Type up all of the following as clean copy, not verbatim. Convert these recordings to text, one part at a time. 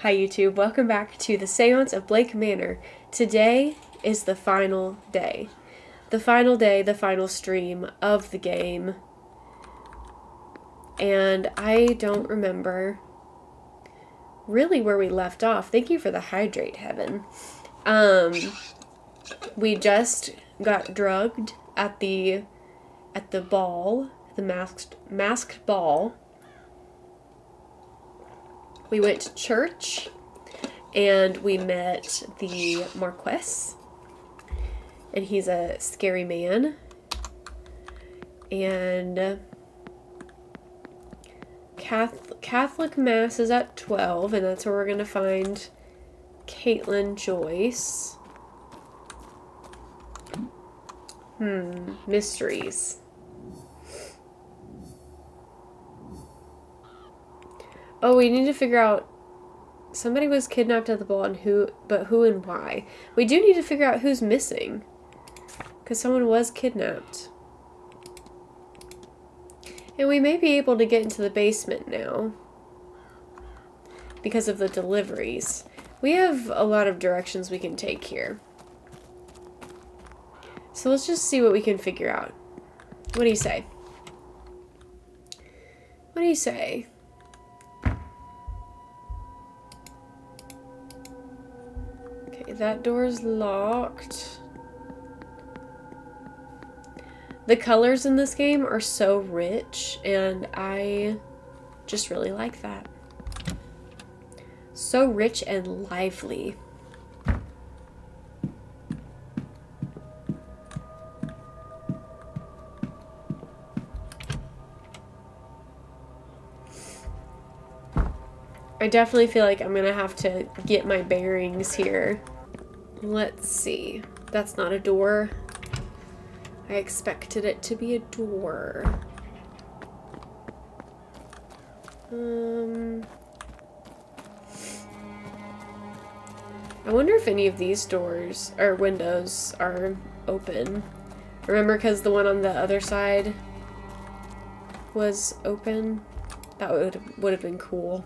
Hi YouTube, welcome back to the seance of Blake Manor. Today is the final day. The final day, the final stream of the game. And I don't remember really where we left off. Thank you for the hydrate, Heaven. We just got drugged at the ball, the masked ball. We went to church, and we met the Marquess, and he's a scary man, and Catholic Mass is at 12, and that's where we're going to find Caitlin Joyce. Mysteries. Oh, we need to figure out, somebody was kidnapped at the ball, and who and why. We do need to figure out who's missing, because someone was kidnapped. And we may be able to get into the basement now, because of the deliveries. We have a lot of directions we can take here. So let's just see what we can figure out. What do you say? What do you say? That door's locked. The colors in this game are so rich, and I just really like that. So rich and lively. I definitely feel like I'm gonna have to get my bearings here. Let's see. That's not a door. I expected it to be a door. I wonder if any of these doors or windows are open. Remember, because the one on the other side was open? That would have been cool.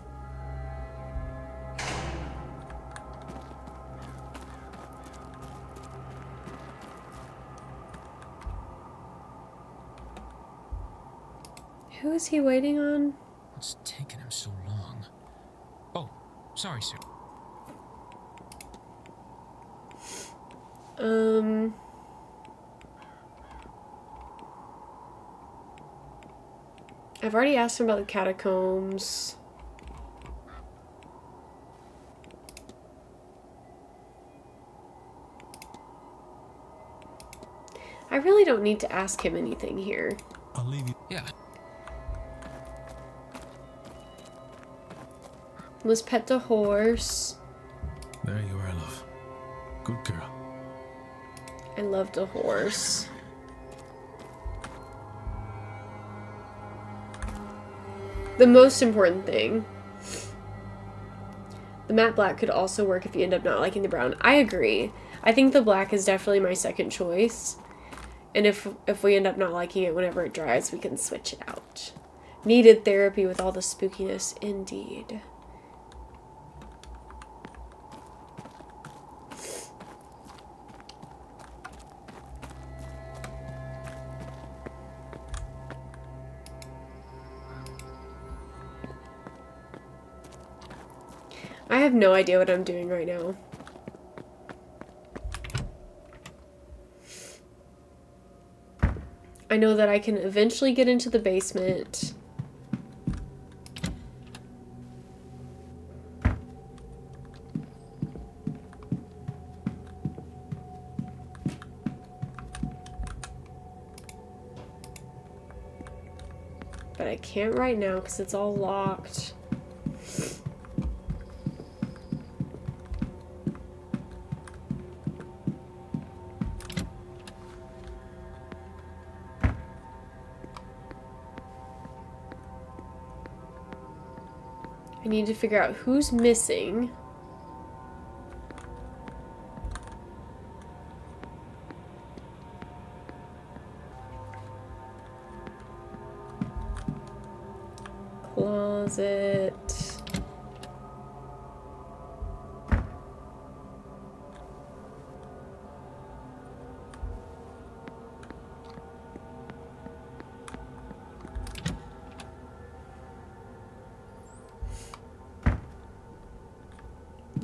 Who is he waiting on? What's taking him so long? Oh, sorry, sir. I've already asked him about the catacombs. I really don't need to ask him anything here. I'll leave you. Yeah. Let's pet the horse. There you are, love. Good girl. I love the horse. The most important thing. The matte black could also work if you end up not liking the brown. I agree. I think the black is definitely my second choice. And if we end up not liking it whenever it dries, we can switch it out. Needed therapy with all the spookiness, indeed. I have no idea what I'm doing right now. I know that I can eventually get into the basement. But I can't right now because it's all locked. I need to figure out who's missing. Closet.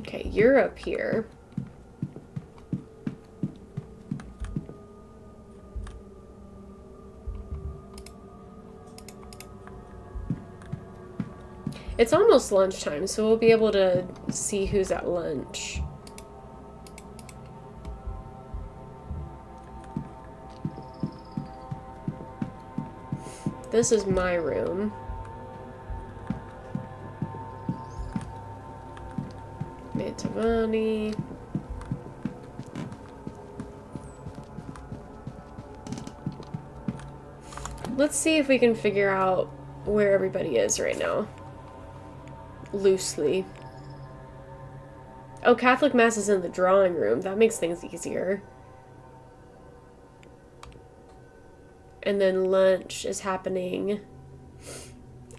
Okay, you're up here. It's almost lunchtime, so we'll be able to see who's at lunch. This is my room. Mantovani. Let's see if we can figure out where everybody is right now. Loosely. Oh, Catholic Mass is in the drawing room. That makes things easier. And then lunch is happening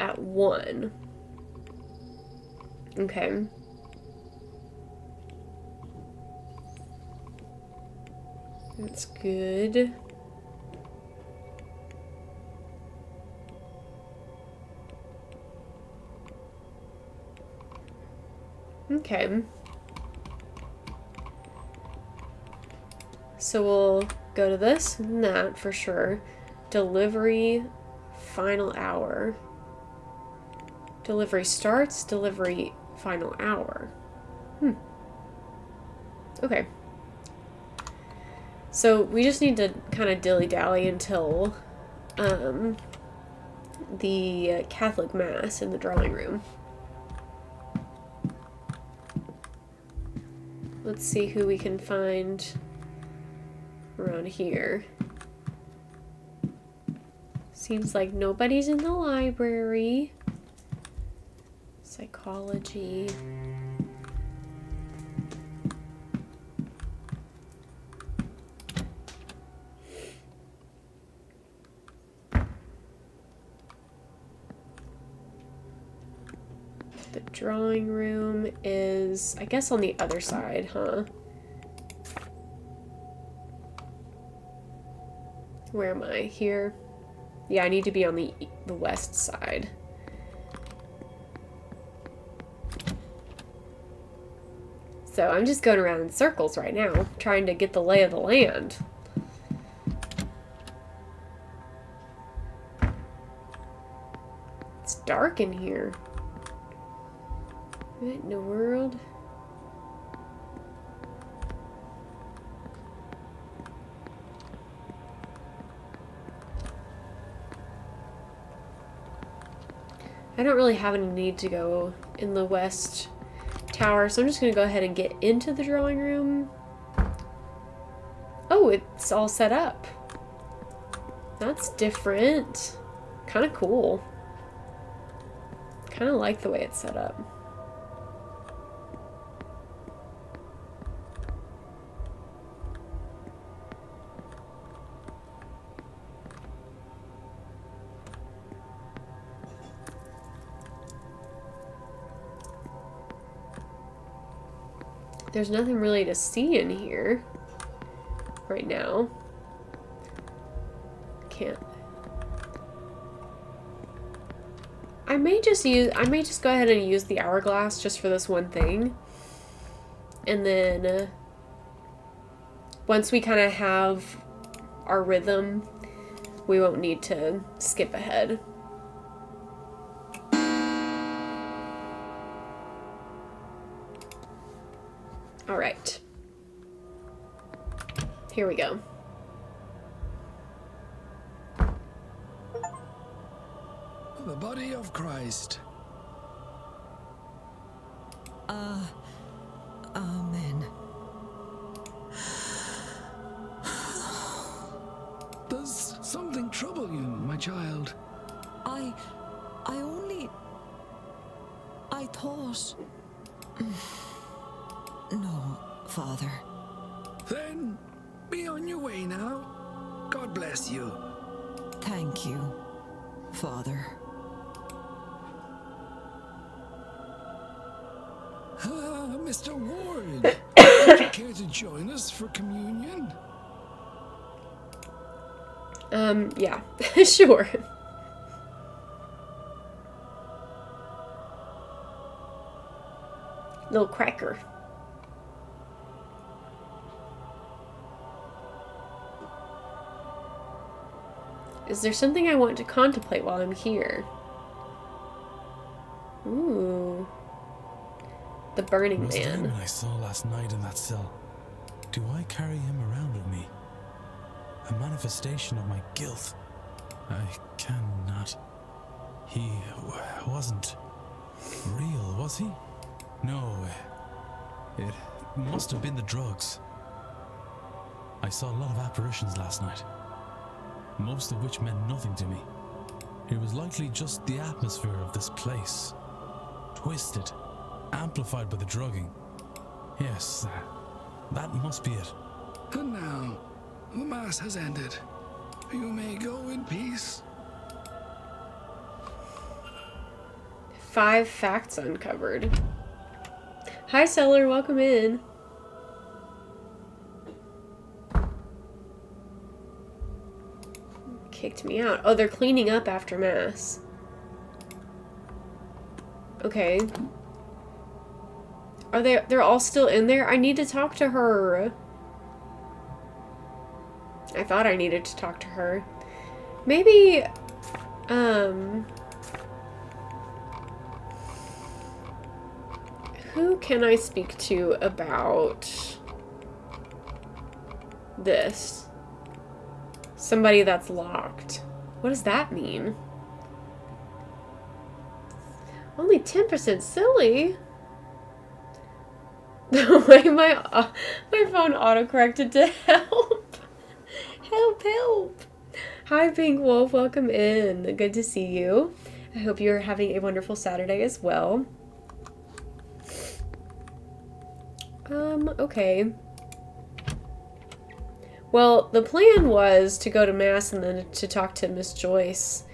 at 1. Okay. That's good. Okay. So we'll go to this and that for sure. Delivery, final hour. Delivery starts, delivery, final hour. Okay. So we just need to kind of dilly-dally until the Catholic Mass in the drawing room. Let's see who we can find around here. Seems like nobody's in the library. Psychology. The drawing room is, I guess, on the other side, huh? Where am I? Here? Yeah, I need to be on the west side. So I'm just going around in circles right now, trying to get the lay of the land. It's dark in here. What in the world? I don't really have any need to go in the west tower, so I'm just going to go ahead and get into the drawing room. Oh, it's all set up. That's different. Kind of cool. Kind of like the way it's set up. There's nothing really to see in here right now. Can't. I may just go ahead and use the hourglass just for this one thing. And then once we kind of have our rhythm, we won't need to skip ahead. All right. Here we go. The body of Christ. Amen. Does something trouble you, my child? I thought... No, Father. Then be on your way now. God bless you. Thank you, Father. Mr. Ward, would you care to join us for communion? Yeah, sure. Little cracker. Is there something I want to contemplate while I'm here? Ooh. The Burning Was the Man. demon I saw last night in that cell. Do I carry him around with me? A manifestation of my guilt. I cannot. He wasn't real, was he? No. It must have been the drugs. I saw a lot of apparitions last night, most of which meant nothing to me. It was likely just the atmosphere of this place. Twisted, amplified by the drugging. Yes, that must be it. Good now. The mass has ended. You may go in peace. 5 facts uncovered. Hi, Seller. Welcome in. Kicked me out. Oh, they're cleaning up after mass. Okay. Are they're all still in there? I need to talk to her. I thought I needed to talk to her. Maybe, who can I speak to about this? Somebody that's locked. What does that mean? Only 10% silly? The way my phone autocorrected to help. Help, help. Hi, Pink Wolf. Welcome in. Good to see you. I hope you're having a wonderful Saturday as well. Okay. Well, the plan was to go to Mass and then to talk to Miss Joyce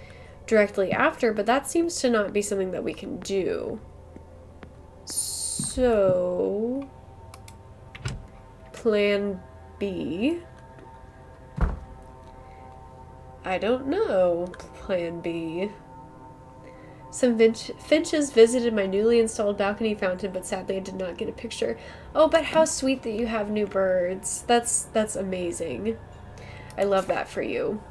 directly after, but that seems to not be something that we can do. So, plan B. I don't know. Plan B. Some finches visited my newly installed balcony fountain, but sadly I did not get a picture. Oh, but how sweet that you have new birds. That's amazing. I love that for you.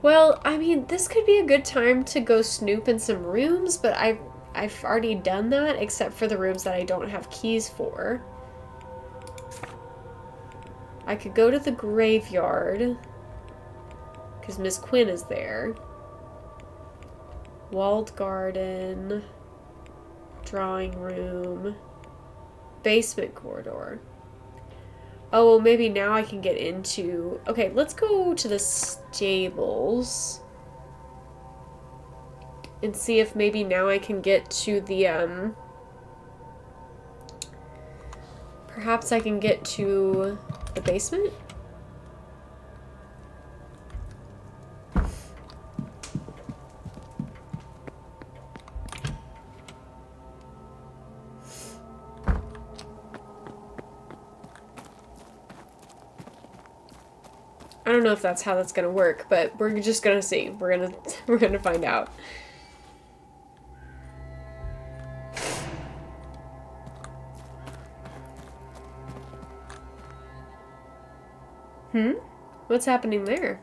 Well, I mean, this could be a good time to go snoop in some rooms, but I've already done that, except for the rooms that I don't have keys for. I could go to the graveyard, because Miss Quinn is there. Walled garden, drawing room, basement corridor. Oh, well, maybe now I can get into... Okay, let's go to the stables and see if maybe now I can get to the, perhaps I can get to the basement? I don't know if that's how that's gonna work, but we're just gonna see. We're gonna find out. What's happening there?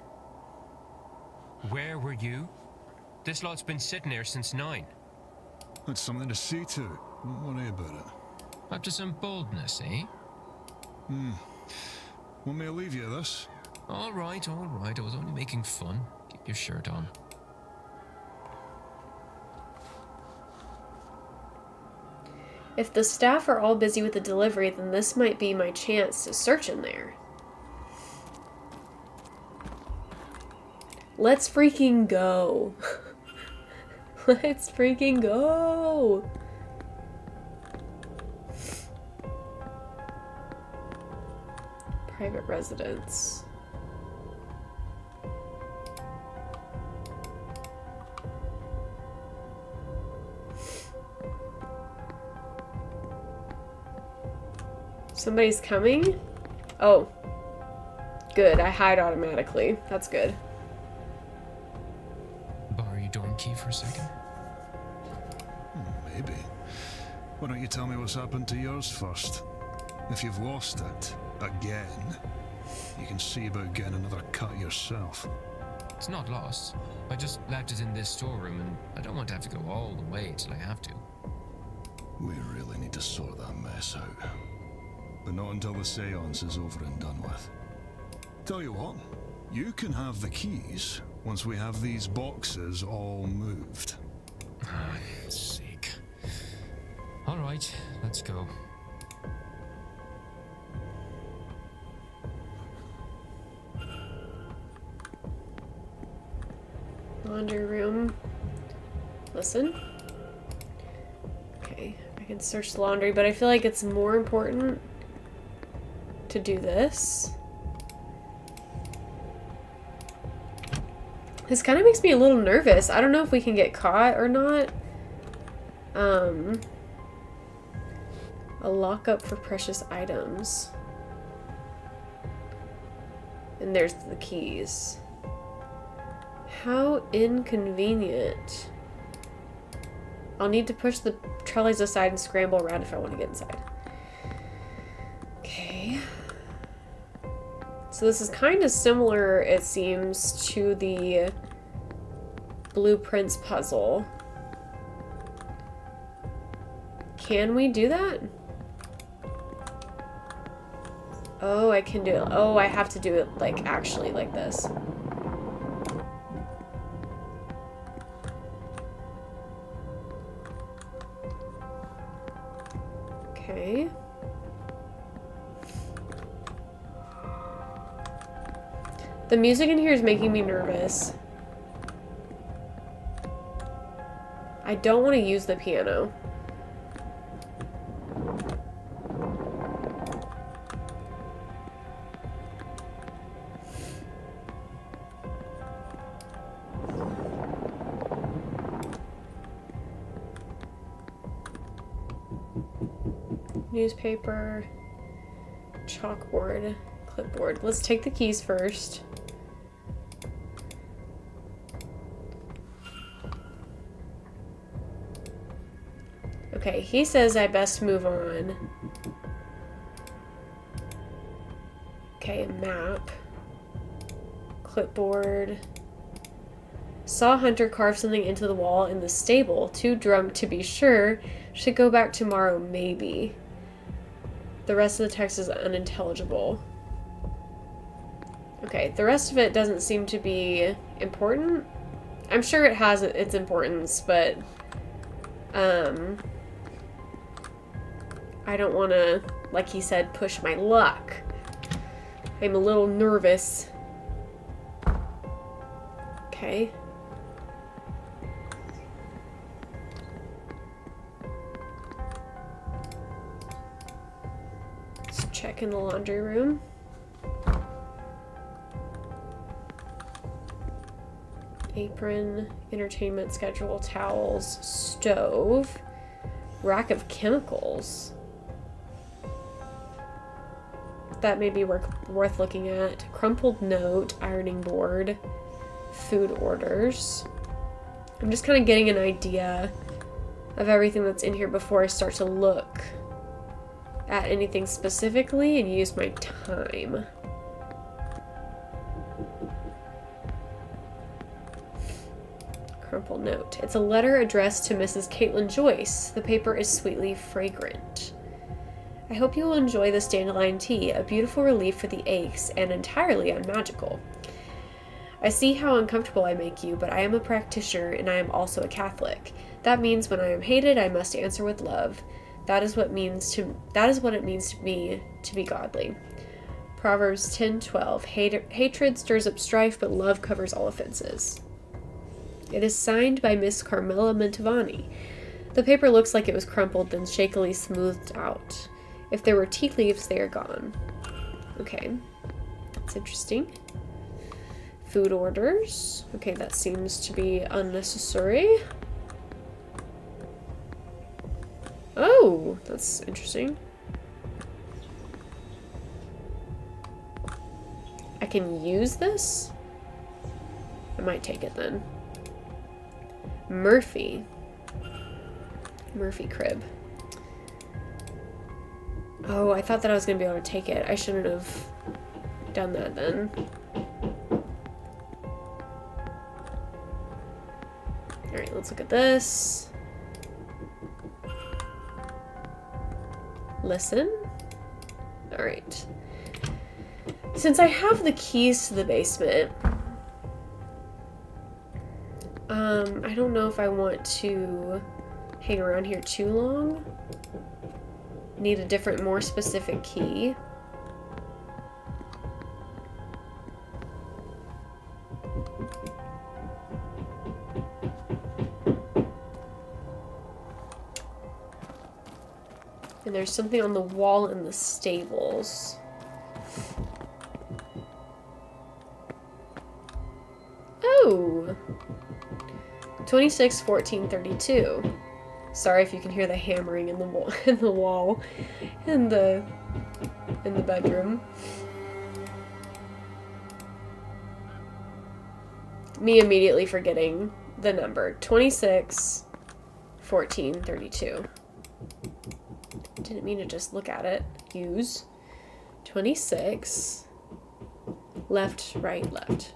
Where were you? This lot's been sitting there since 9. That's something to see to. What are you about it? Up to some boldness, eh? Want me to leave you this? All right, all right. I was only making fun. Keep your shirt on. If the staff are all busy with the delivery, then this might be my chance to search in there. Let's freaking go. Let's freaking go. Private residence. Somebody's coming? Oh. Good, I hide automatically. That's good. Borrow your dorm key for a second? Maybe. Why don't you tell me what's happened to yours first? If you've lost it, again. You can see about getting another cut yourself. It's not lost. I just left it in this storeroom, and I don't want to have to go all the way till I have to. We really need to sort that mess out. But not until the seance is over and done with. Tell you what, you can have the keys once we have these boxes all moved. Ah, sake. All right, let's go. Laundry room. Listen. Okay, I can search the laundry, but I feel like it's more important to do this. This kind of makes me a little nervous. I don't know if we can get caught or not. A lockup for precious items. And there's the keys. How inconvenient. I'll need to push the trolleys aside and scramble around if I want to get inside. Okay. So this is kind of similar, it seems, to the blueprints puzzle. Can we do that? Oh, I can do it. Oh, I have to do it, like, actually like this. Okay. The music in here is making me nervous. I don't want to use the piano. Newspaper, chalkboard, clipboard. Let's take the keys first. Okay, he says I best move on. Okay, map. Clipboard. Saw Hunter carve something into the wall in the stable. Too drunk to be sure. Should go back tomorrow, maybe. The rest of the text is unintelligible. Okay, the rest of it doesn't seem to be important. I'm sure it has its importance, but I don't want to, like he said, push my luck. I'm a little nervous. Okay. Let's check in the laundry room. Apron, entertainment schedule, towels, stove, rack of chemicals. That may be worth looking at. Crumpled note, ironing board, food orders. I'm just kind of getting an idea of everything that's in here before I start to look at anything specifically and use my time. Crumpled note. It's a letter addressed to Mrs. Caitlin Joyce. The paper is sweetly fragrant. I hope you will enjoy this dandelion tea, a beautiful relief for the aches and entirely unmagical. I see how uncomfortable I make you, but I am a practitioner and I am also a Catholic. That means when I am hated, I must answer with love. That is what it means to me to be godly. Proverbs 10:12. Hatred stirs up strife, but love covers all offenses. It is signed by Miss Carmela Mantovani. The paper looks like it was crumpled, then shakily smoothed out. If there were tea leaves, they are gone. Okay. That's interesting. Food orders. Okay, that seems to be unnecessary. Oh, that's interesting. I can use this? I might take it then. Murphy crib. Oh, I thought that I was going to be able to take it. I shouldn't have done that then. Alright, let's look at this. Listen. Alright. Since I have the keys to the basement, I don't know if I want to hang around here too long. Need a different, more specific key. And there's something on the wall in the stables. Oh! 26, 14, 32. Sorry if you can hear the hammering in the wall, in the bedroom. Me immediately forgetting the number. 26, 14, 32. Didn't mean to just look at it. Use 26. Left, right, left.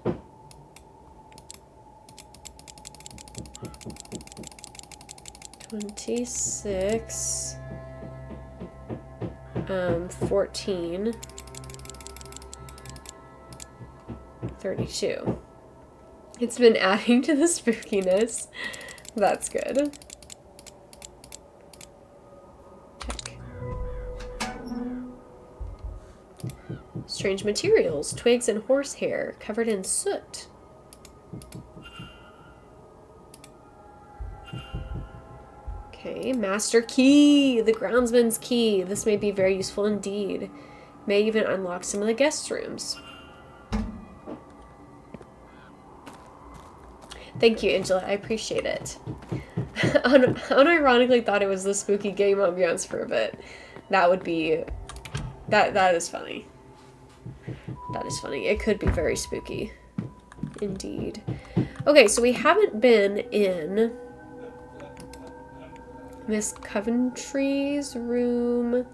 26. 14. 32. It's been adding to the spookiness. That's good. Strange materials, twigs and horsehair covered in soot. Okay, master key, the groundsman's key. This may be very useful indeed. May even unlock some of the guest rooms. Thank you, Angela. I appreciate it. Unironically thought it was the spooky game ambiance for a bit. That would be... That is funny. That is funny. It could be very spooky. Indeed. Okay, so we haven't been in Miss Coventry's room.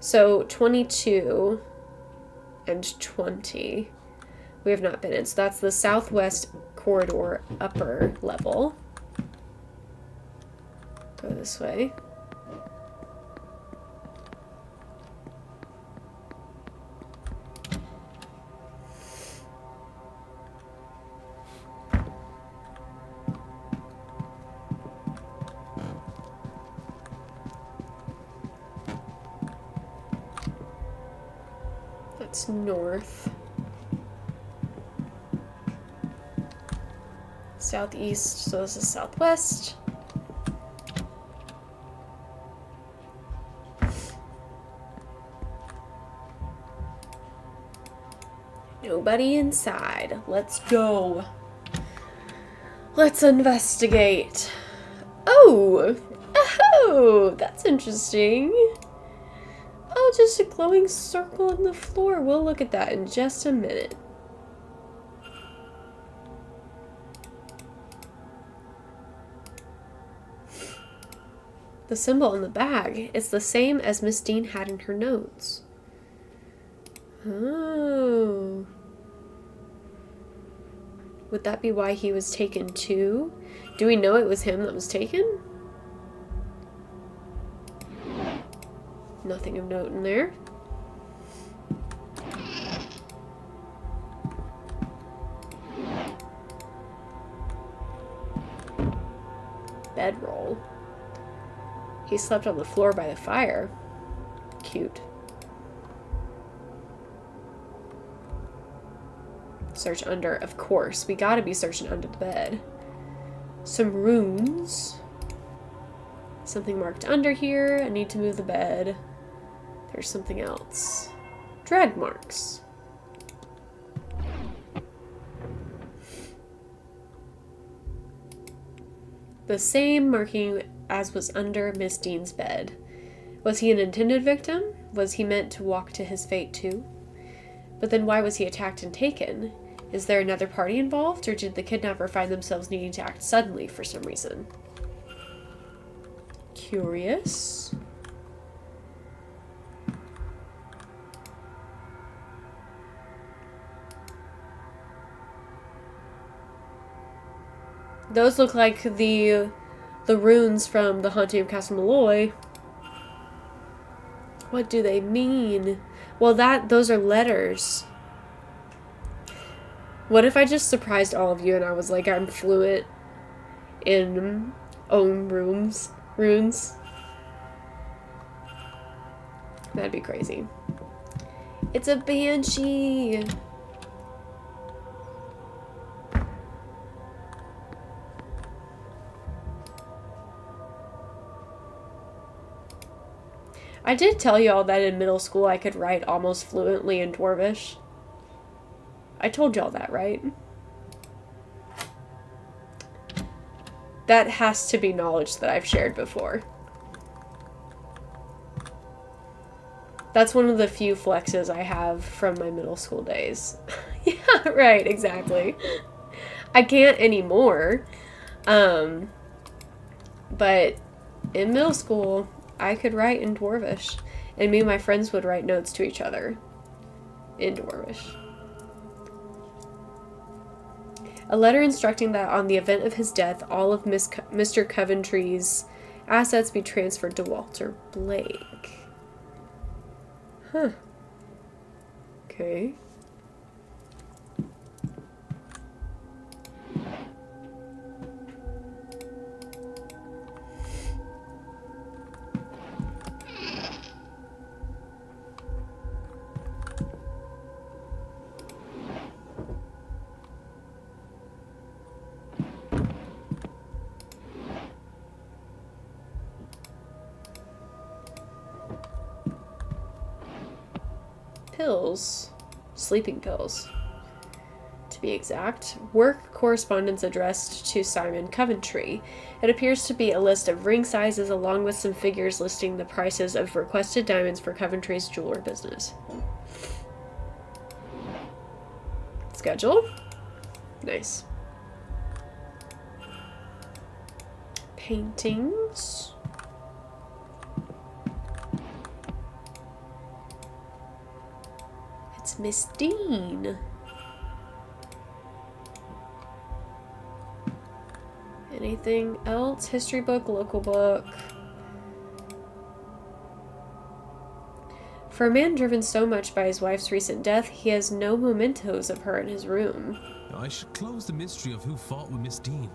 So 22 and 20 we have not been in. So that's the southwest corridor upper level. Go this way. That's north. Southeast, so this is southwest. Nobody inside. Let's go. Let's investigate. Oh! Oh! That's interesting. Oh, just a glowing circle in the floor. We'll look at that in just a minute. The symbol in the bag is the same as Miss Dean had in her notes. Oh. Would that be why he was taken too? Do we know it was him that was taken? Nothing of note in there. Bedroll. He slept on the floor by the fire. Cute. Search under, of course. We gotta be searching under the bed. Some runes. Something marked under here. I need to move the bed. There's something else. Drag marks. The same marking as was under Miss Dean's bed. Was he an intended victim? Was he meant to walk to his fate too? But then why was he attacked and taken? Is there another party involved, or did the kidnapper find themselves needing to act suddenly for some reason? Curious. Those look like the runes from the Haunting of Castle Malloy. What do they mean? Well, those are letters. What if I just surprised all of you and I was like, I'm fluent in own runes? That'd be crazy. It's a banshee. I did tell you all that in middle school I could write almost fluently in Dwarvish. I told y'all that, right? That has to be knowledge that I've shared before. That's one of the few flexes I have from my middle school days. Yeah, right, exactly. I can't anymore. But in middle school, I could write in Dwarvish. And me and my friends would write notes to each other in Dwarvish. A letter instructing that on the event of his death, all of Mr. Coventry's assets be transferred to Walter Blake. Huh. Okay. Pills. Sleeping pills, to be exact. Work correspondence addressed to Simon Coventry. It appears to be a list of ring sizes along with some figures listing the prices of requested diamonds for Coventry's jeweler business. Schedule. Nice. Paintings. It's Miss Dean. Anything else? History book, local book. For a man driven so much by his wife's recent death, he has no mementos of her in his room. I should close the mystery of who fought with Miss Dean.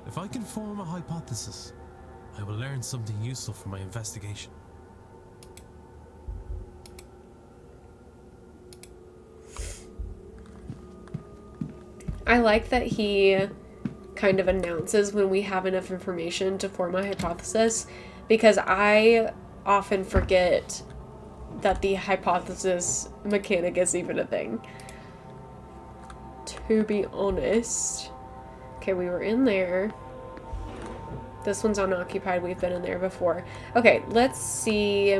If I can form a hypothesis, I will learn something useful for my investigation. I like that he kind of announces when we have enough information to form a hypothesis, because I often forget that the hypothesis mechanic is even a thing. To be honest. Okay, we were in there. This one's unoccupied. We've been in there before. Okay, let's see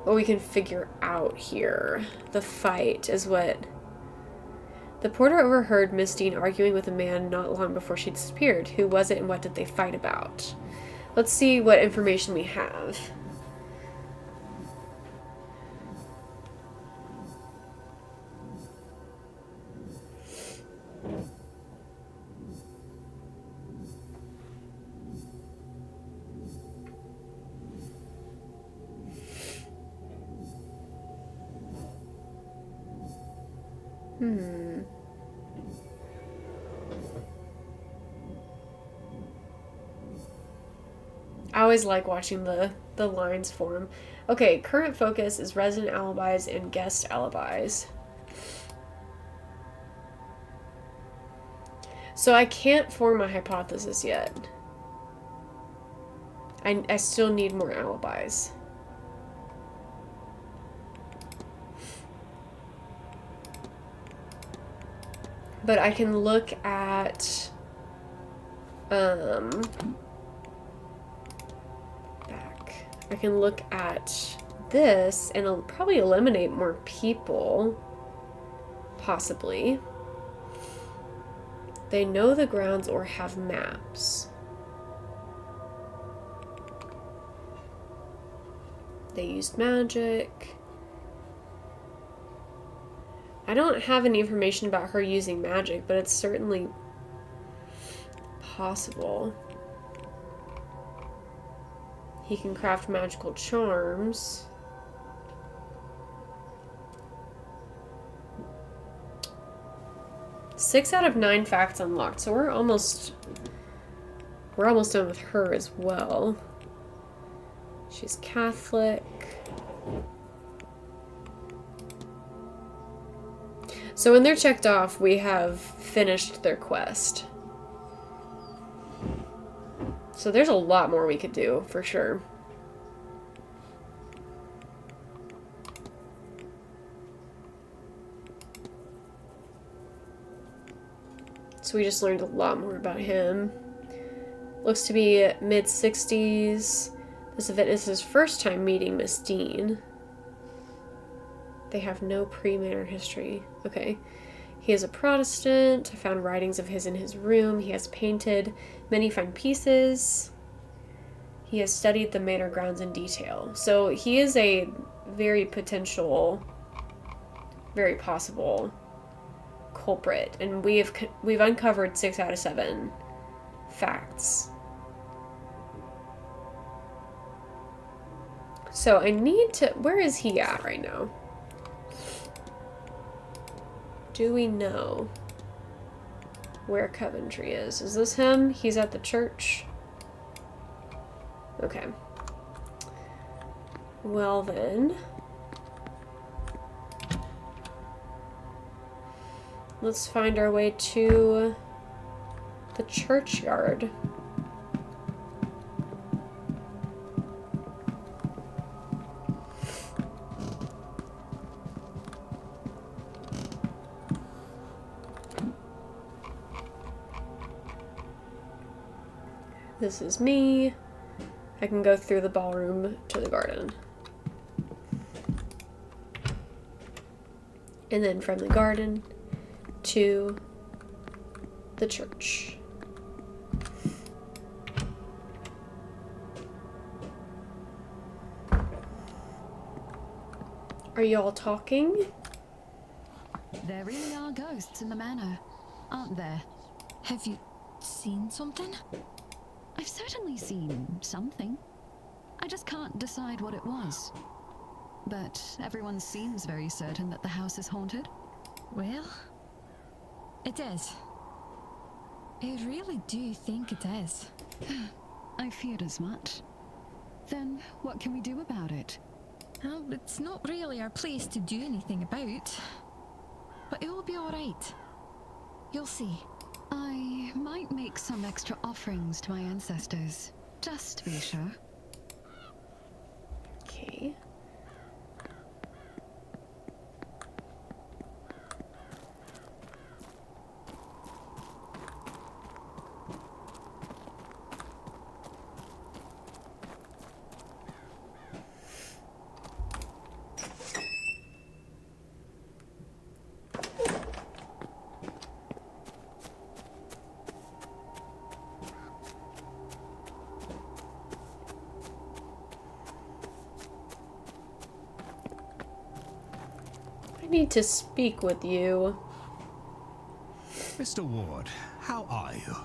what we can figure out here. The fight is what... The porter overheard Miss Dean arguing with a man not long before she disappeared. Who was it and what did they fight about? Let's see what information we have. I always like watching the lines form. Okay, current focus is resident alibis and guest alibis. So I can't form a hypothesis yet. I still need more alibis. But I can look at I can look at this and it'll probably eliminate more people. Possibly. They know the grounds or have maps. They used magic. I don't have any information about her using magic, but it's certainly possible. He can craft magical charms. Six out of 9 facts unlocked, so we're almost done with her as well. She's Catholic. So when they're checked off, we have finished their quest. So there's a lot more we could do, for sure. So we just learned a lot more about him. Looks to be mid-60s. This event is his first time meeting Miss Dean. They have no pre-manor history. Okay. He is a Protestant. I found writings of his in his room. He has painted many fine pieces. He has studied the manor grounds in detail. So he is a very potential, very possible culprit. And we've uncovered 6 out of 7 facts. So I need to... Where is he at right now? Do we know where Coventry is? Is this him? He's at the church? Okay. Well then. Let's find our way to the churchyard. This is me. I can go through the ballroom to the garden. And then from the garden to the church. Are you all talking? There really are ghosts in the manor, aren't there? Have you seen something? I've certainly seen something. I just can't decide what it was. But everyone seems very certain that the house is haunted. Well, it is. I really do think it is. I feared as much. Then what can we do about it? Well, it's not really our place to do anything about. But it will be alright. You'll see. I might make some extra offerings to my ancestors, just to be sure. Okay. I need to speak with you. Mr. Ward, how are you?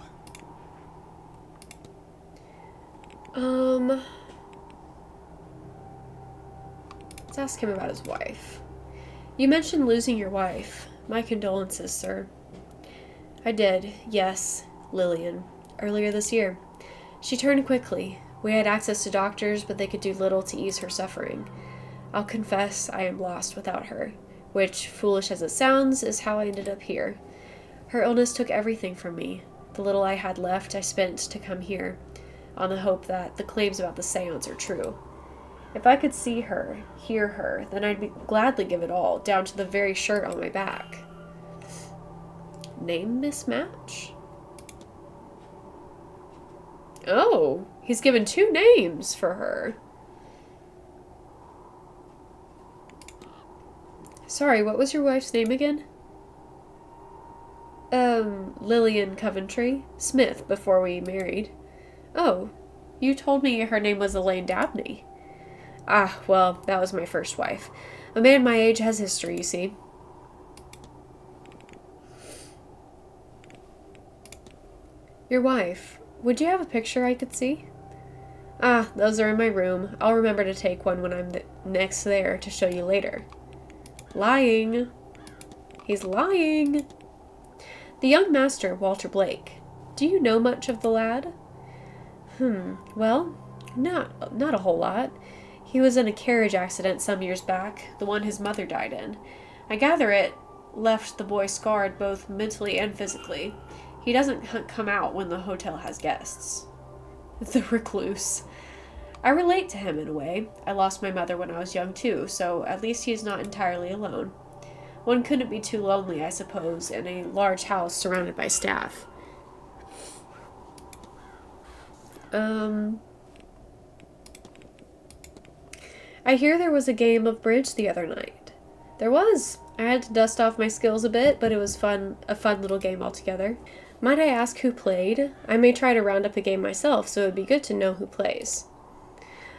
Let's ask him about his wife. You mentioned losing your wife. My condolences, sir. I did, yes, Lillian, earlier this year. She turned quickly. We had access to doctors, but they could do little to ease her suffering. I'll confess I am lost without her, which, foolish as it sounds, is how I ended up here. Her illness took everything from me. The little I had left I spent to come here, on the hope that the claims about the seance are true. If I could see her, hear her, then I'd gladly give it all, down to the very shirt on my back. Name mismatch? Oh, he's given 2 names for her. Sorry, what was your wife's name again? Lillian Coventry Smith before we married. Oh, you told me her name was Elaine Dabney. Ah, well, that was my first wife. A man my age has history, you see. Your wife. Would you have a picture I could see? Ah, those are in my room. I'll remember to take one when I'm next there to show you later. Lying. He's lying. The young master, Walter Blake. Do you know much of the lad? Well, not a whole lot. He was in a carriage accident some years back, the one his mother died in. I gather it left the boy scarred both mentally and physically. He doesn't come out when the hotel has guests. The recluse. I relate to him in a way. I lost my mother when I was young too, so at least he's not entirely alone. One couldn't be too lonely, I suppose, in a large house surrounded by staff. I hear there was a game of bridge the other night. There was. I had to dust off my skills a bit, but it was a fun little game altogether. Might I ask who played? I may try to round up a game myself, so it would be good to know who plays.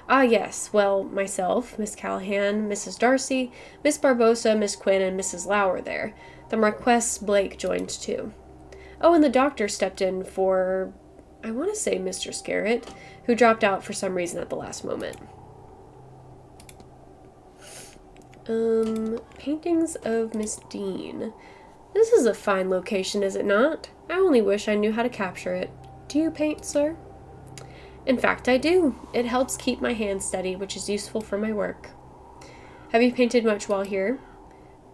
Ah, yes. Well, myself, Miss Callahan, Mrs. Darcy, Miss Barbosa, Miss Quinn, and Mrs. Lau were there. The Marquess Blake joined too. Oh, and the doctor stepped in for, I want to say Mr. Scarrett, who dropped out for some reason at the last moment. Paintings of Miss Dean. This is a fine location, is it not? I only wish I knew how to capture it. Do you paint, sir? In fact, I do. It helps keep my hands steady, which is useful for my work. Have you painted much while here?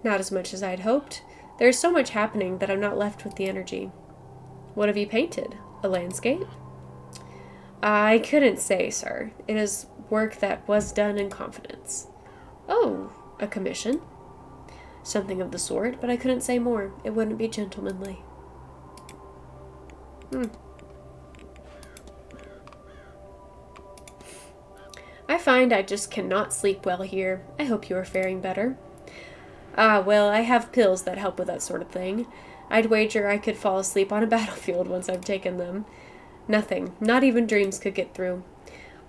Not as much as I had hoped. There is so much happening that I'm not left with the energy. What have you painted? A landscape? I couldn't say, sir. It is work that was done in confidence. Oh, a commission? Something of the sort, but I couldn't say more. It wouldn't be gentlemanly. I find I just cannot sleep well here. I hope you are faring better. Ah, well, I have pills that help with that sort of thing. I'd wager I could fall asleep on a battlefield once I've taken them. Nothing, not even dreams could get through.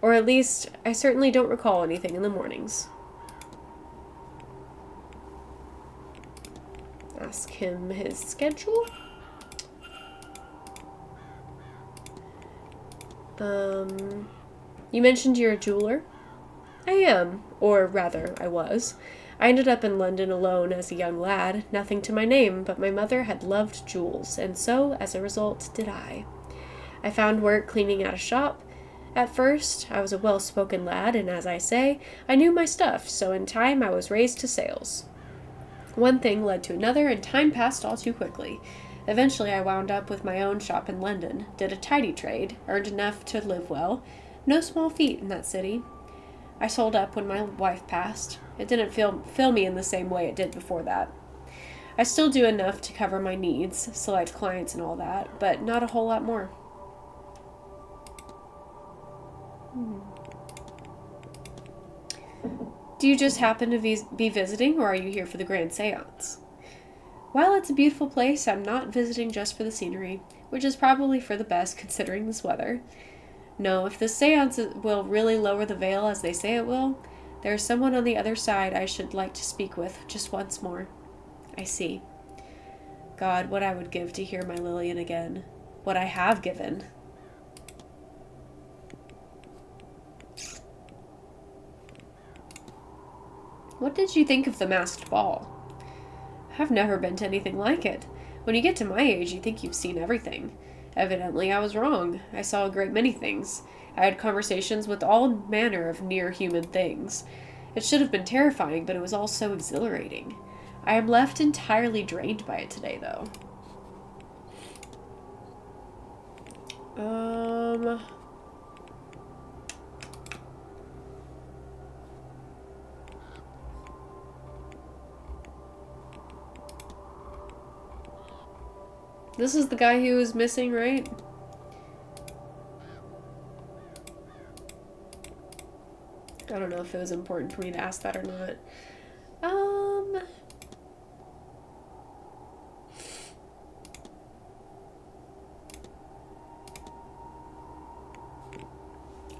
Or at least, I certainly don't recall anything in the mornings. Ask him his schedule. You mentioned you're a jeweler? I am, or rather, I was. I ended up in London alone as a young lad, nothing to my name, but my mother had loved jewels, and so, as a result, did I. I found work cleaning at a shop. At first, I was a well-spoken lad, and as I say, I knew my stuff, so in time I was raised to sales. One thing led to another, and time passed all too quickly. Eventually, I wound up with my own shop in London, did a tidy trade, earned enough to live well. No small feat in that city. I sold up when my wife passed. It didn't fill me in the same way it did before that. I still do enough to cover my needs, select clients and all that, but not a whole lot more. Do you just happen to be visiting, or are you here for the grand seance? While it's a beautiful place, I'm not visiting just for the scenery, which is probably for the best considering this weather. No, if the seance will really lower the veil as they say it will, there is someone on the other side I should like to speak with just once more. I see. God, what I would give to hear my Lillian again. What I have given. What did you think of the masked ball? I've never been to anything like it. When you get to my age, you think you've seen everything. Evidently, I was wrong. I saw a great many things. I had conversations with all manner of near-human things. It should have been terrifying, but it was all so exhilarating. I am left entirely drained by it today, though. This is the guy who was missing, right? I don't know if it was important for me to ask that or not.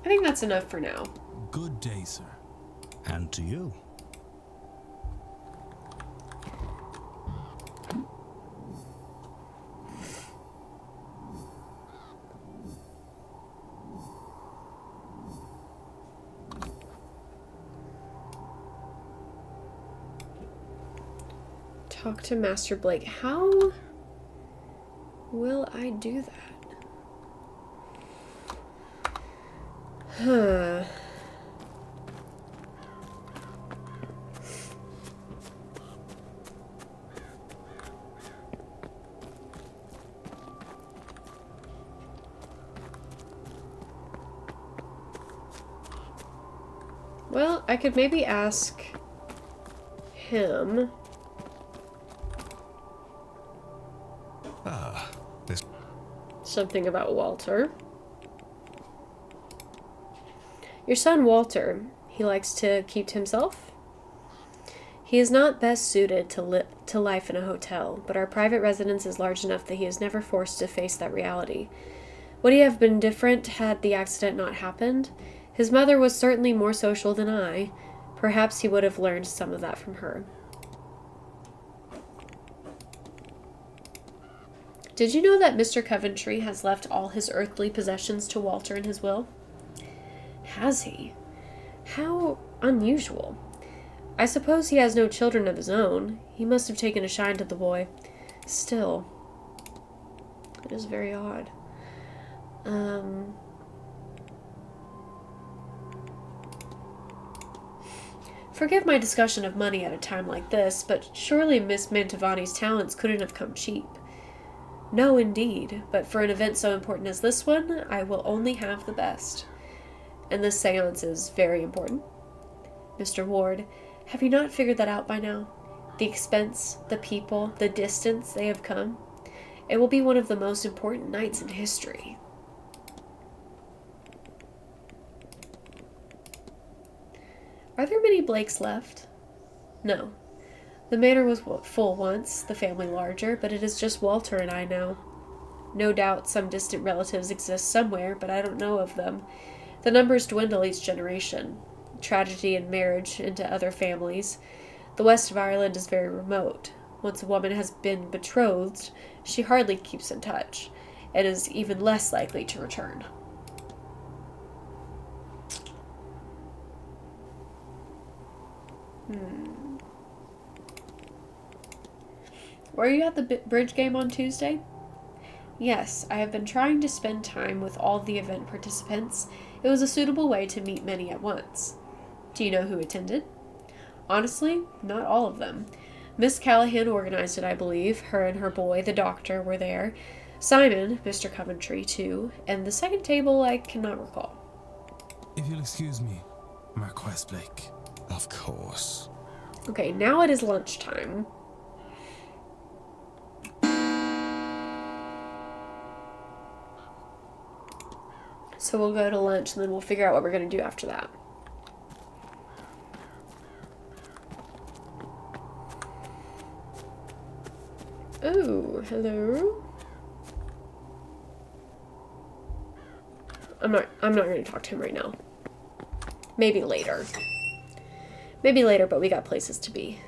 I think that's enough for now. Good day, sir. And to you. Talk to Master Blake. How will I do that? Huh. Well, I could maybe ask him. This. Something about Walter. Your son Walter, he likes to keep to himself. He is not best suited to life in a hotel, but our private residence is large enough that he is never forced to face that reality. Would he have been different had the accident not happened? His mother was certainly more social than I. Perhaps he would have learned some of that from her. Did you know that Mr. Coventry has left all his earthly possessions to Walter in his will? Has he? How unusual. I suppose he has no children of his own. He must have taken a shine to the boy. Still, it is very odd. Forgive my discussion of money at a time like this, but surely Miss Mantovani's talents couldn't have come cheap. No, indeed, but for an event so important as this one, I will only have the best. And this seance is very important. Mr. Ward, have you not figured that out by now? The expense, the people, the distance they have come. It will be one of the most important nights in history. Are there many Blakes left? No. The manor was full once, the family larger, but it is just Walter and I now. No doubt some distant relatives exist somewhere, but I don't know of them. The numbers dwindle each generation. Tragedy and marriage into other families. The west of Ireland is very remote. Once a woman has been betrothed, she hardly keeps in touch, and is even less likely to return. Were you at the bridge game on Tuesday? Yes, I have been trying to spend time with all the event participants. It was a suitable way to meet many at once. Do you know who attended? Honestly, not all of them. Miss Callahan organized it, I believe. Her and her boy, the doctor, were there. Simon, Mr. Coventry, too, and the second table I cannot recall. If you'll excuse me, Marquess Blake. Of course. Okay, now it is lunchtime. So we'll go to lunch and then we'll figure out what we're going to do after that. Oh, hello. I'm not going to talk to him right now. Maybe later. Maybe later, but we got places to be.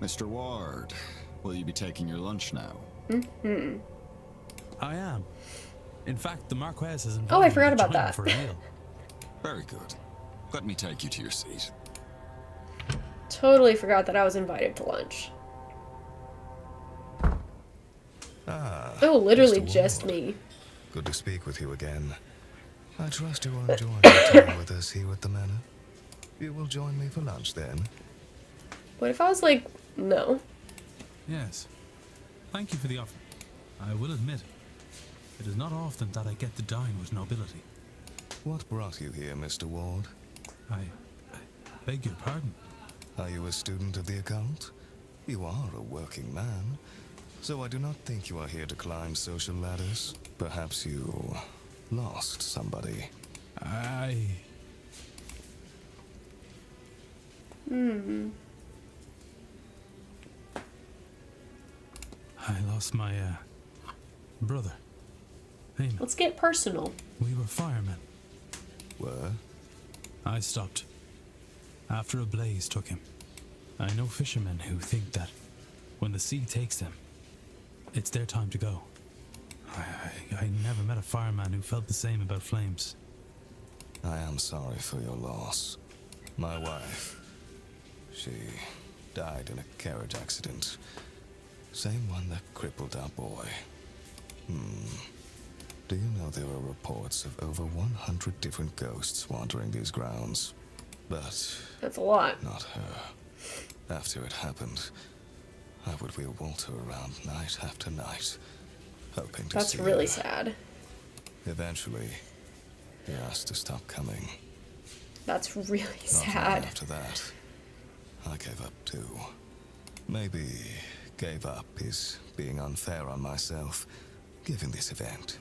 Mr. Ward, will you be taking your lunch now? Mm-hmm. I am. In fact, the Marquess has invited Oh, I me forgot to about join him that. for a meal. Very good. Let me take you to your seat. Totally forgot that I was invited to lunch. Oh, literally Mr. just Ward. me. Good to speak with you again. I trust you will enjoy your time with us here at the manor. You will join me for lunch then. What if I was like, no? Yes. Thank you for the offer. I will admit, it is not often that I get to dine with nobility. What brought you here, Mr. Ward? I beg your pardon. Are you a student of the occult? You are a working man, so I do not think you are here to climb social ladders. Perhaps you lost somebody. I lost my, brother. Eamon. Let's get personal. We were firemen. Were? I stopped. After a blaze took him. I know fishermen who think that when the sea takes them, it's their time to go. I never met a fireman who felt the same about flames. I am sorry for your loss. My wife, she died in a carriage accident. Same one that crippled our boy. Do you know there are reports of over 100 different ghosts wandering these grounds? But That's a lot. not her. After it happened, I would wheel Walter around night after night, hoping to That's see really her. sad. Eventually, he asked to stop coming. That's really Not long sad. after that, I gave up too. Maybe gave up is being unfair on myself, given this event.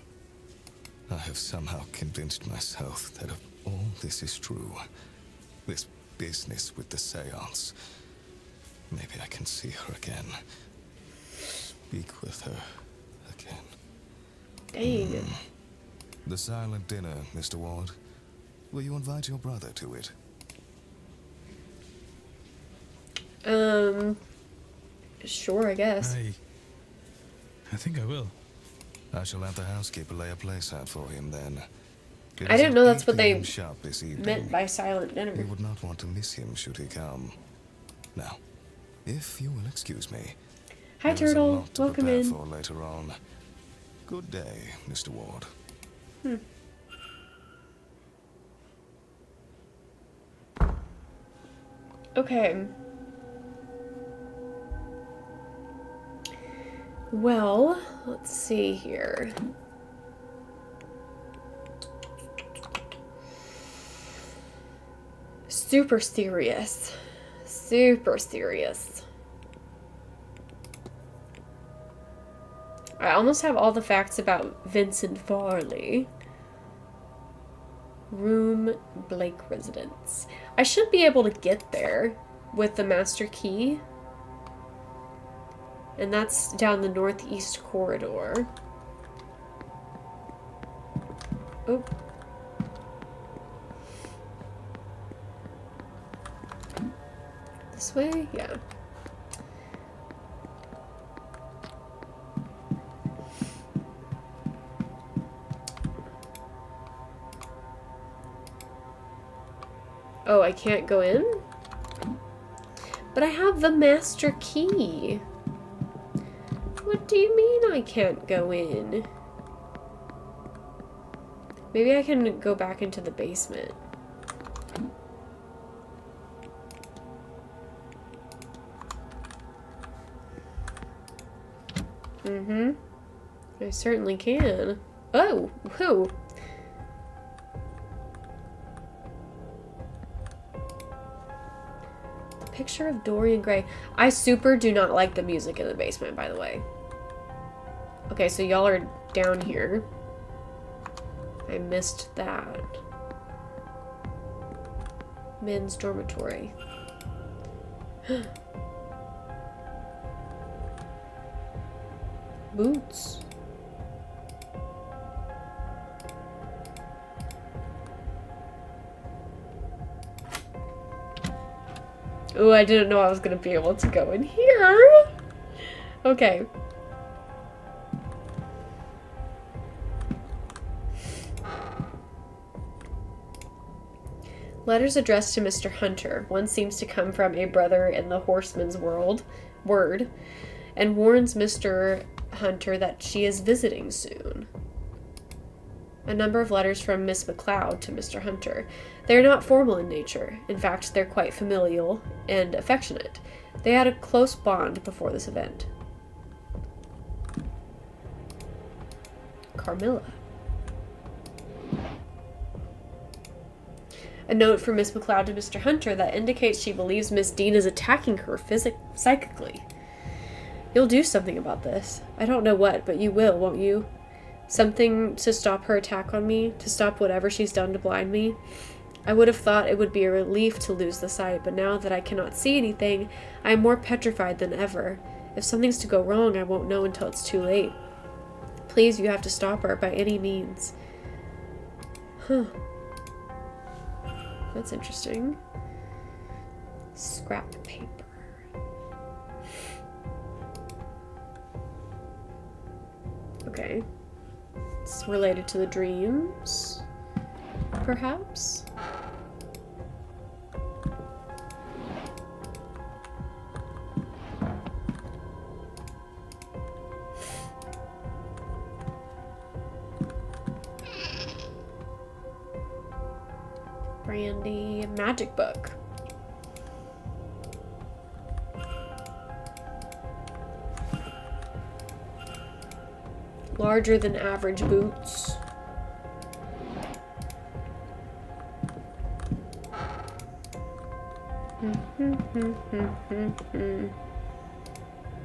I have somehow convinced myself that if all this is true, this business with the seance, maybe I can see her again. Speak with her again. Dang. The silent dinner, Mr. Ward. Will you invite your brother to it? Sure, I guess. I think I will. I shall have the housekeeper lay a place out for him then. It I is didn't at know that's 8 what they p.m. sharp this evening. meant by silent dinner. You would not want to miss him should he come. Now, if you will excuse me. Hi, there is a Turtle. lot to Welcome prepare in. for later on. Good day, Mr. Ward. Okay. Well, let's see here. Super serious. Super serious. I almost have all the facts about Vincent Farley. Room Blake residence. I should be able to get there with the master key. And that's down the northeast corridor. Oh. This way? Yeah. Oh, I can't go in? But I have the master key. What do you mean I can't go in? Maybe I can go back into the basement. Mm-hmm. I certainly can. Oh, who? Picture of Dorian Gray. I super do not like the music in the basement, by the way. Okay, so y'all are down here. I missed that. Men's dormitory. Boots. Oh, I didn't know I was gonna be able to go in here. Okay. Letters addressed to Mr. Hunter. One seems to come from a brother in the horseman's word, and warns Mr. Hunter that she is visiting soon. A number of letters from Miss McLeod to Mr. Hunter. They are not formal in nature. In fact, they're quite familial and affectionate. They had a close bond before this event. Carmilla. A note from Miss McLeod to Mr. Hunter that indicates she believes Miss Dean is attacking her psychically. You'll do something about this. I don't know what, but you will, won't you? Something to stop her attack on me, to stop whatever she's done to blind me. I would have thought it would be a relief to lose the sight, but now that I cannot see anything, I am more petrified than ever. If something's to go wrong, I won't know until it's too late. Please, you have to stop her by any means. Huh. That's interesting. Scrap paper. Okay. It's related to the dreams, perhaps? Brandy magic book. Larger than average boots.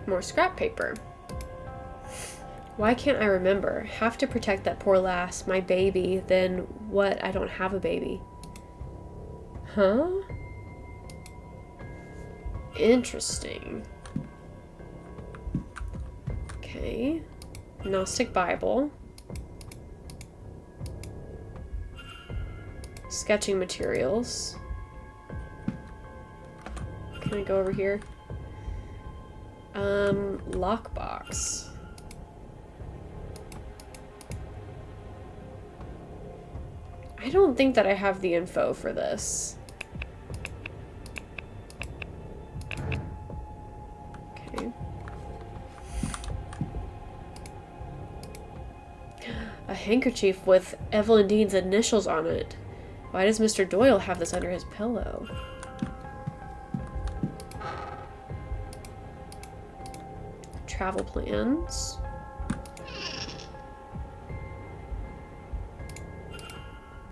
More scrap paper. Why can't I remember? Have to protect that poor lass, my baby. Then what? I don't have a baby. Huh? Interesting. Okay. Gnostic Bible. Sketching materials. Can I go over here? Lockbox. I don't think that I have the info for this. Okay. A handkerchief with Evelyn Dean's initials on it. Why does Mr. Doyle have this under his pillow? Travel plans.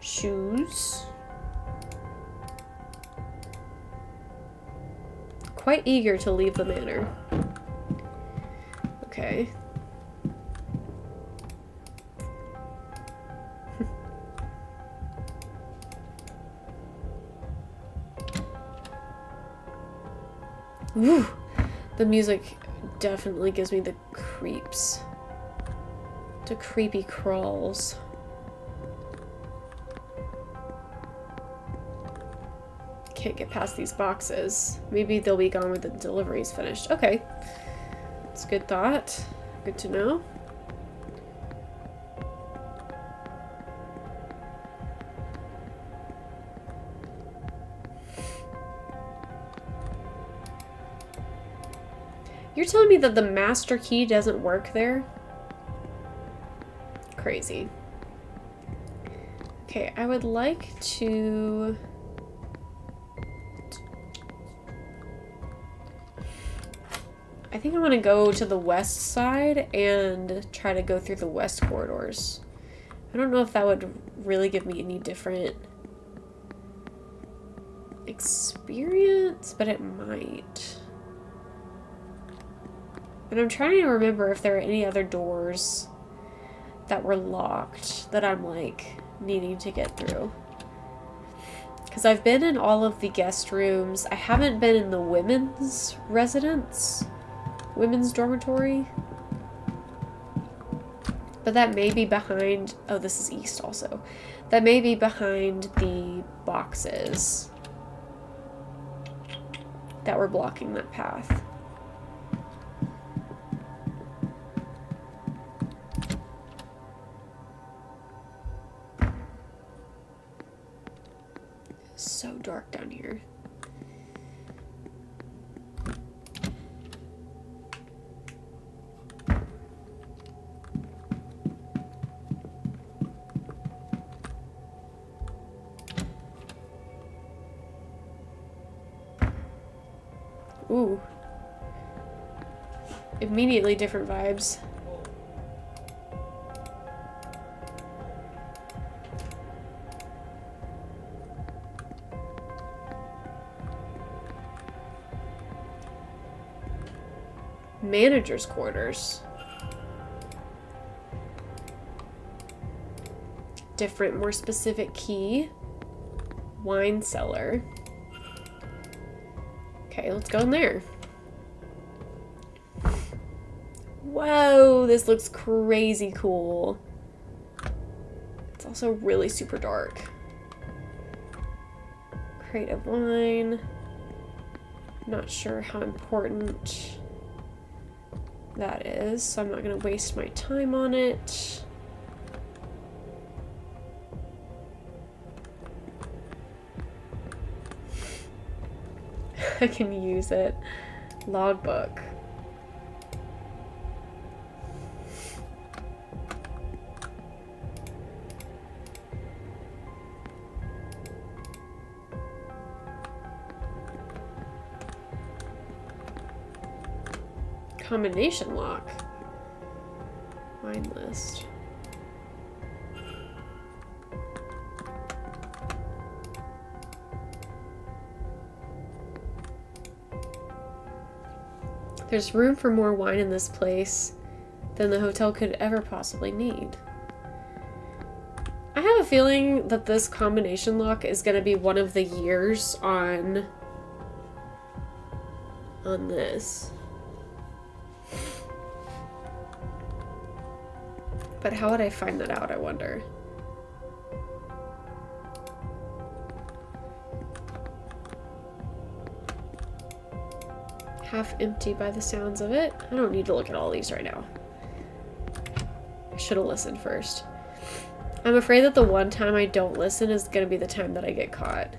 Shoes. Quite eager to leave the manor. Okay. Ooh, the music definitely gives me the creeps. The creepy crawls. Can't get past these boxes. Maybe they'll be gone when the delivery's finished. Okay. It's a good thought. Good to know. You're telling me that the master key doesn't work there? Crazy. Okay, I would like to... I think I want to go to the west side and try to go through the west corridors. I don't know if that would really give me any different experience, but it might. And I'm trying to remember if there are any other doors that were locked that I'm like needing to get through. Because I've been in all of the guest rooms. I haven't been in the women's residence. Women's dormitory. But that may be behind... Oh, this is east also. That may be behind the boxes that were blocking that path. It's so dark down here. Ooh. Immediately different vibes. Manager's quarters. Different, more specific key. Wine cellar. Okay, let's go in there. Whoa, this looks crazy cool. It's also really super dark. Crate of wine. Not sure how important that is, so I'm not gonna waste my time on it. I can use it. Logbook. Combination lock. Wine list. There's room for more wine in this place than the hotel could ever possibly need. I have a feeling that this combination lock is going to be one of the years on this. But how would I find that out, I wonder? Half empty by the sounds of it. I don't need to look at all these right now. I should have listened first. I'm afraid that the one time I don't listen is going to be the time that I get caught.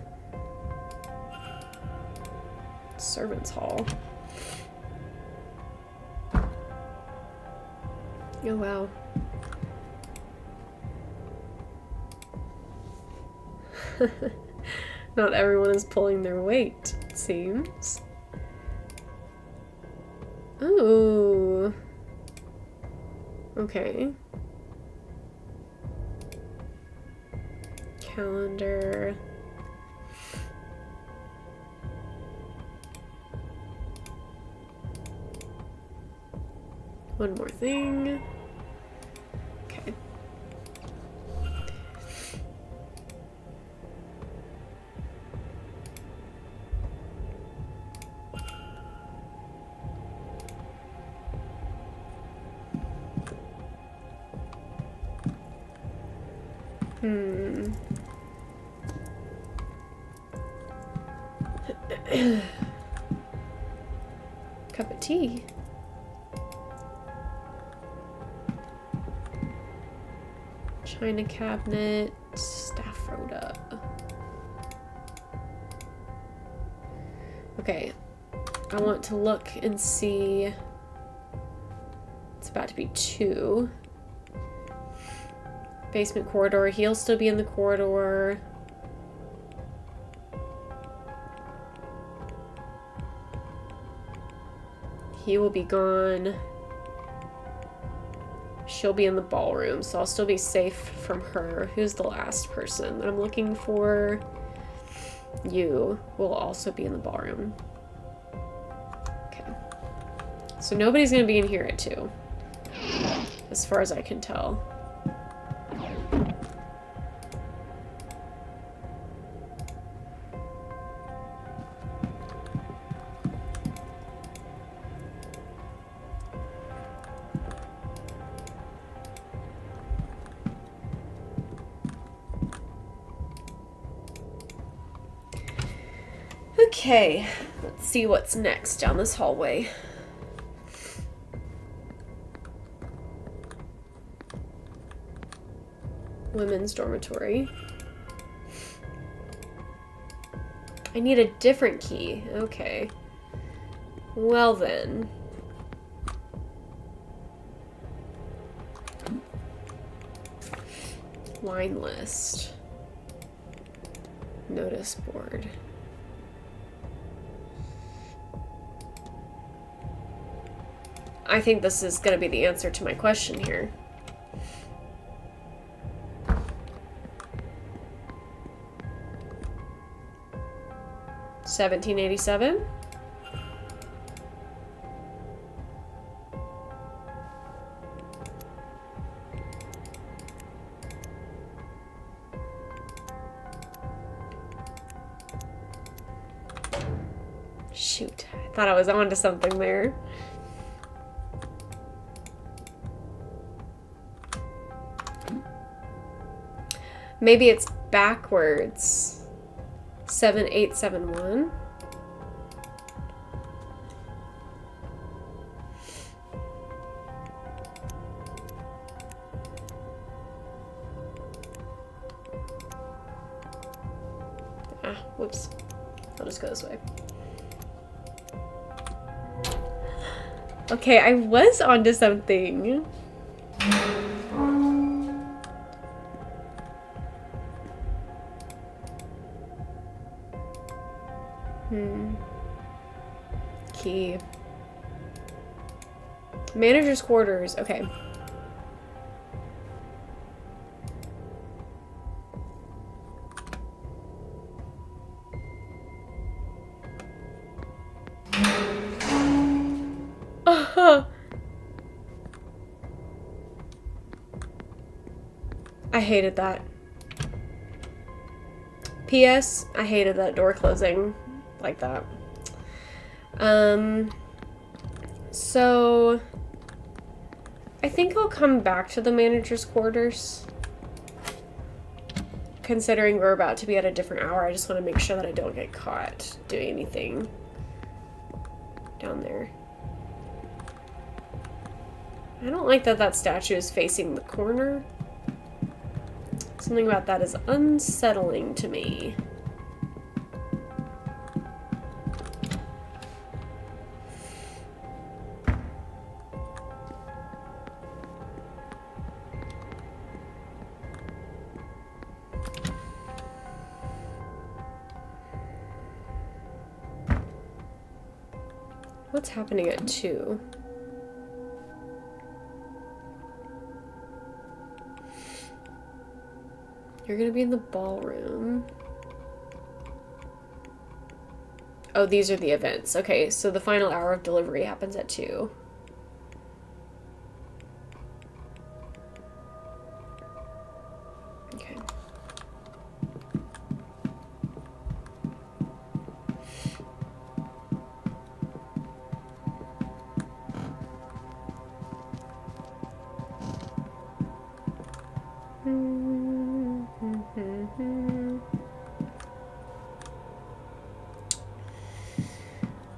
Servants' hall. Oh, wow. Not everyone is pulling their weight, it seems. Ooh. Okay. Calendar. One more thing. Okay. Cup of tea. China cabinet. Staff rhoda. Okay. I want to look and see. It's about to be 2. Basement corridor. He'll still be in the corridor. He will be gone. She'll be in the ballroom, so I'll still be safe from her. Who's the last person that I'm looking for? You will also be in the ballroom. Okay. So nobody's gonna be in here at 2. As far as I can tell. Okay, let's see what's next down this hallway. Women's dormitory. I need a different key. Okay. Well then. Wine list. Notice board. I think this is going to be the answer to my question here. $1787. Shoot, I thought I was onto something there. Maybe it's backwards. 7871. Ah, whoops. I'll just go this way. Okay, I was onto something. Key. Manager's quarters. Okay. I hated that. P.S. I hated that door closing like that. So I think I'll come back to the manager's quarters. Considering we're about to be at a different hour, I just want to make sure that I don't get caught doing anything down there. I don't like that that statue is facing the corner. Something about that is unsettling to me. What's happening at 2? You're gonna be in the ballroom. Oh, these are the events. Okay, so the final hour of delivery happens at 2. Okay.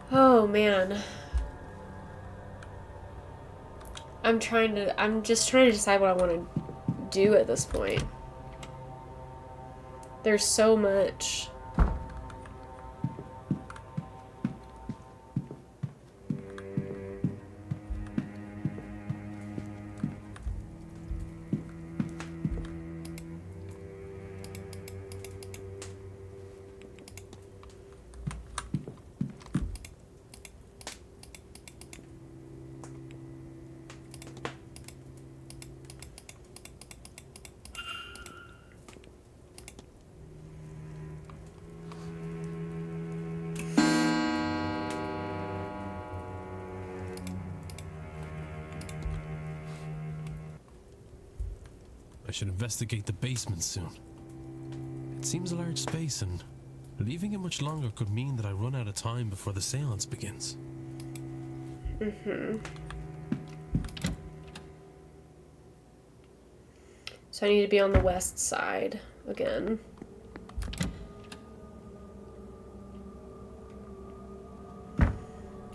Oh man. I'm just trying to decide what I want to do at this point. There's so much. I should investigate the basement soon. It seems a large space, and leaving it much longer could mean that I run out of time before the seance begins. So I need to be on the west side again.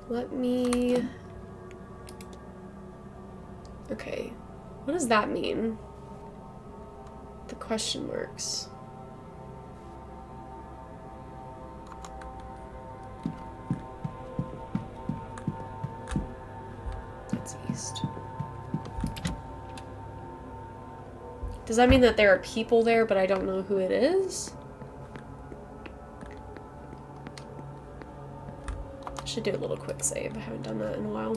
Let me... Okay. What does that mean? The question marks. That's east. Does that mean that there are people there, but I don't know who it is? I should do a little quick save. I haven't done that in a while.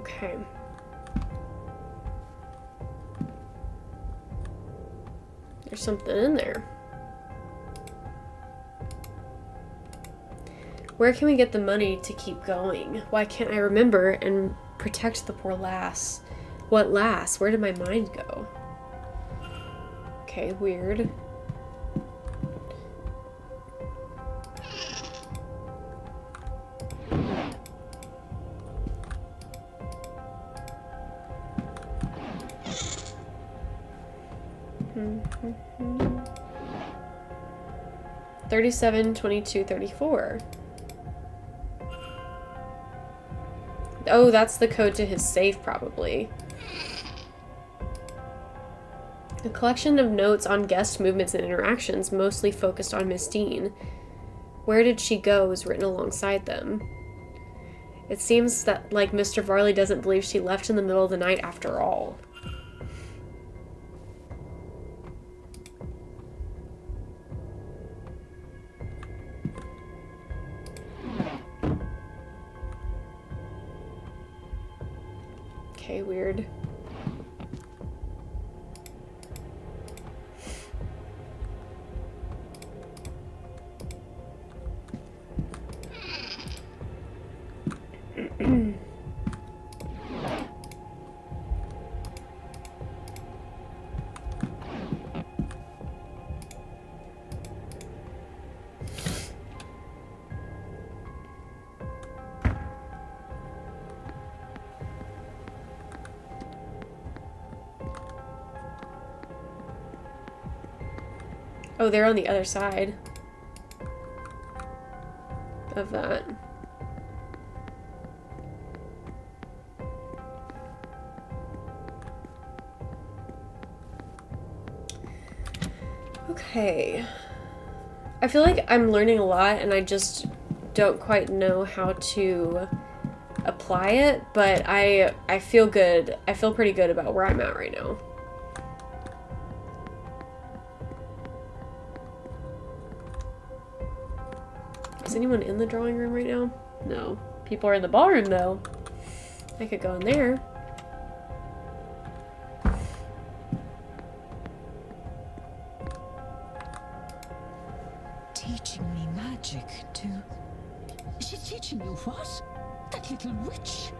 Okay. There's something in there. Where can we get the money to keep going? Why can't I remember and protect the poor lass? What lass? Where did my mind go? Okay, weird. Mm-hmm. 37, 22, 34. Oh, that's the code to his safe, probably. A collection of notes on guest movements and interactions, mostly focused on Miss Dean. Where did she go is written alongside them. It seems that, like, Mr. Varley doesn't believe she left in the middle of the night after all. Okay, weird. Oh, they're on the other side of that. Okay. I feel like I'm learning a lot and I just don't quite know how to apply it, but I feel good. I feel pretty good about where I'm at right now. Is anyone in the drawing room right now? No. People are in the ballroom though. I could go in there. Teaching me magic to... She's teaching you what? That little witch?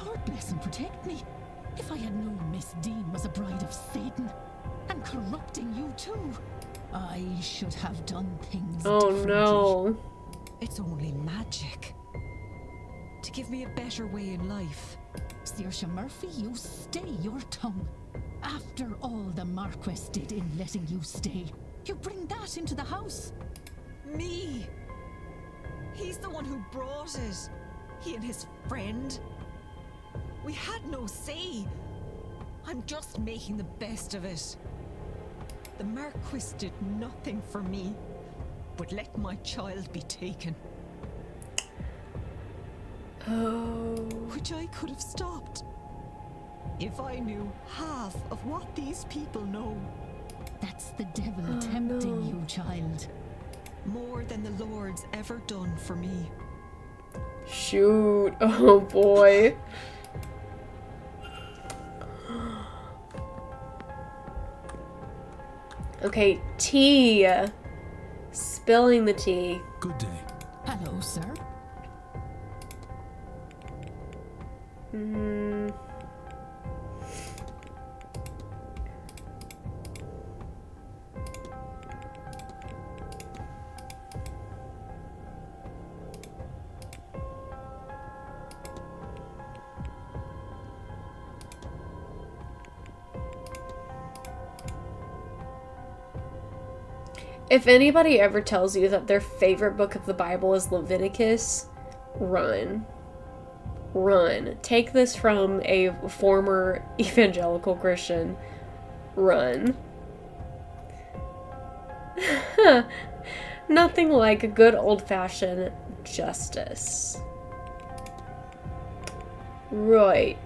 Lord bless and protect me. If I had known Miss Dean was a bride of Satan and corrupting you too, I should have done things differently. No. It's only magic. To give me a better way in life. Saoirse Murphy, you stay your tongue. After all the Marquess did in letting you stay, you bring that into the house. Me? He's the one who brought it. He and his friend. We had no say. I'm just making the best of it. The Marquis did nothing for me, but let my child be taken. Oh. Which I could have stopped. If I knew half of what these people know. That's the devil tempting you, child. More than the Lord's ever done for me. Shoot. Oh boy. Okay, tea. Spilling the tea. Good day. Hello, sir. If anybody ever tells you that their favorite book of the Bible is Leviticus, run. Run. Take this from a former evangelical Christian. Run. Nothing like a good old-fashioned justice. Right.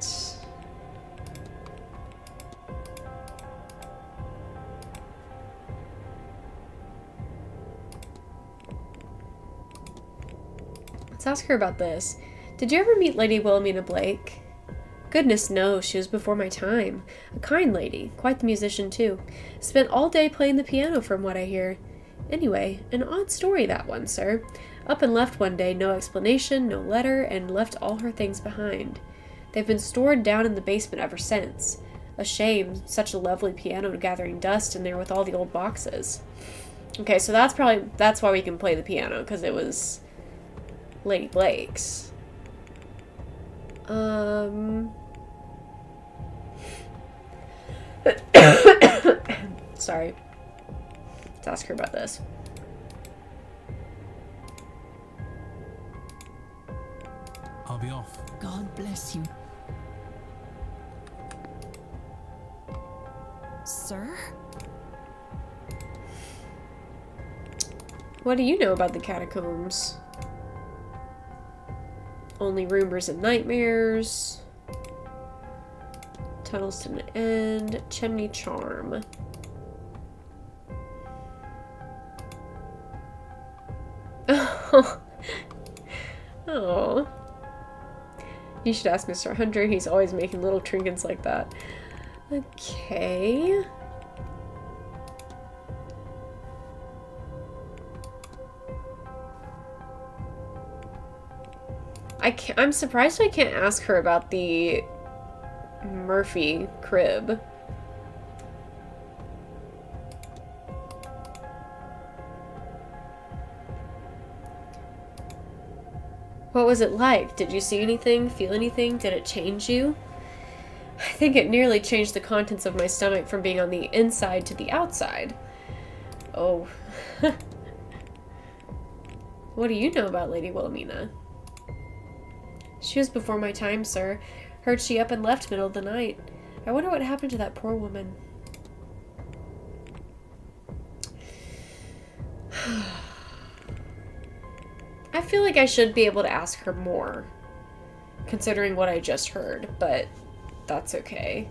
Let's ask her about this. Did you ever meet Lady Wilhelmina Blake? Goodness knows, she was before my time. A kind lady, quite the musician too. Spent all day playing the piano from what I hear. Anyway, an odd story that one, sir. Up and left one day, no explanation, no letter, and left all her things behind. They've been stored down in the basement ever since. A shame, such a lovely piano gathering dust in there with all the old boxes. Okay, so that's why we can play the piano, because it was Lady Blake's. Sorry. Let's ask her about this. I'll be off. God bless you. Sir? What do you know about the catacombs? Only rumors and nightmares. Tunnels to an end. Chimney charm. Oh. You should ask Mr. Hunter. He's always making little trinkets like that. Okay. I'm surprised I can't ask her about the Murphy crib. What was it like? Did you see anything? Feel anything? Did it change you? I think it nearly changed the contents of my stomach from being on the inside to the outside. Oh. What do you know about Lady Wilhelmina? She was before my time, sir. Heard she up and left middle of the night. I wonder what happened to that poor woman. I feel like I should be able to ask her more, considering what I just heard, but that's okay.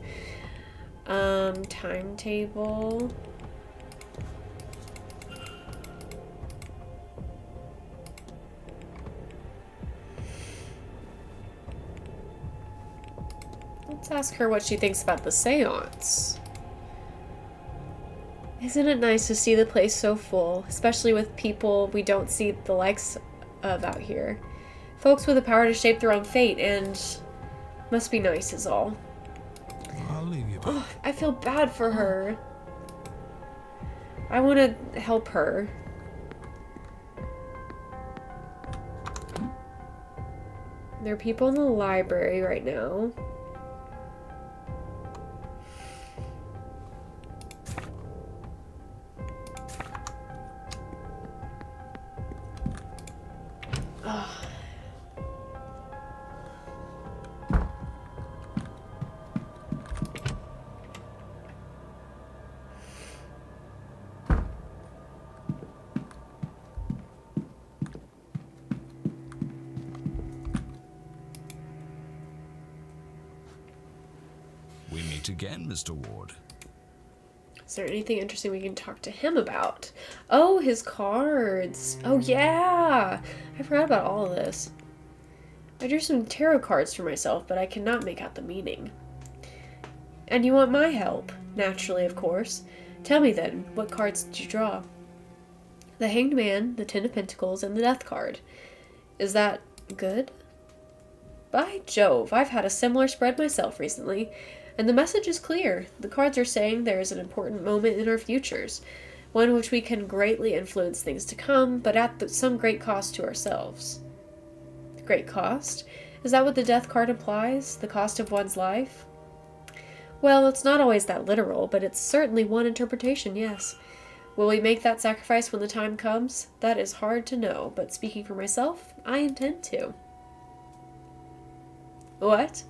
Timetable. Let's ask her what she thinks about the seance. Isn't it nice to see the place so full, especially with people we don't see the likes of out here? Folks with the power to shape their own fate, and must be nice is all. I'll leave you. Oh, I feel bad for her. I want to help her. There are people in the library right now. We meet again, Mr. Ward. Is there anything interesting we can talk to him about? Oh, his cards. Oh, yeah. I forgot about all of this. I drew some tarot cards for myself, but I cannot make out the meaning. And you want my help? Naturally, of course. Tell me then, what cards did you draw? The Hanged Man, the Ten of Pentacles, and the Death card. Is that good? By Jove, I've had a similar spread myself recently. And the message is clear. The cards are saying there is an important moment in our futures, one which we can greatly influence things to come, but at some great cost to ourselves. Great cost? Is that what the Death card implies? The cost of one's life? Well, it's not always that literal, but it's certainly one interpretation, yes. Will we make that sacrifice when the time comes? That is hard to know, but speaking for myself, I intend to. What?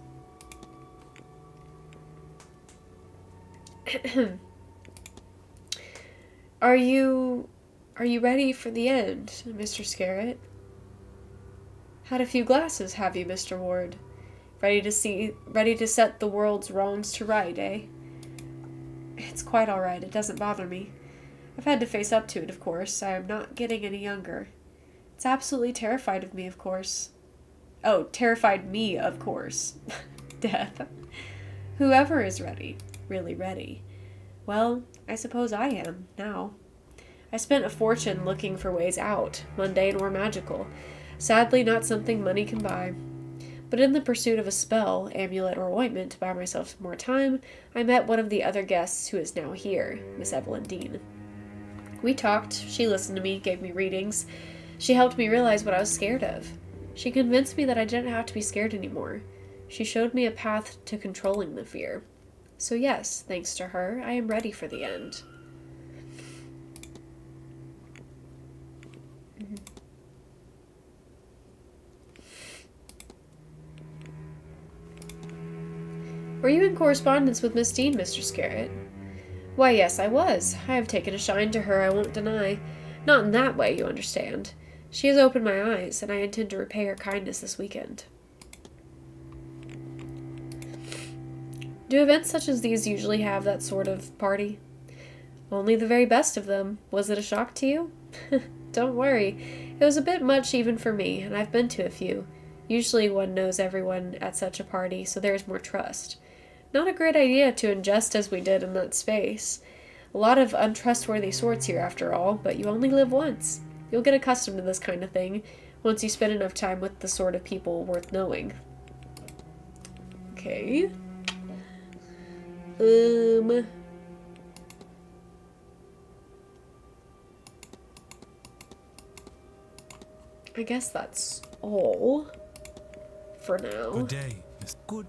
Are you ready for the end, Mr. Scarrett? Had a few glasses, have you, Mr. Ward? Ready to set the world's wrongs to right, eh? It's quite all right. It doesn't bother me. I've had to face up to it, of course. I am not getting any younger. It's absolutely terrified of me, of course. Oh, terrified me, of course. Death. Whoever is ready, really ready. Well, I suppose I am, now. I spent a fortune looking for ways out, mundane or magical. Sadly, not something money can buy. But in the pursuit of a spell, amulet, or ointment to buy myself some more time, I met one of the other guests who is now here, Miss Evelyn Dean. We talked, she listened to me, gave me readings. She helped me realize what I was scared of. She convinced me that I didn't have to be scared anymore. She showed me a path to controlling the fear. So yes, thanks to her, I am ready for the end. Were you in correspondence with Miss Dean, Mr. Scarrett? Why, yes, I was. I have taken a shine to her, I won't deny. Not in that way, you understand. She has opened my eyes, and I intend to repay her kindness this weekend. Do events such as these usually have that sort of party? Only the very best of them. Was it a shock to you? Don't worry. It was a bit much even for me, and I've been to a few. Usually one knows everyone at such a party, so there is more trust. Not a great idea to ingest as we did in that space. A lot of untrustworthy sorts here, after all, but you only live once. You'll get accustomed to this kind of thing once you spend enough time with the sort of people worth knowing. Okay. I guess that's all for now. Good day. Good.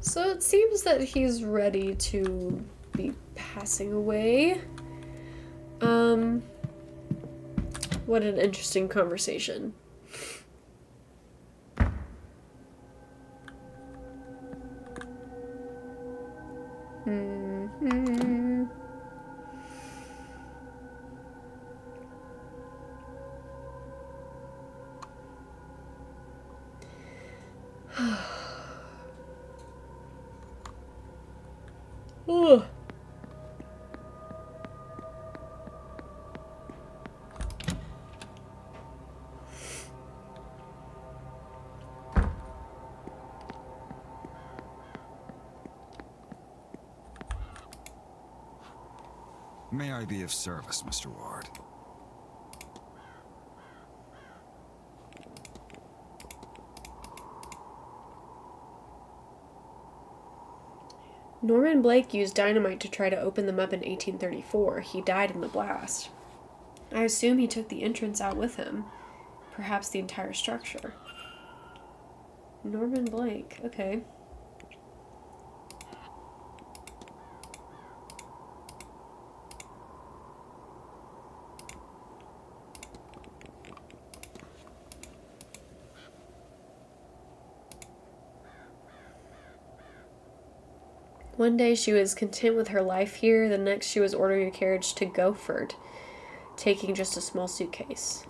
So it seems that he's ready to be passing away. What an interesting conversation. Ugh. May I be of service, Mr. Ward? Norman Blake used dynamite to try to open them up in 1834. He died in the blast. I assume he took the entrance out with him. Perhaps the entire structure. Norman Blake, okay. One day she was content with her life here, the next she was ordering a carriage to Goford, taking just a small suitcase.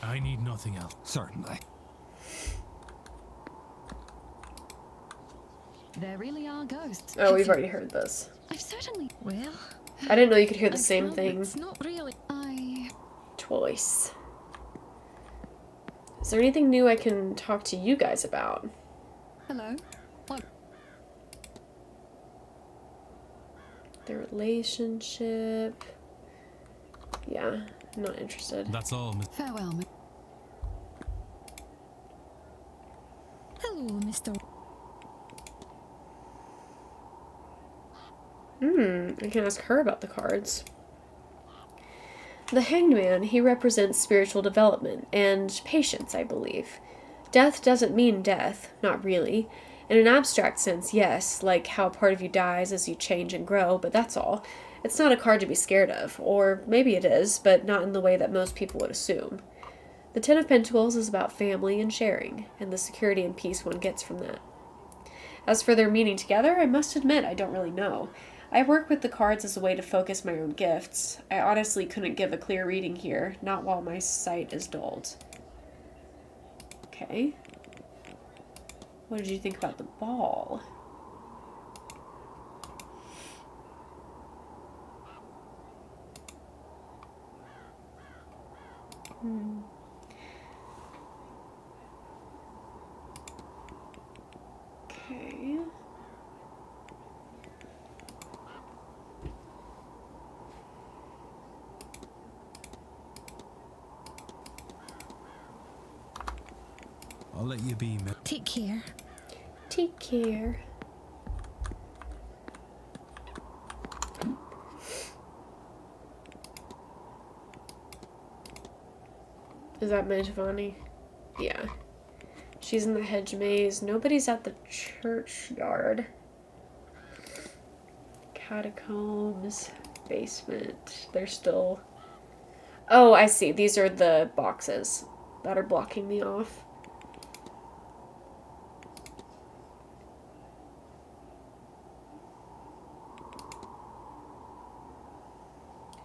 I need nothing else. Certainly. There really are ghosts. Oh, we've already heard this. I've certainly... Well, I didn't know you could hear the I same can't- thing It's not really. twice. Is there anything new I can talk to you guys about? Hello? What? Their relationship. Yeah, I'm not interested. That's all, Miss. Farewell, Hello, Mr. I can ask her about the cards. The Hanged Man, he represents spiritual development and patience, I believe. Death doesn't mean death, not really. In an abstract sense, yes, like how a part of you dies as you change and grow, but that's all. It's not a card to be scared of, or maybe it is, but not in the way that most people would assume. The Ten of Pentacles is about family and sharing, and the security and peace one gets from that. As for their meaning together, I must admit I don't really know. I work with the cards as a way to focus my own gifts. I honestly couldn't give a clear reading here, not while my sight is dulled. Okay. What did you think about the ball? Okay. I'll let you be, man. Take care. Take care. Is that Mangiovanni? Yeah. She's in the hedge maze. Nobody's at the churchyard. Catacombs. Basement. They're still... Oh, I see. These are the boxes that are blocking me off.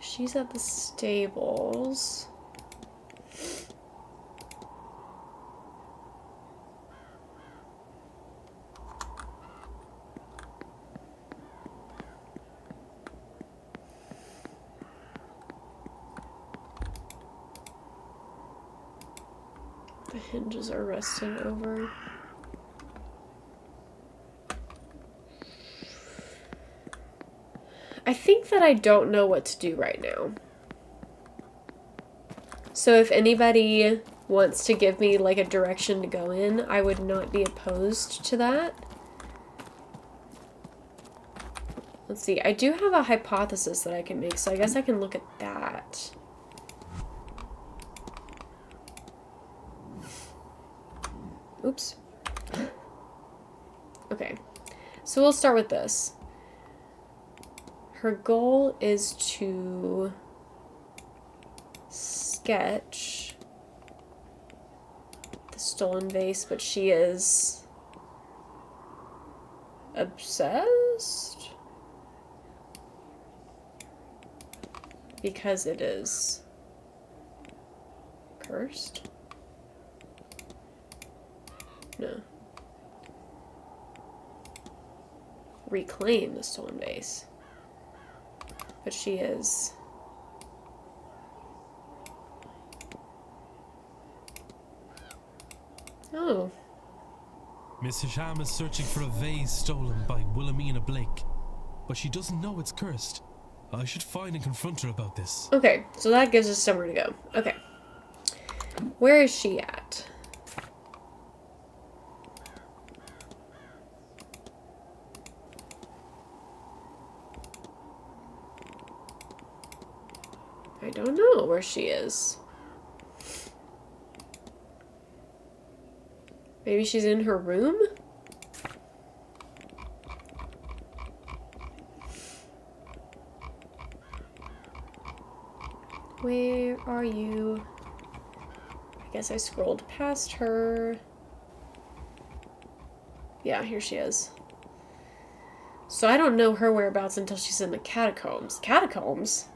She's at the stables. The hinges are rusted over. I think that I don't know what to do right now. So if anybody wants to give me like a direction to go in, I would not be opposed to that. Let's see. I do have a hypothesis that I can make, so I guess I can look at that. Oops. Okay. So we'll start with this. Her goal is to sketch the stolen vase, but she is obsessed because it is cursed. No. Reclaim the stolen vase. But she is... Oh. Miss Hisham is searching for a vase stolen by Wilhelmina Blake, but she doesn't know it's cursed. I should find and confront her about this. Okay, so that gives us somewhere to go. Okay. Where is she at? I don't know where she is. Maybe she's in her room? Where are you? I guess I scrolled past her. Yeah, here she is. So I don't know her whereabouts until she's in the catacombs. Catacombs?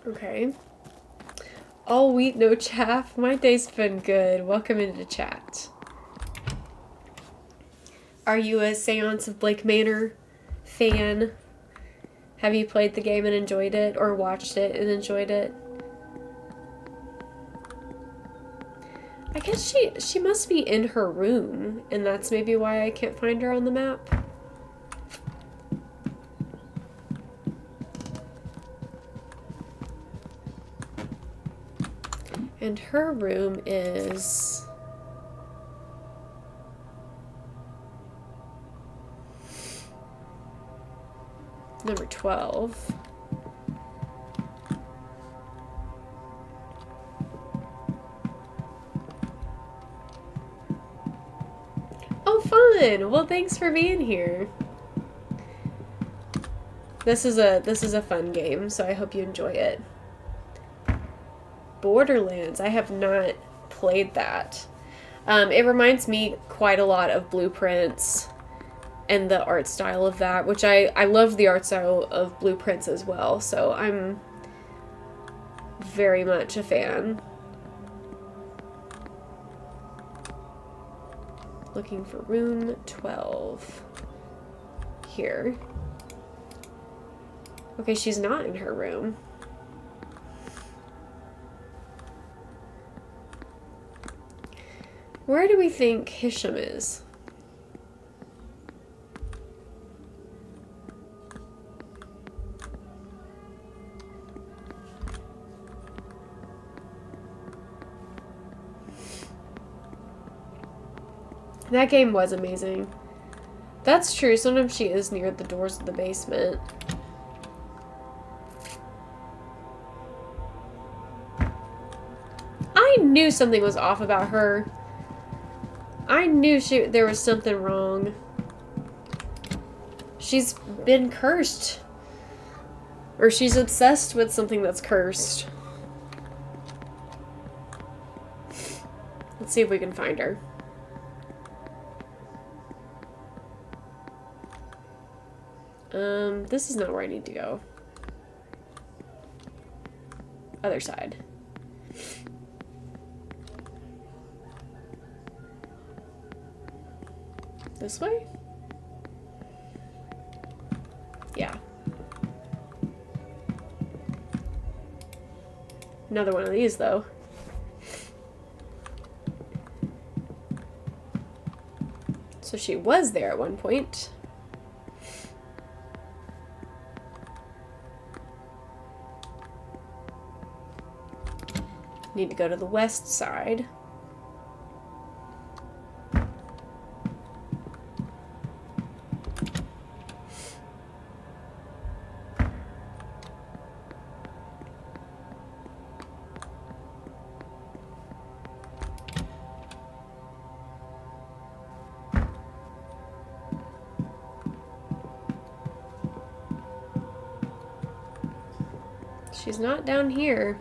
Okay. All wheat, no chaff. My day's been good. Welcome into chat. Are you a Seance of Blake Manor fan? Have you played the game and enjoyed it? Or watched it and enjoyed it? I guess she must be in her room, and that's maybe why I can't find her on the map. And her room is... number 12. Oh, fun! Well, thanks for being here. This is a fun game, so I hope you enjoy it. Borderlands. I have not played that. It reminds me quite a lot of Blueprints and the art style of that, which I love the art style of Blueprints as well, so I'm very much a fan. Looking for room 12. Here. Okay, she's not in her room. Where do we think Hisham is? That game was amazing. That's true. Sometimes she is near the doors of the basement. I knew something was off about her. I knew there was something wrong. She's been cursed. Or she's obsessed with something that's cursed. Let's see if we can find her. This is not where I need to go. Other side. This way? Yeah. Another one of these, though. So she was there at one point. Need to go to the west side. She's not down here.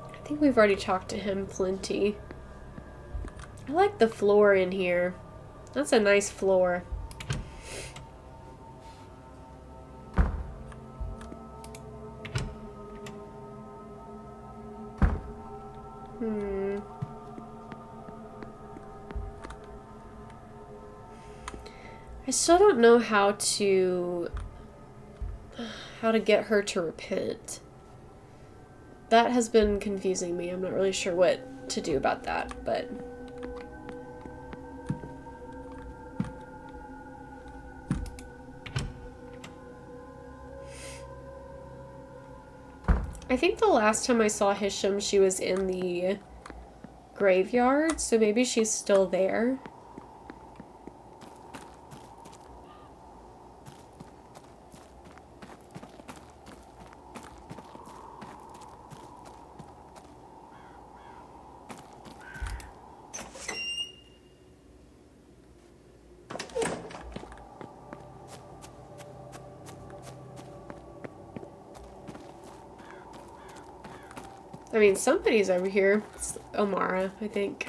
I think we've already talked to him plenty. I like the floor in here. That's a nice floor. I still don't know how to get her to repent. That has been confusing me. I'm not really sure what to do about that, but I think the last time I saw Hisham, she was in the graveyard, so maybe she's still there. I mean, somebody's over here. It's Omara, I think.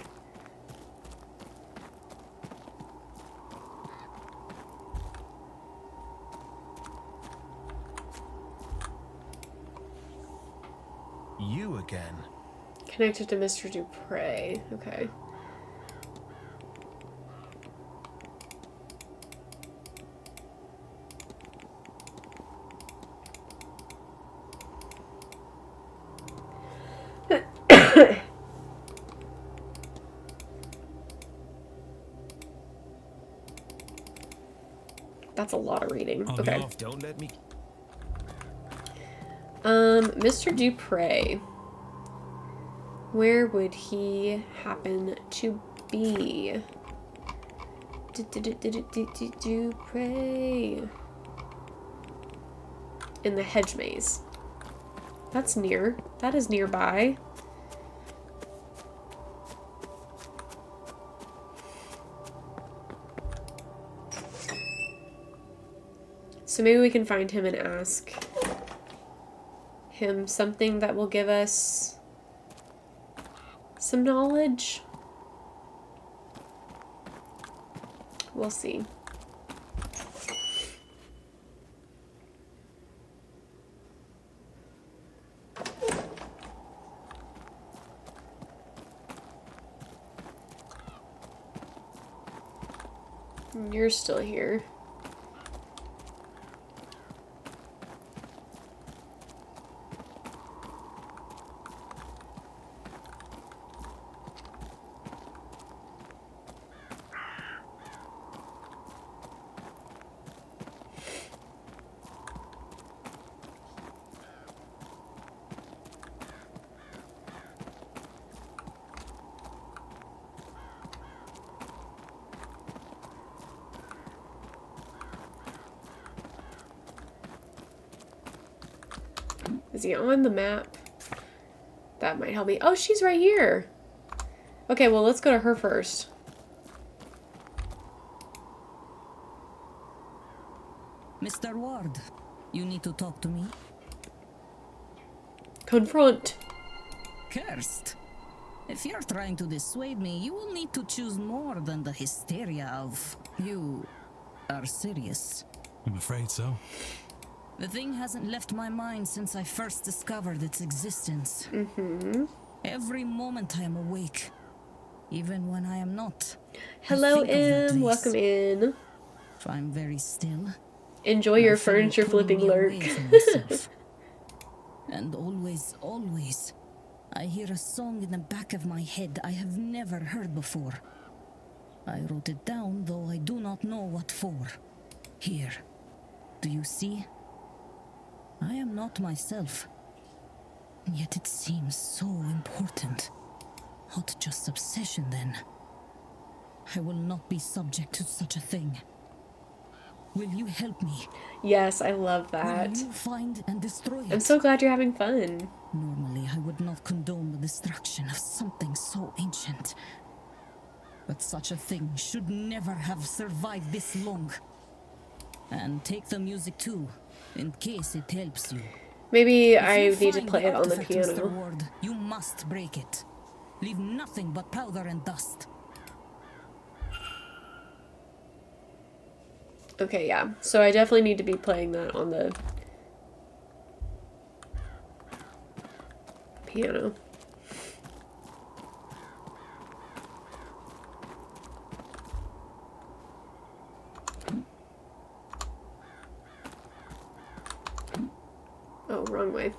You again. Connected to Mr. Dupre. Okay. That's a lot of reading. Okay. Don't let me. Mr. Dupre. Where would he happen to be? Dupre. in the hedge maze. That's near. That is nearby. So maybe we can find him and ask him something that will give us some knowledge. We'll see. You're still here. Is he on the map? That might help me. Oh, she's right here. Okay, well, let's go to her first. Mr. Ward, you need to talk to me. Confront. Cursed. If you're trying to dissuade me, you will need to choose more than the hysteria of you are serious. I'm afraid so. The thing hasn't left my mind since I first discovered its existence. Every moment I am awake, even when I am not. Hello, Em. Welcome in. If I'm very still. Enjoy your furniture flipping lurk. And always, always, I hear a song in the back of my head I have never heard before. I wrote it down, though I do not know what for. Here. Do you see? I am not myself. Yet it seems so important. Not just obsession, then. I will not be subject to such a thing. Will you help me? Yes, I love that. Will you find and destroy it? I'm so glad you're having fun. Normally, I would not condone the destruction of something so ancient. But such a thing should never have survived this long. And take the music too, in case it helps you. Maybe I need to play it on the piano. Mr. Ward, you must break it. Leave nothing but powder and dust. Okay, yeah. So I definitely need to be playing that on the piano. Oh, wrong way.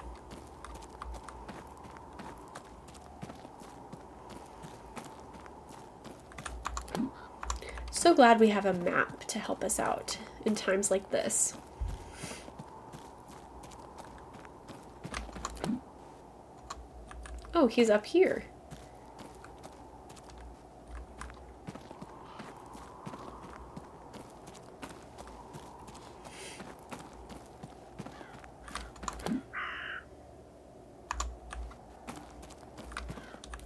So glad we have a map to help us out in times like this. Oh, he's up here.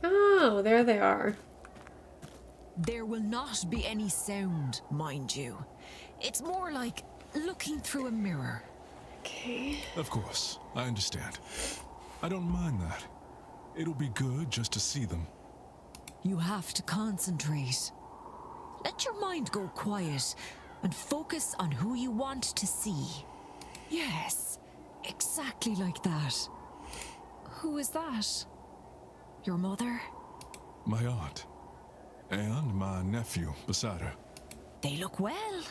Oh, there they are. There will not be any sound, mind you. It's more like looking through a mirror. Okay. Of course, I understand. I don't mind that. It'll be good just to see them. You have to concentrate. Let your mind go quiet and focus on who you want to see. Yes, exactly like that. Who is that? Your mother? My aunt. And my nephew beside her. They look well.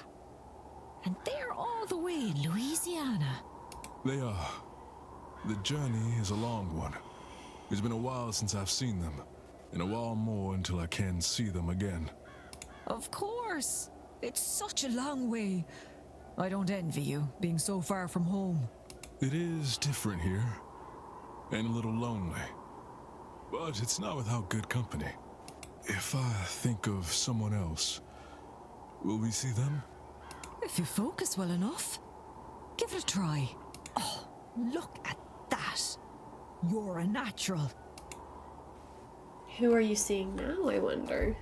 And they're all the way in Louisiana. They are. The journey is a long one. It's been a while since I've seen them, and a while more until I can see them again. Of course. It's such a long way. I don't envy you, being so far from home. It is different here, and a little lonely. But it's not without good company. If I think of someone else, will we see them? If you focus well enough, give it a try. Look at that. You're a natural. Who are you seeing now, I wonder?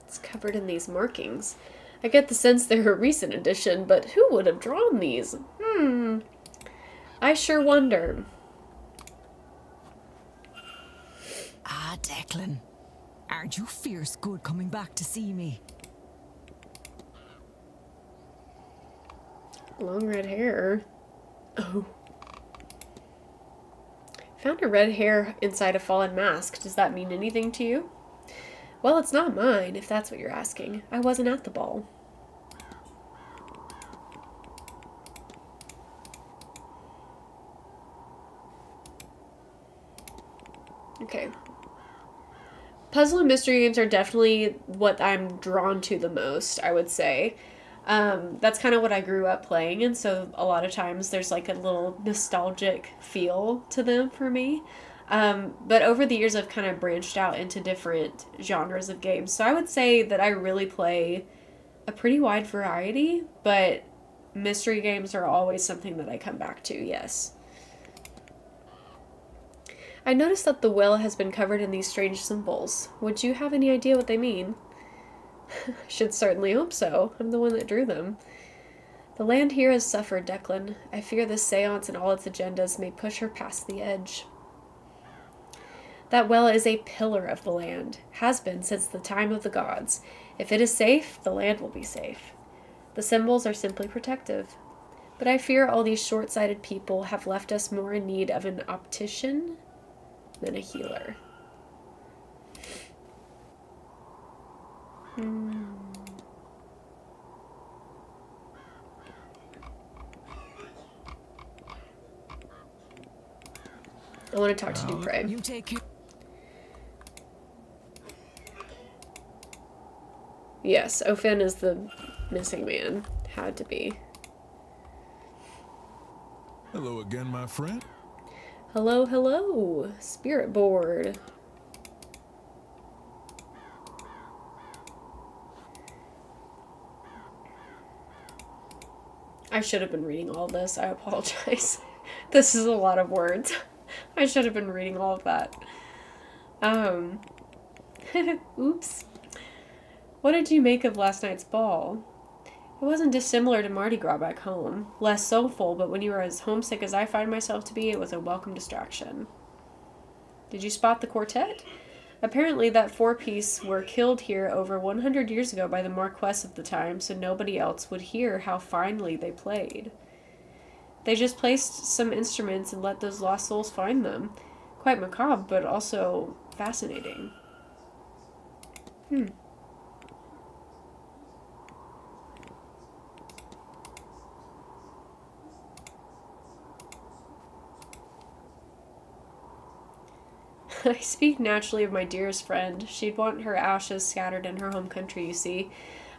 It's covered in these markings. I get the sense they're a recent addition, but who would have drawn these? I sure wonder. Ah, Declan. Aren't you fierce good coming back to see me? Long red hair. Oh. Found a red hair inside a fallen mask. Does that mean anything to you? Well, it's not mine, if that's what you're asking. I wasn't at the ball. Okay. Puzzle and mystery games are definitely what I'm drawn to the most, I would say. That's kind of what I grew up playing, and so a lot of times there's like a little nostalgic feel to them for me. But over the years, I've kind of branched out into different genres of games. So I would say that I really play a pretty wide variety, but mystery games are always something that I come back to, yes. I noticed that the well has been covered in these strange symbols. Would you have any idea what they mean? Should certainly hope so. I'm the one that drew them. The land here has suffered, Declan. I fear this seance and all its agendas may push her past the edge. That well is a pillar of the land, has been since the time of the gods. If it is safe, the land will be safe. The symbols are simply protective. But I fear all these short-sighted people have left us more in need of an optician than a healer. I want to talk to Dupre. You take care. Yes, Ophin is the missing man. Had to be. Hello again, my friend. Hello, hello. Spirit board. I should have been reading all this. I apologize. This is a lot of words. I should have been reading all of that. Oops. What did you make of last night's ball? It wasn't dissimilar to Mardi Gras back home. Less soulful, but when you were as homesick as I find myself to be, it was a welcome distraction. Did you spot the quartet? Apparently that four-piece were killed here over 100 years ago by the Marquess of the time, so nobody else would hear how finely they played. They just placed some instruments and let those lost souls find them. Quite macabre, but also fascinating. I speak naturally of my dearest friend. She'd want her ashes scattered in her home country, you see.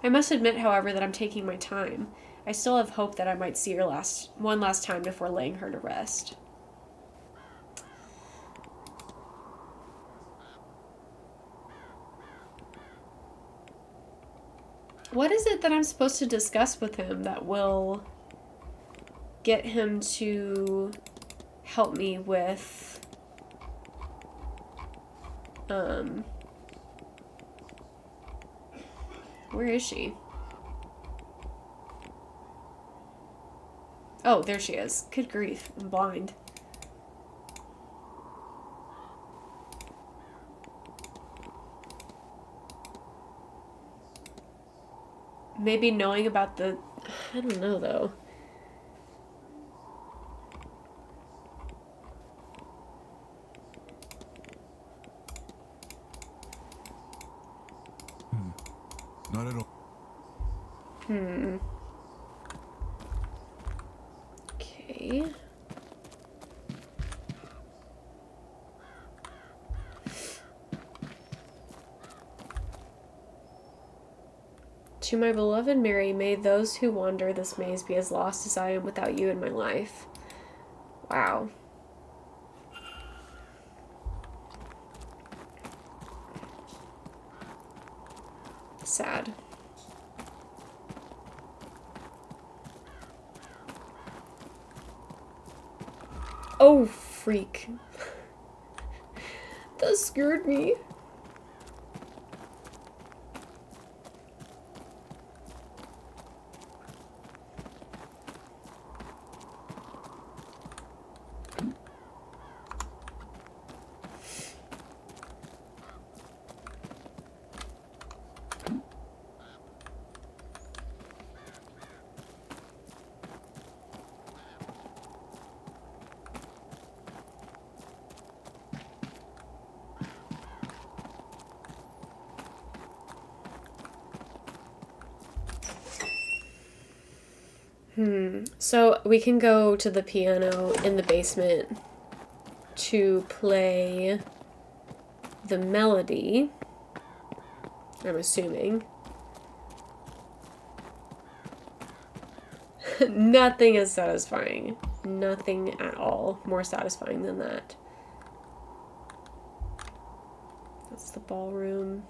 I must admit, however, that I'm taking my time. I still have hope that I might see her one last time before laying her to rest. What is it that I'm supposed to discuss with him that will get him to help me with where is she? Oh, there she is. Good grief, I'm blind. Maybe knowing about the... I don't know, though. Not at all. Okay. To my beloved Mary, may those who wander this maze be as lost as I am without you in my life. Wow. sad. Oh, freak. That scared me. So we can go to the piano in the basement to play the melody, I'm assuming. Nothing is satisfying. Nothing at all more satisfying than that. That's the ballroom.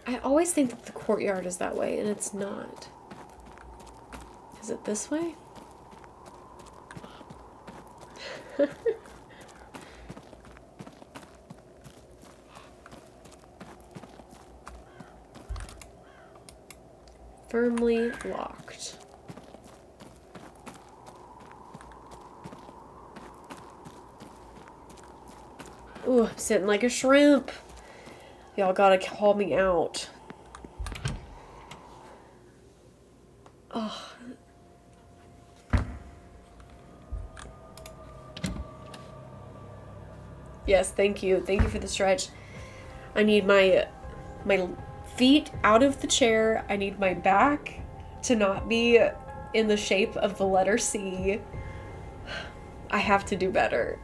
I always think that the courtyard is that way, and it's not. Is it this way? Firmly locked. Ooh, I'm sitting like a shrimp. Y'all gotta call me out. Oh. Yes, thank you. Thank you for the stretch. I need my feet out of the chair. I need my back to not be in the shape of the letter C. I have to do better.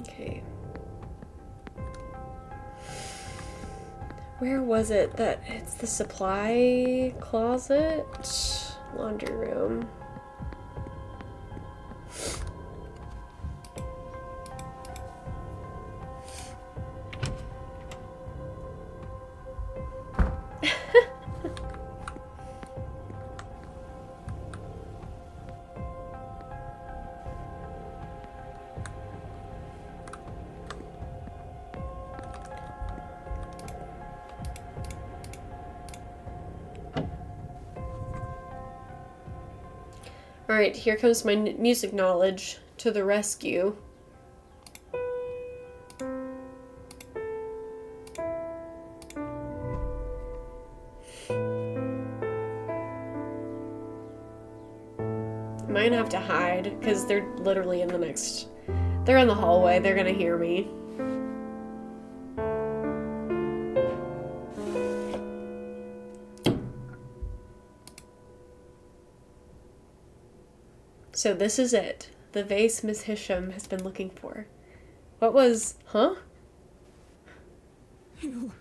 Okay. Where was it that it's the supply closet? Laundry room. Alright, here comes my music knowledge to the rescue. Might have to hide, because they're literally in the next... They're in the hallway, they're gonna hear me. So this is it. The vase Miss Hisham has been looking for. What was... Huh? You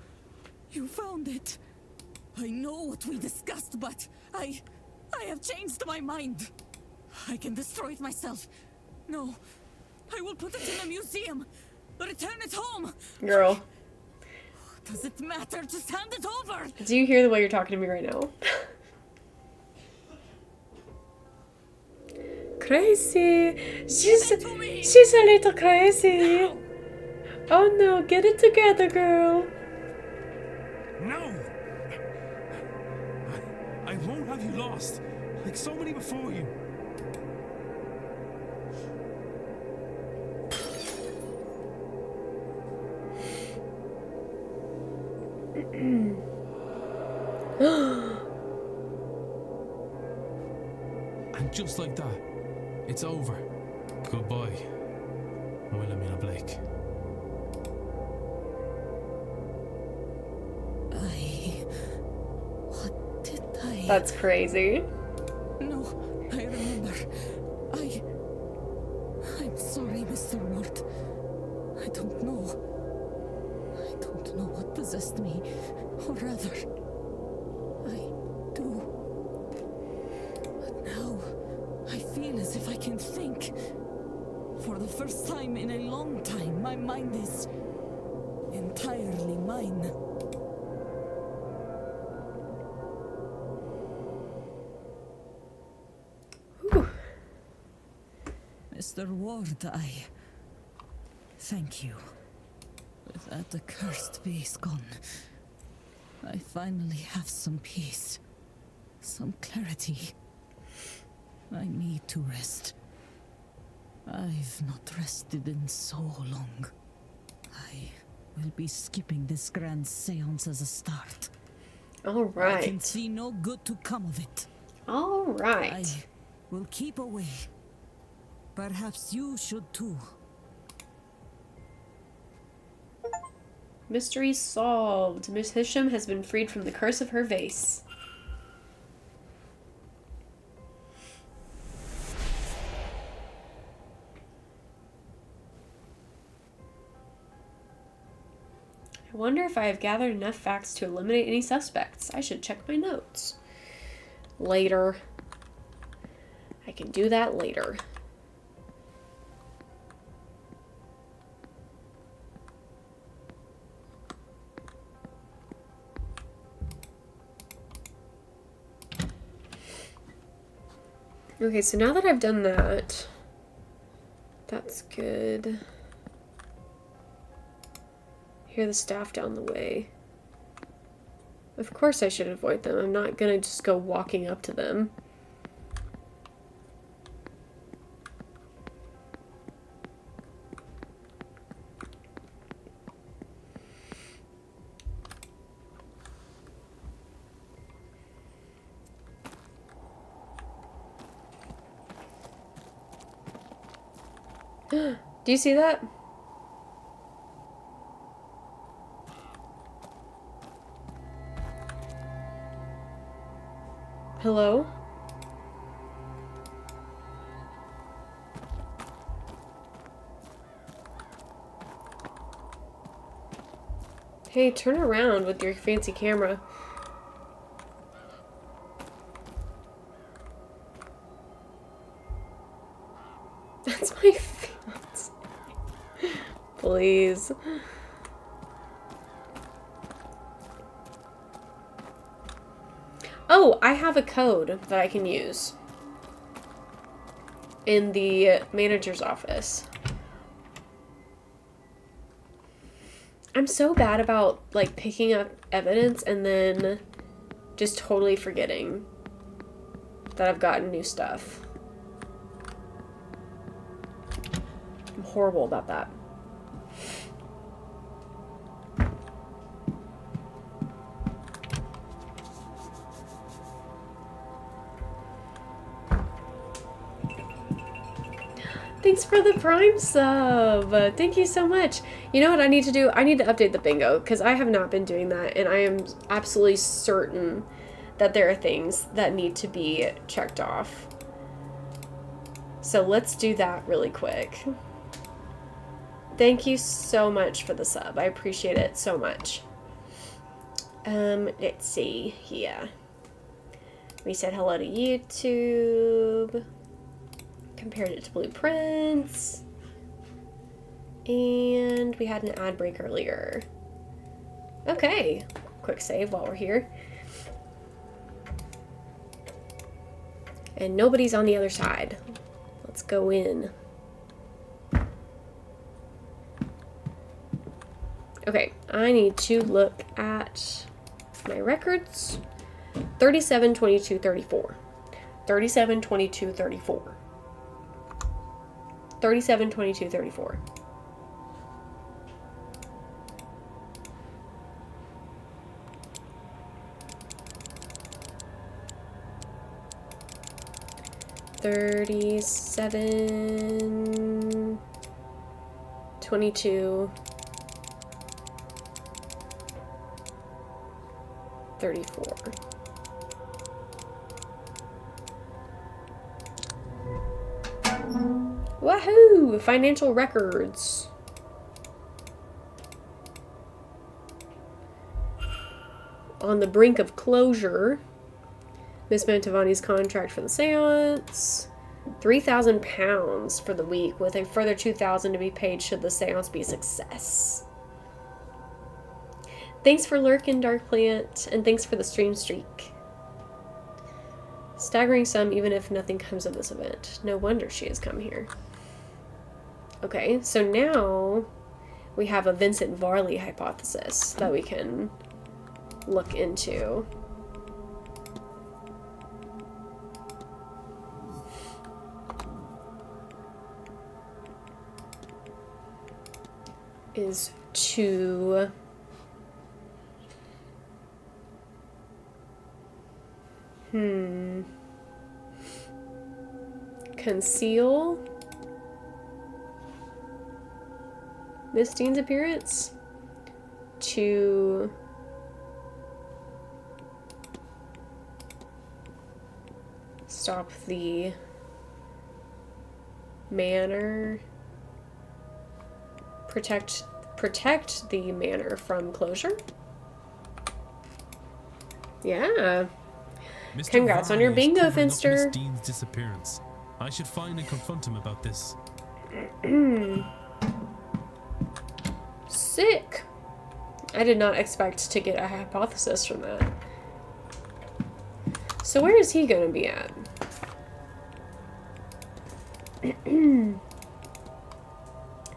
found it. I know what we discussed, but I have changed my mind. I can destroy it myself. No, I will put it in a museum. Return it home. Girl. Does it matter? Just hand it over. Do you hear the way you're talking to me right now? Crazy. She's a little crazy. Oh no, get it together, girl. No! I won't have you lost, like so many before you. And just like that, it's over. Goodbye, Wilhelmina Blake. What did I... That's crazy. No, I remember. I'm sorry, Mr. Ward. I don't know. possessed me. Or rather, I do. But now, I feel as if I can think. For the first time in a long time, my mind is entirely mine. Whew. Mr. Ward, I thank you. With that accursed base gone, I finally have some peace, some clarity. I need to rest. I've not rested in so long. I will be skipping this grand seance as a start. All right. I can see no good to come of it. All right. I will keep away. Perhaps you should too. Mystery solved. Miss Hisham has been freed from the curse of her vase. I wonder if I have gathered enough facts to eliminate any suspects. I should check my notes. Later. I can do that later. Okay, so now that I've done that, that's good. Hear the staff down the way. Of course I should avoid them. I'm not gonna just go walking up to them. Do you see that? Hello? Hey, turn around with your fancy camera. That's my fiance. Please. Oh, I have a code that I can use in the manager's office. I'm so bad about, like, picking up evidence and then just totally forgetting that I've gotten new stuff. I'm horrible about that. Thanks for the Prime sub. Thank you so much. You know what I need to do? I need to update the bingo because I have not been doing that, and I am absolutely certain that there are things that need to be checked off. So let's do that really quick. Thank you so much for the sub. I appreciate it so much. Let's see here. We said hello to YouTube. Compared it to blueprints. And we had an ad break earlier. Okay. Quick save while we're here. And nobody's on the other side. Let's go in. Okay, I need to look at my records. 37, 22, 34. 37, 22, 34. 37, 22, 34. $37, 22, 34. Woohoo! Financial records. on the brink of closure. Miss Mantovani's contract for the seance. £3,000 for the week, with a further $2,000 to be paid should the seance be a success. Thanks for lurking, Dark Plant, and thanks for the stream streak. Staggering sum even if nothing comes of this event. No wonder she has come here. Okay, so now we have a Vincent Varley hypothesis that we can look into. Is to conceal Miss Dean's appearance, to stop the manor, protect the manor from closure. Yeah. Mr. Congrats on your Varley is bingo, covering up Finster. Miss Dean's disappearance. I should find and confront him about this. Sick. I did not expect to get a hypothesis from that. So where is he going to be at?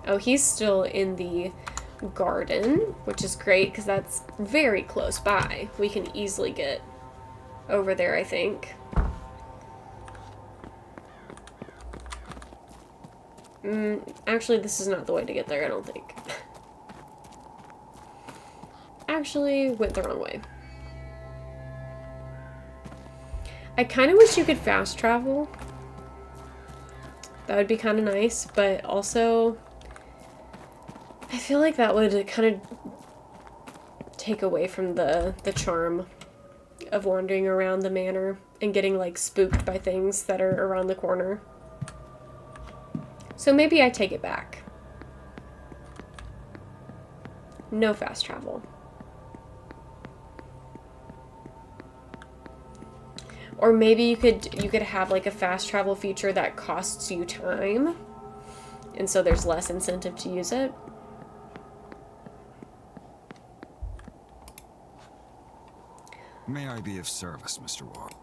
Oh, he's still in the garden, which is great because that's very close by. We can easily get over there, I think. Actually, this is not the way to get there, I don't think. Actually, went the wrong way. I kind of wish you could fast travel. That would be kind of nice, but also I feel like that would kind of take away from the charm of wandering around the manor and getting like spooked by things that are around the corner. So maybe I take it back. No fast travel. Or maybe you could have like a fast travel feature that costs you time, and so there's less incentive to use it. May I be of service, Mr. Ward?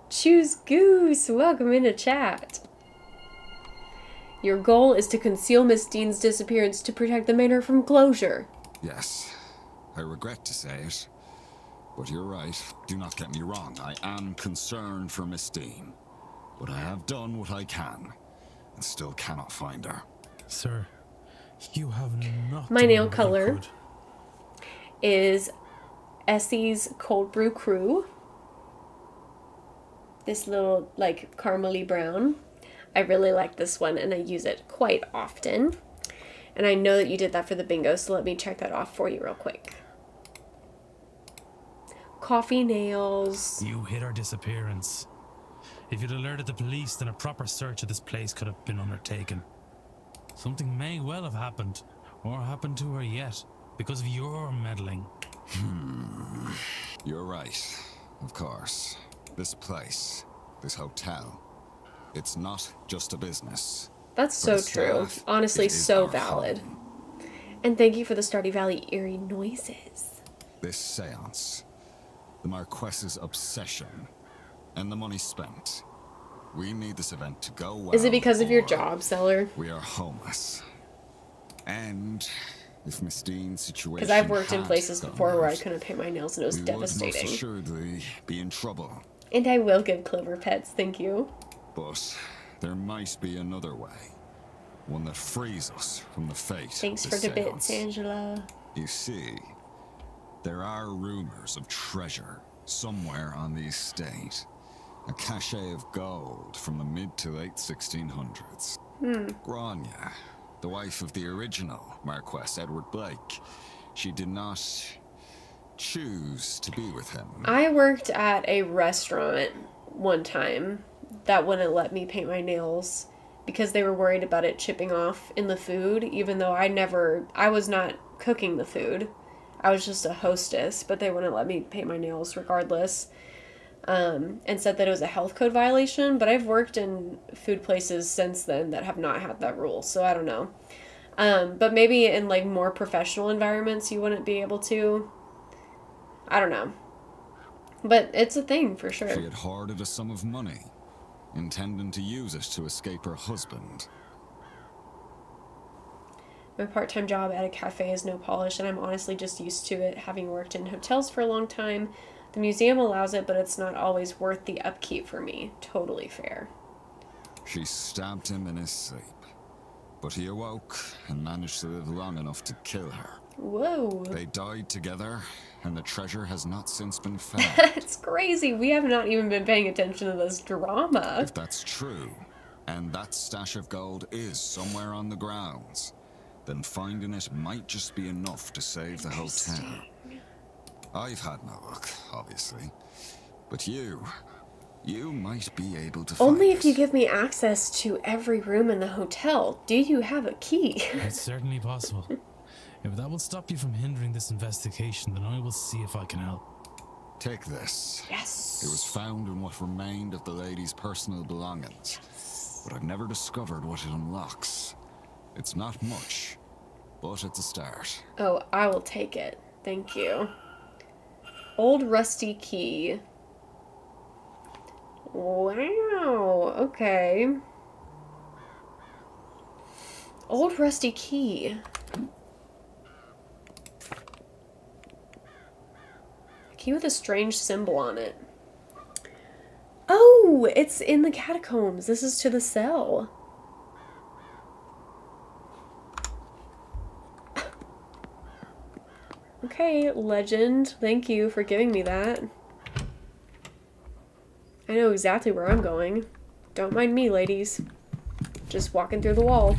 Choose Goose, welcome into chat. Your goal is to conceal Miss Dean's disappearance to protect the manor from closure. Yes. I regret to say it, but you're right. Do not get me wrong. I am concerned for Miss Dean, but I have done what I can and still cannot find her. Sir, you have not. My nail color is Essie's Cold Brew Crew. This little, like, caramely brown. I really like this one, and I use it quite often. And I know that you did that for the bingo, so let me check that off for you real quick. Coffee nails. You hid her disappearance. If you'd alerted the police, then a proper search of this place could have been undertaken. Something may well have happened, or happened to her yet, because of your meddling. You're right, of course. This place, this hotel, it's not just a business. That's so true. Honestly, so valid. And thank you for the Stardew Valley eerie noises. This seance, the Marquess's obsession, and the money spent. We need this event to go well. Is it because of your job, Seller? We are homeless. And if Miss Dean's situation, because I've worked in places gone before where I right, couldn't pay my nails and it was devastating. We would most assuredly be in trouble. And I will give Clover pets, thank you. But there might be another way. One that frees us from the fate Thanks of for this the bits, seance. Angela. You see, there are rumors of treasure somewhere on the estate. A cache of gold from the mid to late 1600s. Grania, the wife of the original Marquess Edward Blake, she did not choose to be with him. I worked at a restaurant one time that wouldn't let me paint my nails because they were worried about it chipping off in the food, even though I was not cooking the food. I was just a hostess, but they wouldn't let me paint my nails regardless. And said that it was a health code violation, but I've worked in food places since then that have not had that rule, so I don't know. But maybe in like more professional environments you wouldn't be able to. I don't know. But it's a thing for sure. She had hoarded a sum of money, intending to use it to escape her husband. My part-time job at a cafe is no polish, and I'm honestly just used to it, having worked in hotels for a long time. The museum allows it, but it's not always worth the upkeep for me. Totally fair. She stabbed him in his sleep, but he awoke and managed to live long enough to kill her. Whoa. They died together, and the treasure has not since been found. It's crazy. We have not even been paying attention to this drama. If that's true, and that stash of gold is somewhere on the grounds, then finding it might just be enough to save the hotel. I've had no luck, obviously, but you might be able to find Only if you give me access to every room in the hotel. Do you have a key? It's certainly possible. If that will stop you from hindering this investigation, then I will see if I can help. Take this. Yes. It was found in what remained of the lady's personal belongings, but I've never discovered what it unlocks. It's not much, but it's a start. Oh, I will take it. Thank you. Old rusty key. Wow, okay. Old rusty key. Key with a strange symbol on it. Oh, it's in the catacombs. This is to the cell. Okay, legend. Thank you for giving me that. I know exactly where I'm going. Don't mind me, ladies. Just walking through the wall.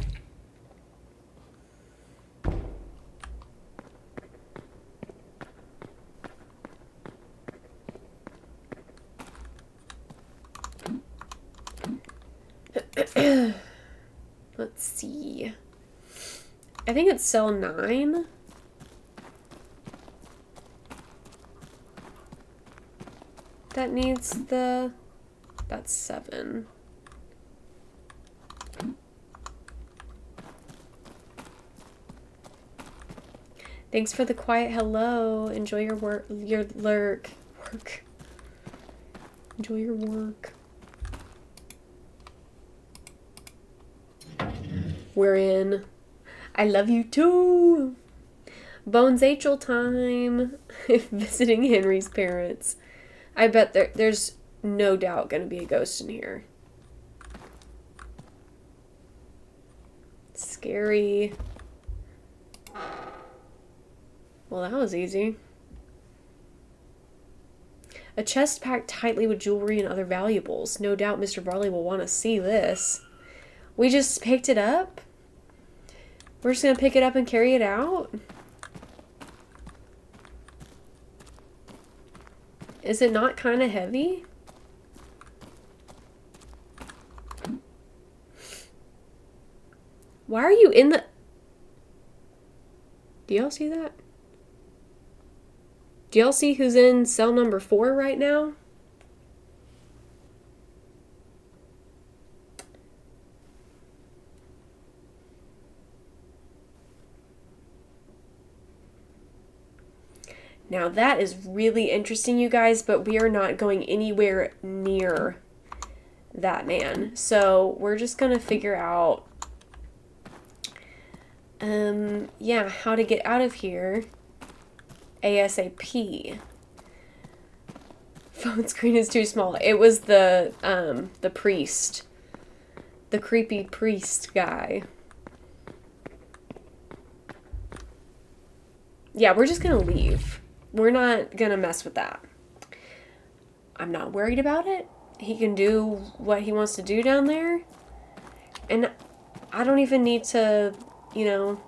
Let's see. I think it's cell 9. That needs the... That's 7. Thanks for the quiet hello. Enjoy your work, your work. Enjoy your work. We're in. I love you too. Bones Angel time. Visiting Henry's parents. I bet there's no doubt gonna be a ghost in here. Scary. Well, that was easy. A chest packed tightly with jewelry and other valuables. No doubt Mr. Barley will want to see this. We just picked it up? We're just gonna pick it up and carry it out? Is it not kind of heavy? Why are you in the... Do y'all see that? Do y'all see who's in cell number 4 right now? Now that is really interesting, you guys, but we are not going anywhere near that man. So we're just gonna figure out, yeah, how to get out of here ASAP. Phone screen is too small. It was the priest. The creepy priest guy. Yeah, we're just gonna leave. We're not gonna mess with that. I'm not worried about it. He can do what he wants to do down there. And I don't even need to, you know,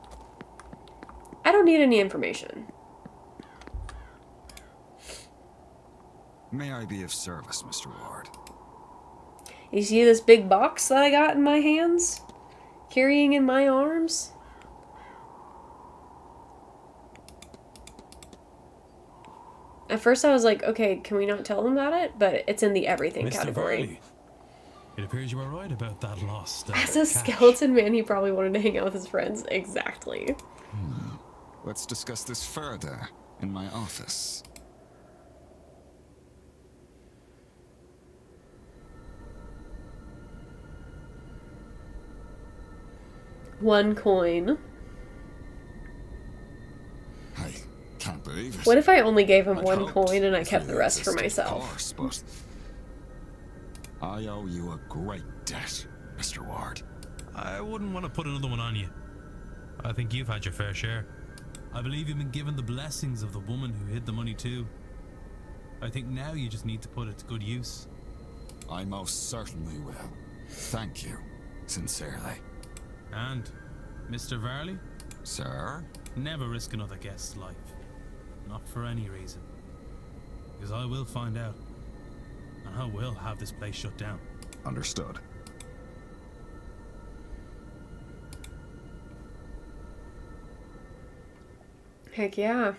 I don't need any information. May I be of service, Mr. Ward? You see this big box that I got in my hands? Carrying in my arms? At first I was like, okay, can we not tell them about it? But it's in the everything Mr. category. Varley, it appears you were right about that lost As a cash. skeleton man, he probably wanted to hang out with his friends. Exactly. Let's discuss this further in my office. One coin. I can't believe it. What if I only gave him I'd one hoped coin and I if kept we the rest for existed, myself? Of course, but I owe you a great debt, Mr. Ward. I wouldn't want to put another one on you. I think you've had your fair share. I believe you've been given the blessings of the woman who hid the money too. I think now you just need to put it to good use. I most certainly will. Thank you, sincerely. And, Mr. Varley? Sir? Never risk another guest's life. Not for any reason. Because I will find out. And I will have this place shut down. Understood. Heck yeah.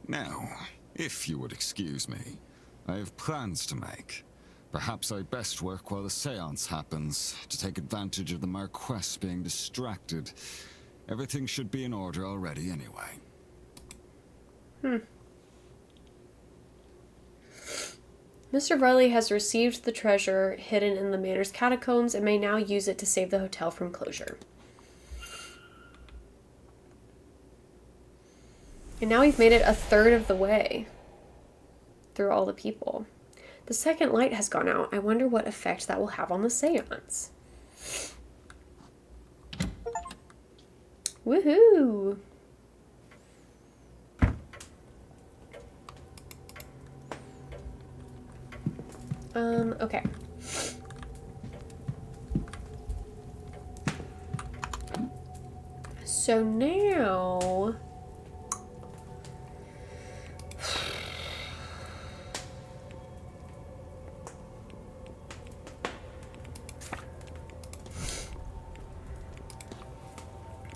Now, if you would excuse me, I have plans to make. Perhaps I best work while the seance happens, to take advantage of the Marquess being distracted. Everything should be in order already anyway. Mr. Varley has received the treasure hidden in the manor's catacombs and may now use it to save the hotel from closure. And now we've made it a third of the way through all the people. The second light has gone out. I wonder what effect that will have on the seance. Woohoo! Okay. So now...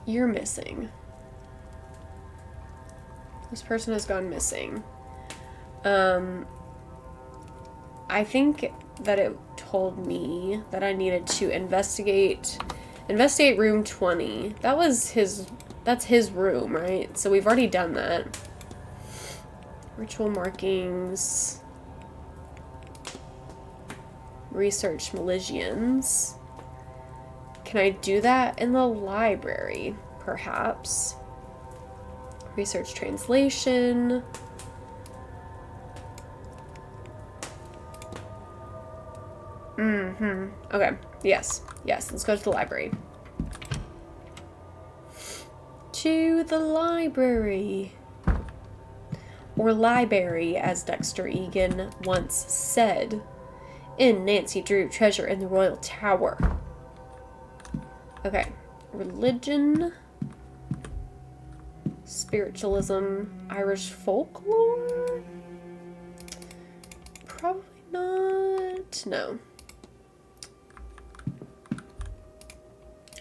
You're missing. This person has gone missing. I think that it told me that I needed to investigate room 20. That's his room, right? So we've already done that. Ritual markings. Research Maligians. Can I do that in the library, perhaps? Research translation. Okay. Yes. Yes. Let's go to the library. To the library. Or library, as Dexter Egan once said. In Nancy Drew, Treasure in the Royal Tower. Okay. Religion. Spiritualism. Irish folklore? Probably not. No.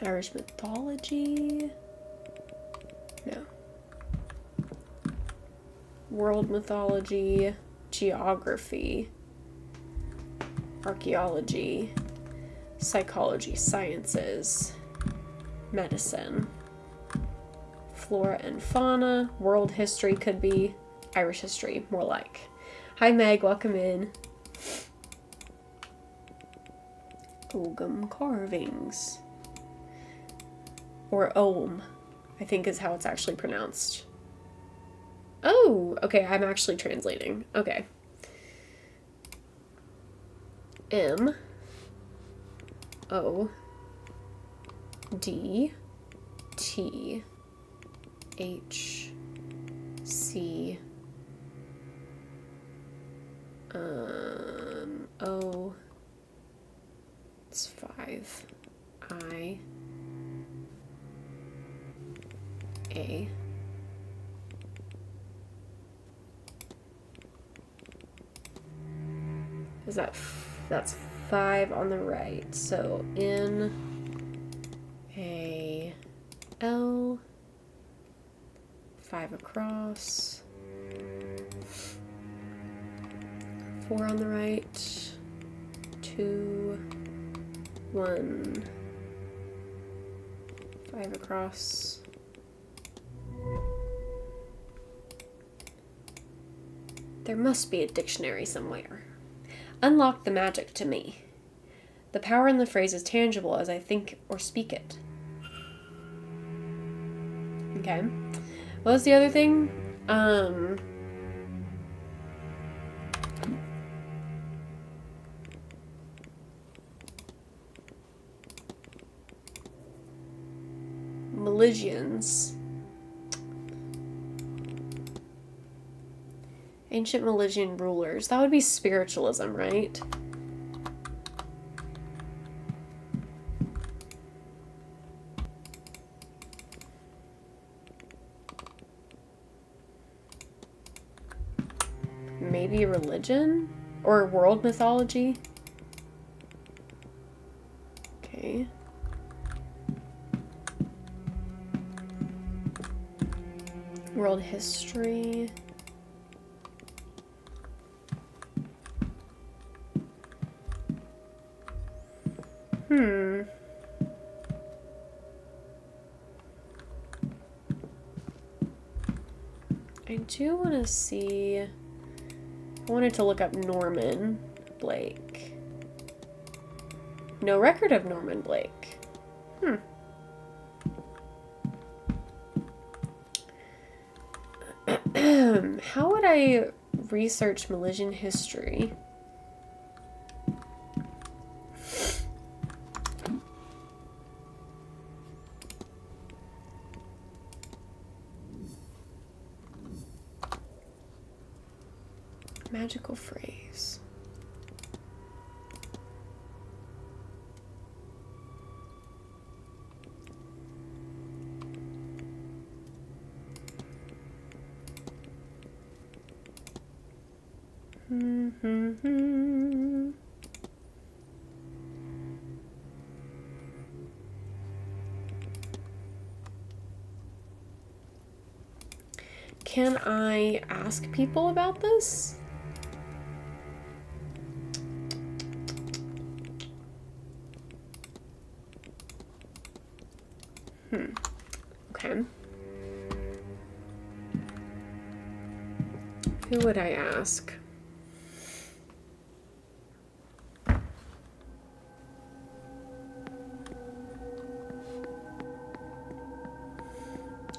Irish mythology? No. World mythology. Geography. Archaeology. Psychology. Sciences. Medicine. Flora and fauna. World history could be. Irish history, more like. Hi Meg, welcome in. Ogham carvings. Or Ogham, I think is how it's actually pronounced. Oh, okay, I'm actually translating. Okay. M O D T H C O, it's 5 I A is that that's 5 on the right, so N A L 5 across. 4 on the right. 2, 1. 5 across. There must be a dictionary somewhere. Unlock the magic to me. The power in the phrase is tangible as I think or speak it. Okay. What was the other thing? Meligians. Ancient Meligian rulers. That would be spiritualism, right? Maybe religion? Or world mythology? Okay. World history. I do want to see... I wanted to look up Norman Blake. No record of Norman Blake. How would I research Meligian history? Magical phrase. Can I ask people about this? Okay. Who would I ask?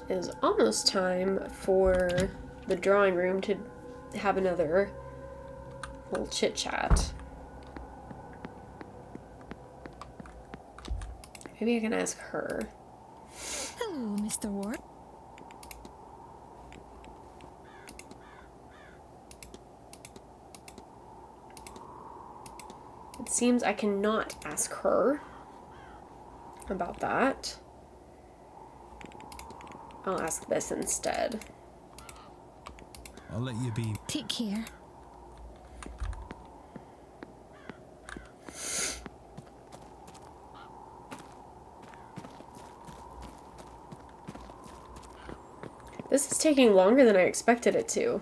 It is almost time for the drawing room to have another little chit chat. Maybe I can ask her. Hello, Mr. Ward. It seems I cannot ask her about that. I'll ask this instead. I'll let you be. Take care. This is taking longer than I expected it to.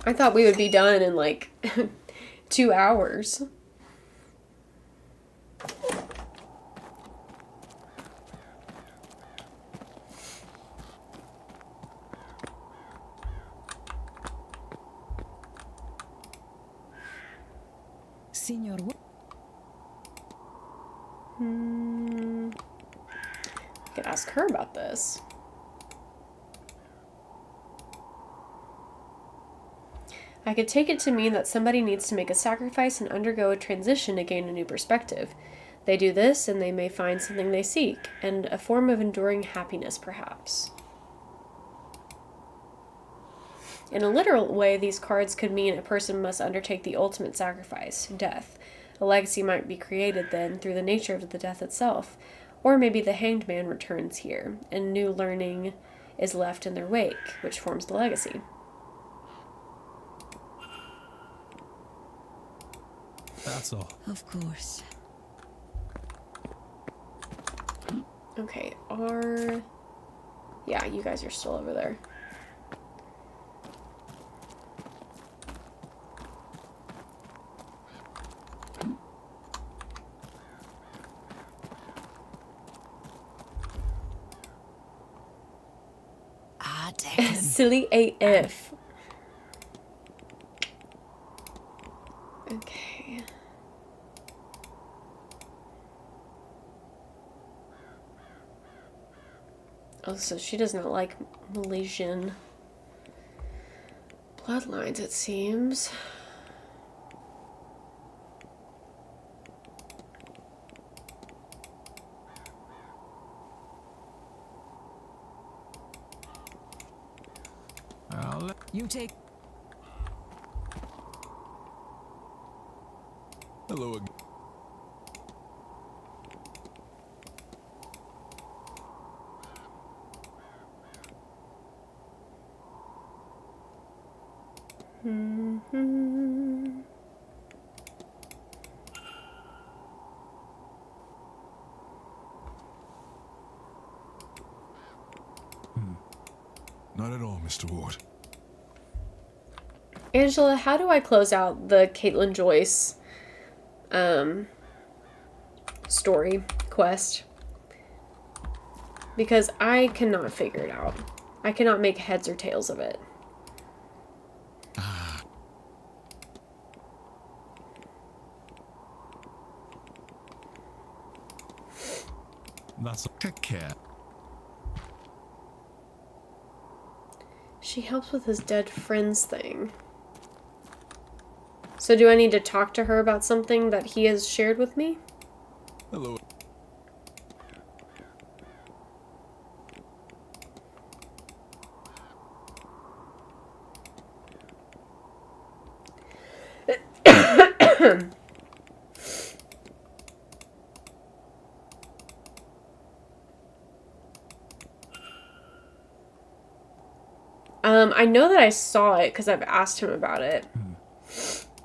I thought we would be done in like 2 hours. Senor, I could ask her about this. I could take it to mean that somebody needs to make a sacrifice and undergo a transition to gain a new perspective. They do this, and they may find something they seek, and a form of enduring happiness, perhaps. In a literal way, these cards could mean a person must undertake the ultimate sacrifice, death. A legacy might be created, then, through the nature of the death itself. Or maybe the hanged man returns here, and new learning is left in their wake, which forms the legacy. That's all. of course. Okay, yeah, you guys are still over there. Silly AF. Okay. Oh, so she does not like Malaysian bloodlines, it seems. You take. Hello again. Not at all, Mr. Ward. Angela, how do I close out the Caitlin Joyce story quest? Because I cannot figure it out. I cannot make heads or tails of it. That's Take care. She helps with his dead friends thing. So do I need to talk to her about something that he has shared with me? Hello. I know that I saw it because I've asked him about it.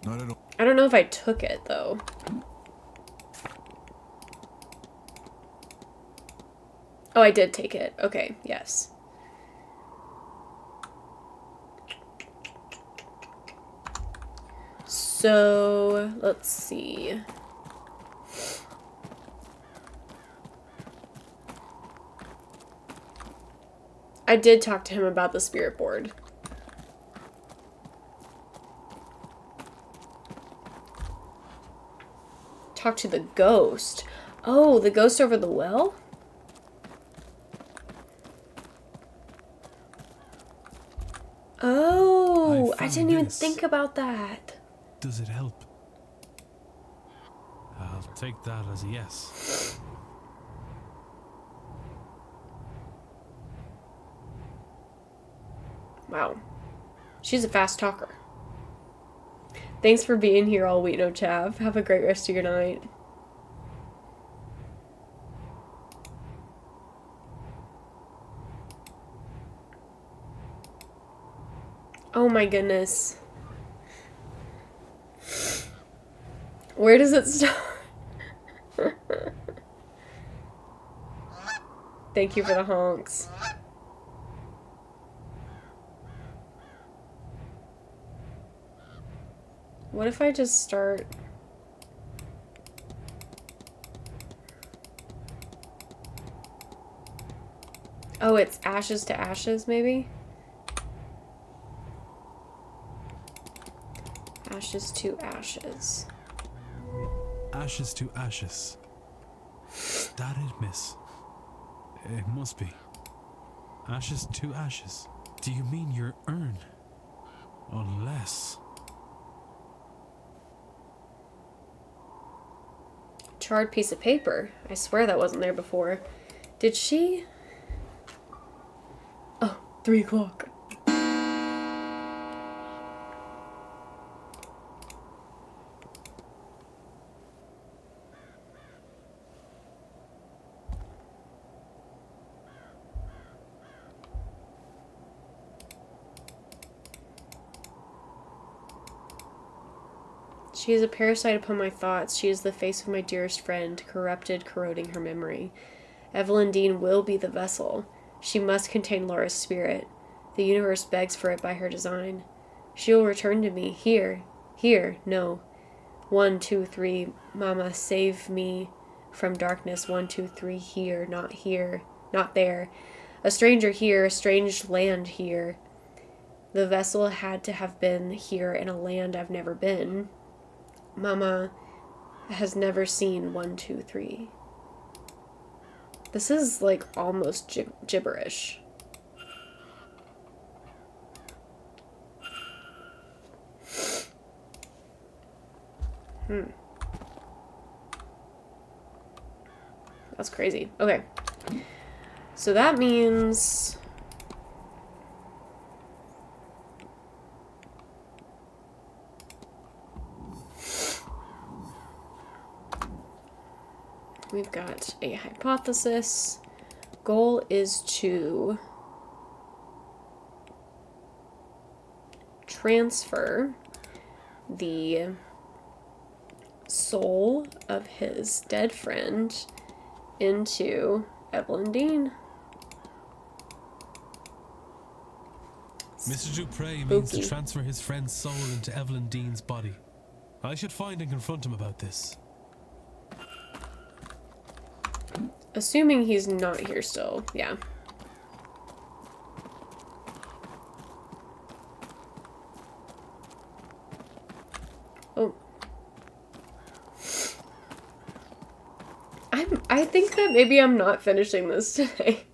Not at all. I don't know if I took it, though. Oh, I did take it. Okay, yes. So, let's see. I did talk to him about the spirit board. Talk to the ghost. Oh, the ghost over the well? Oh, I didn't even think about that. Does it help? I'll take that as a yes. Wow. She's a fast talker. Thanks for being here all week, no chav. Have a great rest of your night. Oh my goodness. Where does it start? Thank you for the honks. What if I just start... Oh, it's ashes to ashes, maybe? Ashes to ashes. Ashes to ashes. That it, miss? It must be. Ashes to ashes. Do you mean your urn? Unless... Charred piece of paper. I swear that wasn't there before. Did she? Oh, 3 o'clock. She is a parasite upon my thoughts. She is the face of my dearest friend, corrupted, corroding her memory. Evelyn Dean will be the vessel. She must contain Laura's spirit. The universe begs for it by her design. She will return to me. Here. Here. No. 1, 2, 3. Mama, save me from darkness. 1, 2, 3. Here. Not here. Not there. A stranger here. A strange land here. The vessel had to have been here in a land I've never been. Mama has never seen 1, 2, 3. This is like almost gibberish. That's crazy. Okay. So that means we've got a hypothesis. Goal is to transfer the soul of his dead friend into Evelyn Dean. Mr. Dupre means to transfer his friend's soul into Evelyn Dean's body. I should find and confront him about this. Assuming he's not here still, yeah. Oh. I think that maybe I'm not finishing this today.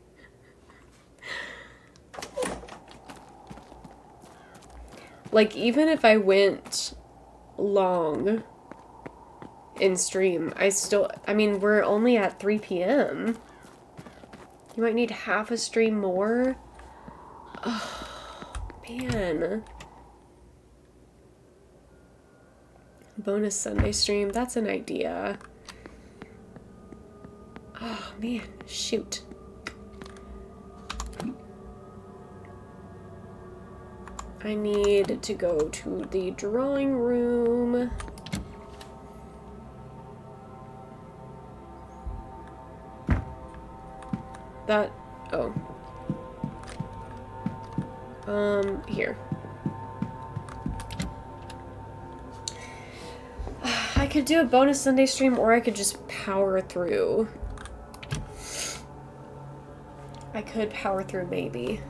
Like, even if I went long in stream, I mean, we're only at 3 p.m. You might need half a stream more. Oh, man. Bonus Sunday stream, that's an idea. Oh, man, shoot. I need to go to the drawing room. That, oh. Here. I could do a bonus Sunday stream, or I could just power through. I could power through, maybe.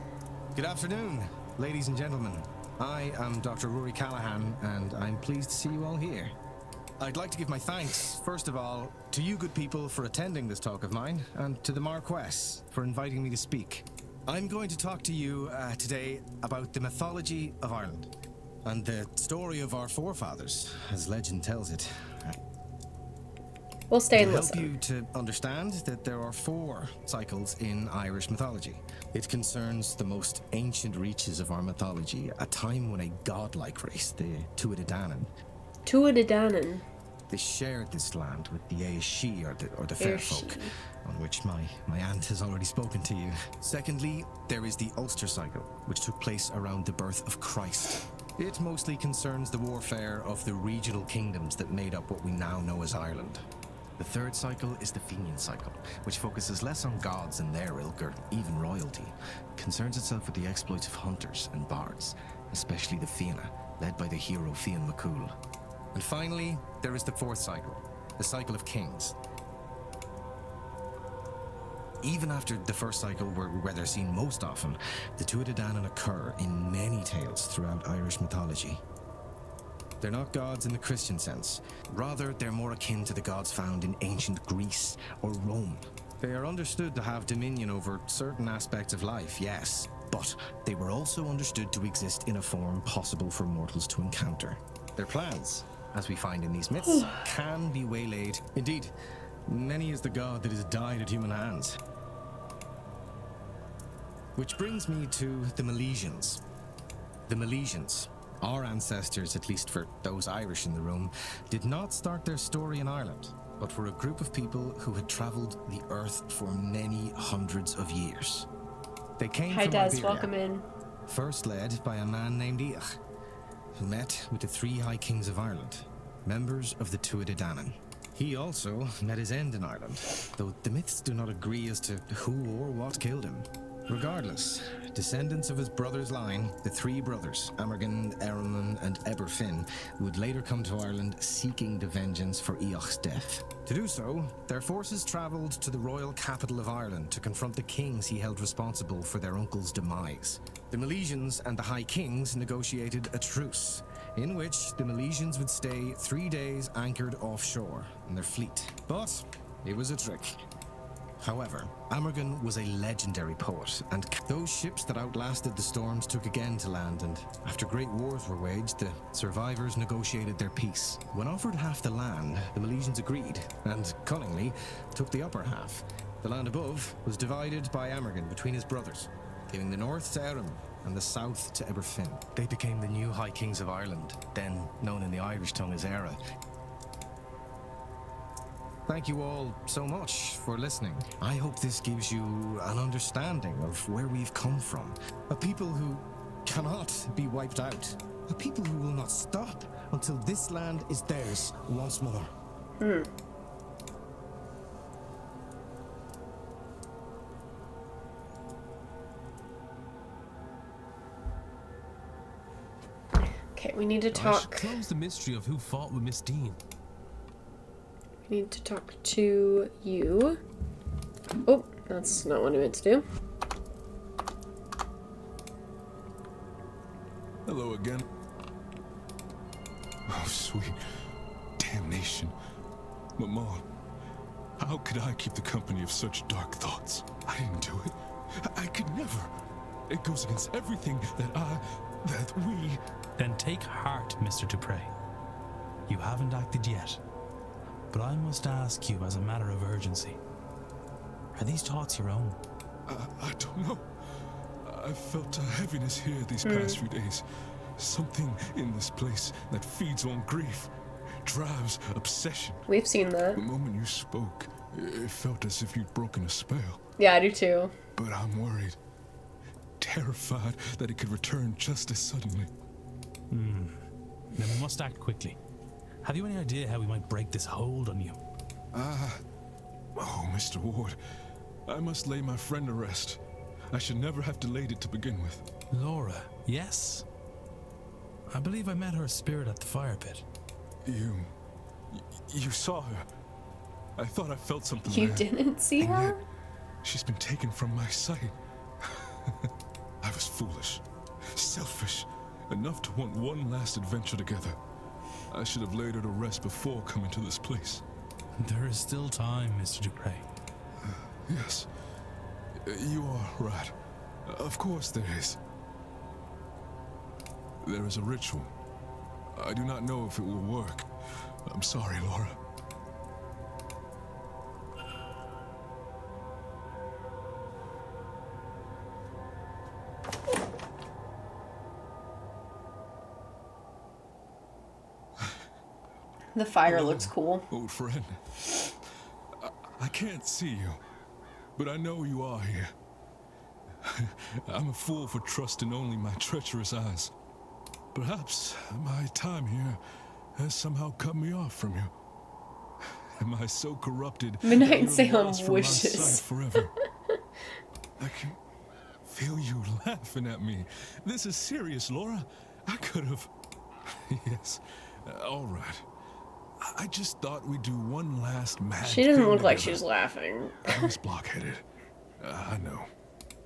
Good afternoon, ladies and gentlemen. I am Dr. Rory Callahan, and I'm pleased to see you all here. I'd like to give my thanks, first of all, to you good people for attending this talk of mine, and to the Marquess for inviting me to speak. I'm going to talk to you today about the mythology of Ireland, and the story of our forefathers, as legend tells it. We'll stay and It'll listen. help you to understand that there are 4 cycles in Irish mythology. It concerns the most ancient reaches of our mythology, a time when a godlike race, the Tuatha Dé Danann, they shared this land with the Aoshi, or the fair folk, on which my aunt has already spoken to you. Secondly, there is the Ulster cycle, which took place around the birth of Christ. It mostly concerns the warfare of the regional kingdoms that made up what we now know as Ireland. The third cycle is the Fenian cycle, which focuses less on gods and their ilk, or even royalty. It concerns itself with the exploits of hunters and bards, especially the Fianna, led by the hero Fionn McCool. And finally, there is the fourth cycle, the cycle of kings. Even after the first cycle, where they're seen most often, the Tuatha Dé Danann occur in many tales throughout Irish mythology. They're not gods in the Christian sense. Rather, they're more akin to the gods found in ancient Greece or Rome. They are understood to have dominion over certain aspects of life, yes, but they were also understood to exist in a form possible for mortals to encounter. Their plans, as we find in these myths, can be waylaid. Indeed, many is the god that has died at human hands. Which brings me to the Milesians. The Milesians, our ancestors, at least for those Irish in the room, did not start their story in Ireland, but were a group of people who had travelled the earth for many hundreds of years. They came Hi, from Des. Iberia, Welcome in. first led by a man named Each, who met with the 3 High Kings of Ireland, members of the Tuatha Dé Danann. He also met his end in Ireland, though the myths do not agree as to who or what killed him. Regardless, descendants of his brother's line, the three brothers, Amergin, Eramon, and Eberfin, would later come to Ireland seeking the vengeance for Eoch's death. To do so, their forces travelled to the royal capital of Ireland to confront the kings he held responsible for their uncle's demise. The Milesians and the High Kings negotiated a truce, in which the Milesians would stay 3 days anchored offshore in their fleet. But it was a trick. However, Amergin was a legendary poet, and those ships that outlasted the storms took again to land, and after great wars were waged, the survivors negotiated their peace. When offered half the land, the Milesians agreed, and cunningly took the upper half. The land above was divided by Amergin between his brothers, giving the north to Eram and the south to Eberfin. They became the new High Kings of Ireland, then known in the Irish tongue as Era. Thank you all so much for listening. I hope this gives you an understanding of where we've come from. A people who cannot be wiped out. A people who will not stop until this land is theirs once more. Okay, we need to I should talk. close the mystery of who fought with Miss Dean. We need to talk to you. Oh, that's not what I meant to do. Hello again. Oh, sweet damnation. Mama, how could I keep the company of such dark thoughts? I didn't do it. I could never. It goes against everything that we... Then take heart, Mr. Dupre. You haven't acted yet. But I must ask you as a matter of urgency. Are these thoughts your own? I don't know. I've felt a heaviness here these past few days. Something in this place that feeds on grief, drives obsession. We've seen that. The moment you spoke, it felt as if you'd broken a spell. Yeah, I do too. But I'm worried, terrified that it could return just as suddenly. Then we must act quickly. Have you any idea how we might break this hold on you? Oh, Mr. Ward, I must lay my friend to rest. I should never have delayed it to begin with. Laura, yes? I believe I met her spirit at the fire pit. You saw her. I thought I felt something You there. didn't see her? Yet, she's been taken from my sight. I was foolish, selfish, enough to want one last adventure together. I should have laid her to rest before coming to this place. There is still time, Mr. Dupre. Yes, you are right. Of course there is. There is a ritual. I do not know if it will work. I'm sorry, Laura. The fire looks cool. Old friend. I can't see you, but I know you are here. I'm a fool for trusting only my treacherous eyes. Perhaps my time here has somehow cut me off from you. Am I so corrupted Midnight that you're Salem lost from my wishes. sight forever? I can feel you laughing at me. This is serious, Laura. I could have... Yes, all right. I just thought we'd do one last mad She doesn't thing look like together. she's laughing. I was blockheaded. I know.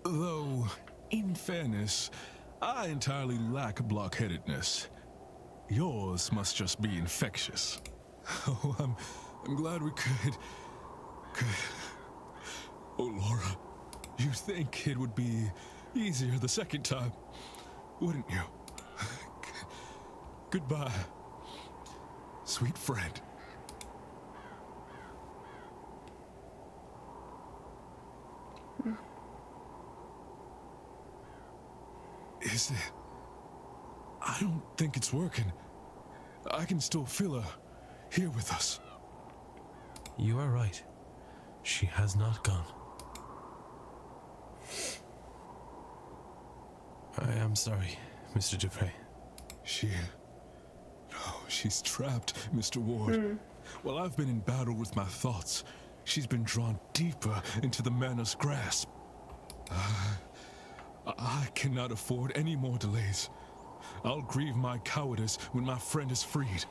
Though, in fairness, I entirely lack blockheadedness. Yours must just be infectious. Oh, I'm glad we could. Oh, Laura, you think it would be easier the second time, wouldn't you? Goodbye, sweet friend. Is it? I don't think it's working. I can still feel her here with us. You are right. She has not gone. I am sorry, Mr. Dupre. No, she's trapped, Mr. Ward. While I've been in battle with my thoughts, she's been drawn deeper into the manor's grasp. I cannot afford any more delays. I'll grieve my cowardice when my friend is freed.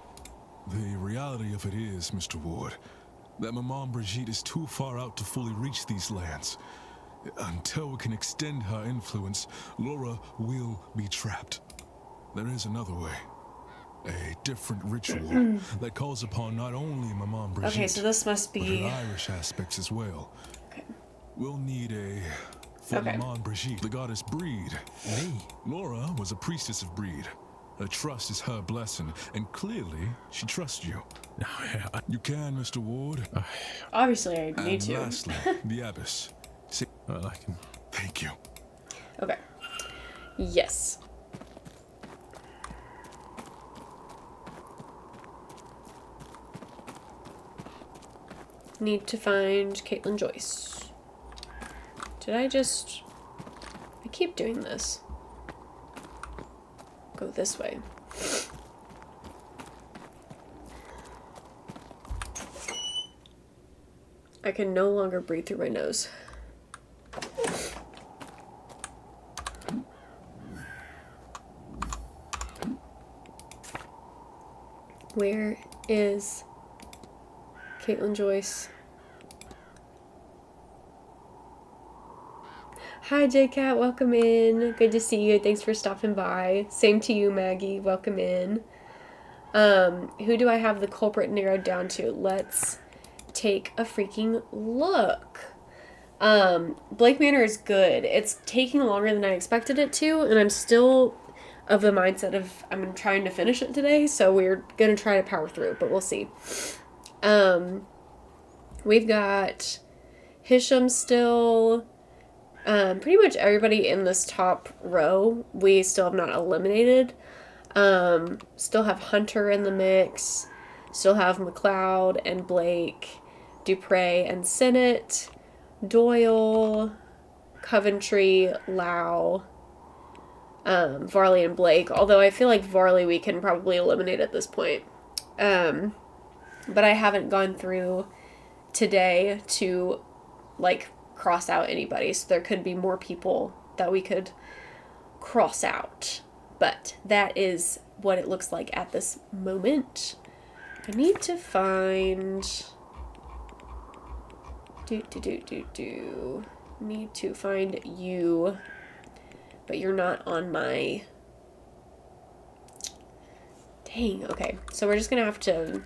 The reality of it is, Mr. Ward, that Maman Brigitte is too far out to fully reach these lands. Until we can extend her influence, Laura will be trapped. There is another way. A different ritual that calls upon not only Maman Brigitte, okay, so this must be... but her Irish aspects as well. Okay. We'll need a... For Maman Brigitte, the goddess Breed. Me? Laura was a priestess of Breed. Her trust is her blessing, and clearly, she trusts you. You can, Mr. Ward. Obviously, I need to. And lastly, the abbess. See, well, I can... Thank you. Okay. Yes. Need to find Caitlin Joyce. Did I just... I keep doing this. Go this way. I can no longer breathe through my nose. Where is Caitlin Joyce? Hi JCat, welcome in. Good to see you. Thanks for stopping by. Same to you, Maggie. Welcome in. Who do I have the culprit narrowed down to? Let's take a freaking look. Blake Manor is good. It's taking longer than I expected it to, and I'm still of the mindset of I'm trying to finish it today, so we're gonna try to power through, but we'll see. We've got Hisham still. Pretty much everybody in this top row we still have not eliminated. Still have Hunter in the mix. Still have McLeod and Blake, Dupre and Sennett, Doyle, Coventry, Lau, Varley and Blake. Although I feel like Varley we can probably eliminate at this point. But I haven't gone through today to like cross out anybody, so there could be more people that we could cross out, but that is what it looks like at this moment. I need to find need to find you, but you're not on my... Dang, okay, so we're just gonna have to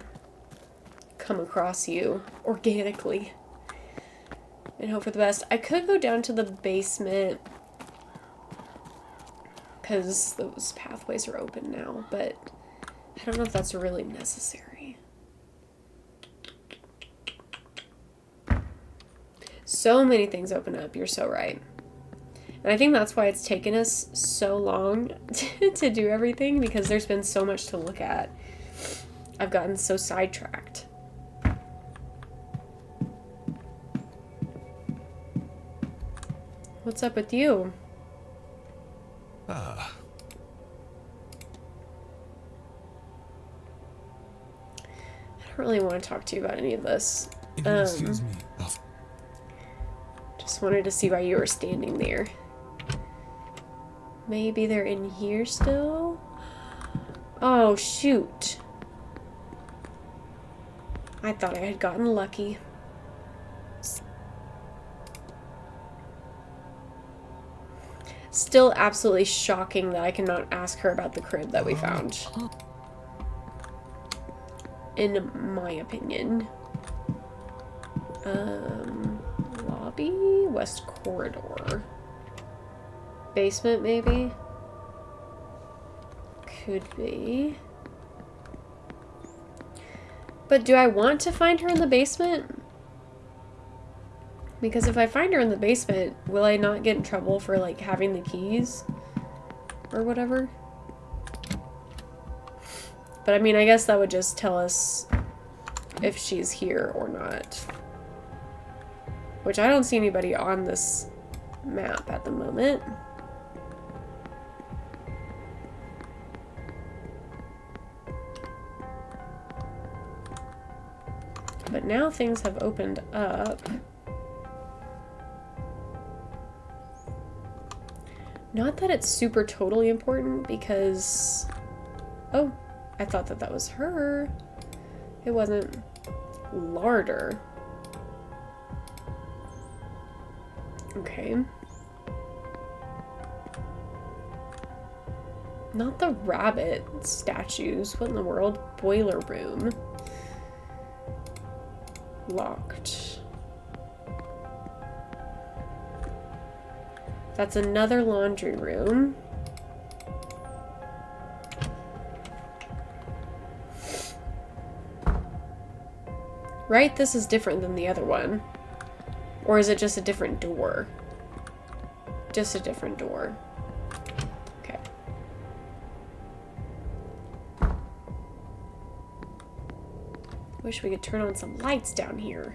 come across you organically and hope for the best. I could go down to the basement because those pathways are open now, but I don't know if that's really necessary. So many things open up, you're so right. And I think that's why it's taken us so long to do everything, because there's been so much to look at. I've gotten so sidetracked. What's up with you? Ah. I don't really want to talk to you about any of this. Excuse me. Just wanted to see why you were standing there. Maybe they're in here still? Oh, shoot. I thought I had gotten lucky. Still absolutely shocking that I cannot ask her about the crib that we found. In my opinion. Lobby? West corridor. Basement, maybe? Could be. But do I want to find her in the basement? Because if I find her in the basement, will I not get in trouble for, like, having the keys? Or whatever? But, I mean, I guess that would just tell us if she's here or not. Which I don't see anybody on this map at the moment. now things have opened up. Not that it's super totally important because... Oh, I thought that that was her. It wasn't. Larder. Okay. Not the rabbit statues. What in the world? Boiler room. Locked. That's another laundry room. Right? This is different than the other one. Or is it just a different door? Just a different door. Okay. Wish we could turn on some lights down here.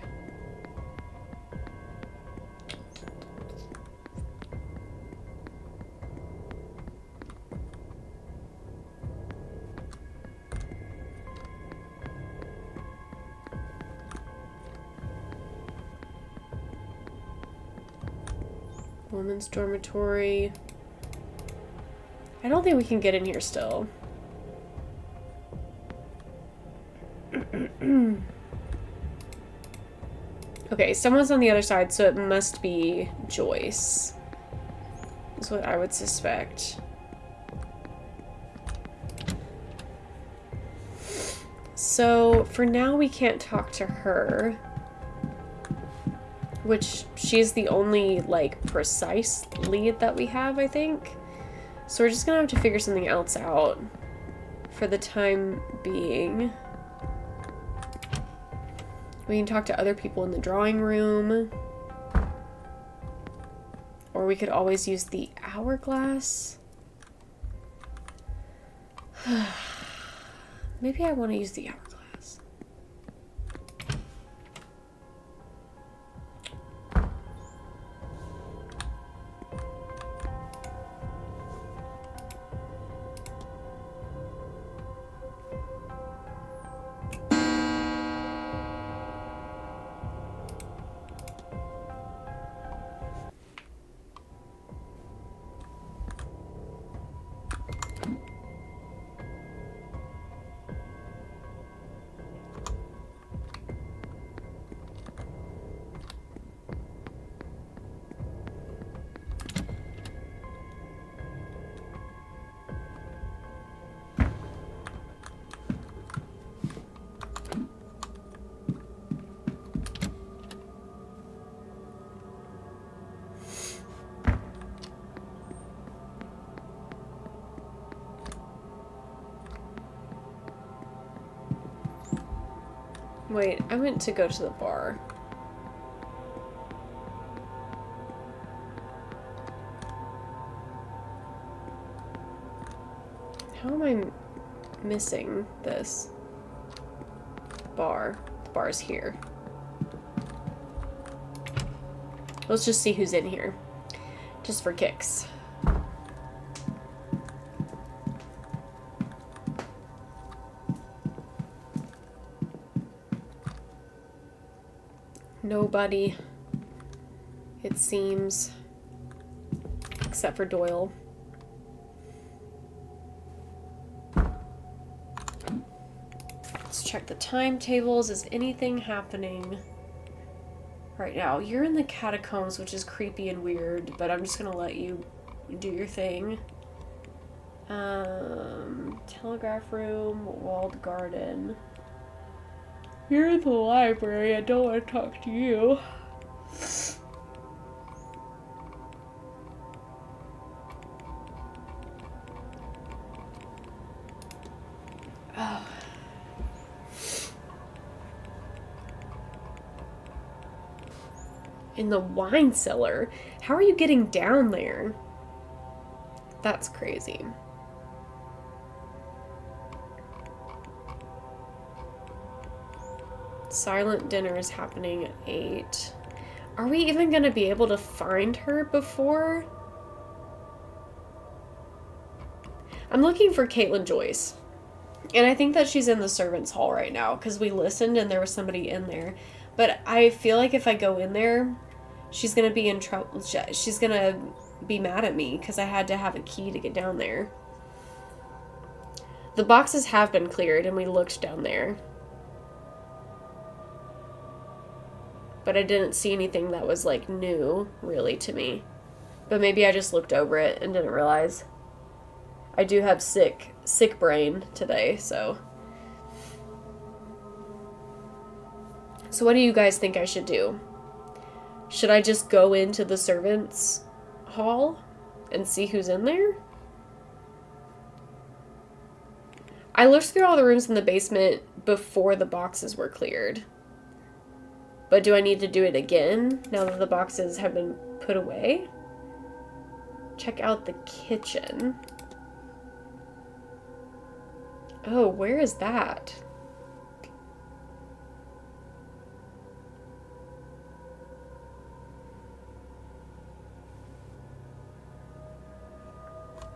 Women's dormitory. I don't think we can get in here still. Okay, someone's on the other side, so it must be Joyce. That's what I would suspect. So, for now, we can't talk to her. Which, she's the only, like, precise lead that we have, I think. So we're just gonna have to figure something else out for the time being. We can talk to other people in the drawing room. Or we could always use the hourglass. Maybe I want to use the hourglass. Wait, I went to go to the bar. How am I missing this? Bar. The bar's here. Let's just see who's in here. Just for kicks. Nobody, it seems, except for Doyle. Let's check the timetables. Is anything happening right now? You're in the catacombs, which is creepy and weird, but I'm just gonna let you do your thing. Telegraph room, walled garden. You're in the library. I don't want to talk to you. Oh. In the wine cellar? How are you getting down there? That's crazy. Silent dinner is happening at 8. Are we even gonna be able to find her before? I'm looking for Caitlin Joyce. And I think that she's in the servants' hall right now because we listened and there was somebody in there. But I feel like if I go in there, she's going to be in trouble. She's going to be mad at me because I had to have a key to get down there. The boxes have been cleared and we looked down there. But I didn't see anything that was like new really to me. But maybe I just looked over it and didn't realize. I do have sick brain today, so. So what do you guys think I should do? Should I just go into the servants' hall and see who's in there? I looked through all the rooms in the basement before the boxes were cleared. But do I need to do it again now that the boxes have been put away? Check out the kitchen. Oh, where is that?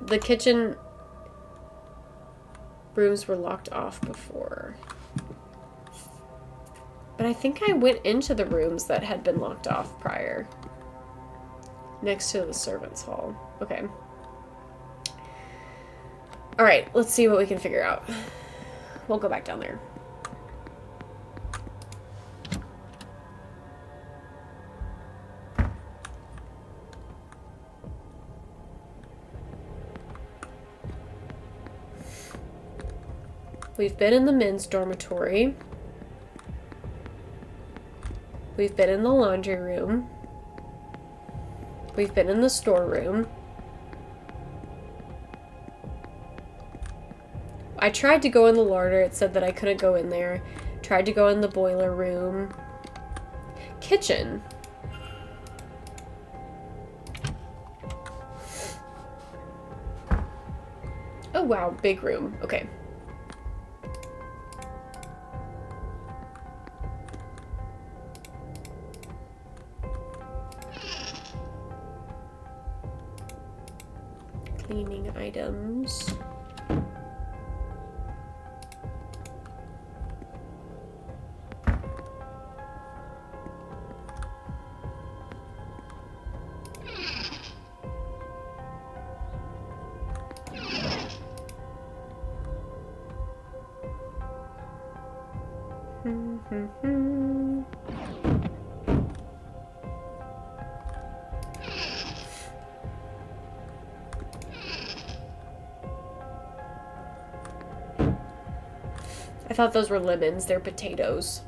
The kitchen rooms were locked off before. But I think I went into the rooms that had been locked off prior. Next to the servants' hall. Okay. Alright, let's see what we can figure out. We'll go back down there. We've been in the men's dormitory. We've been in the laundry room. We've been in the storeroom. I tried to go in the larder. It said that I couldn't go in there. Tried to go in the boiler room. Kitchen. Oh wow, big room. Okay. Cleaning items. I thought those were lemons. They're potatoes.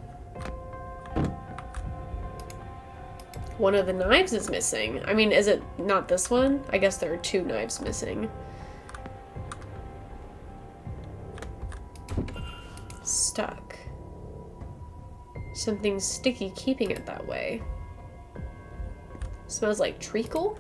One of the knives is missing. I mean, is it not this one? I guess there are two knives missing. Stuck. Something sticky keeping it that way. Smells like treacle?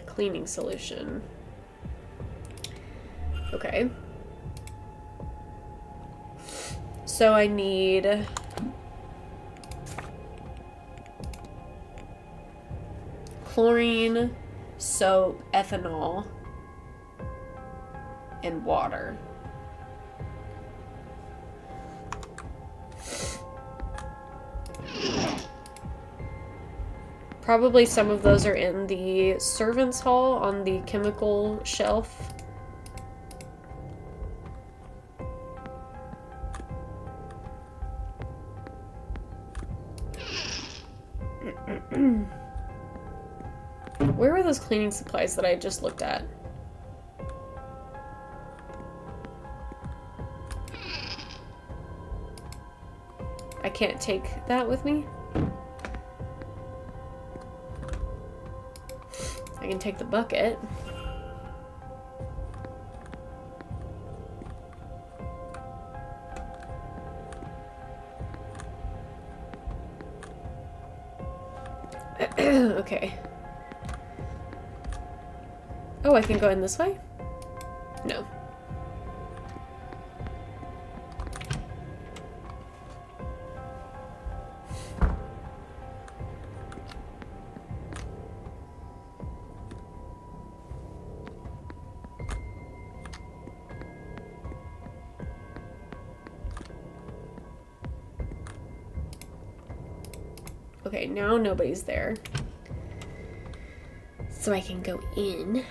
Cleaning solution. Okay. So I need chlorine, soap, ethanol, and water. Probably some of those are in the servants' hall on the chemical shelf. Where were those cleaning supplies that I just looked at? I can't take that with me? I can take the bucket. Okay. Oh, I can go in this way? No. Okay, now nobody's there. So I can go in.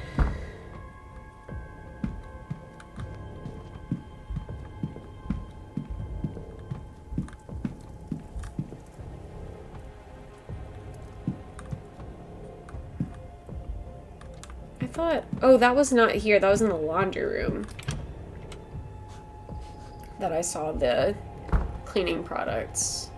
I thought, oh, that was not here. That was in the laundry room that I saw the cleaning products.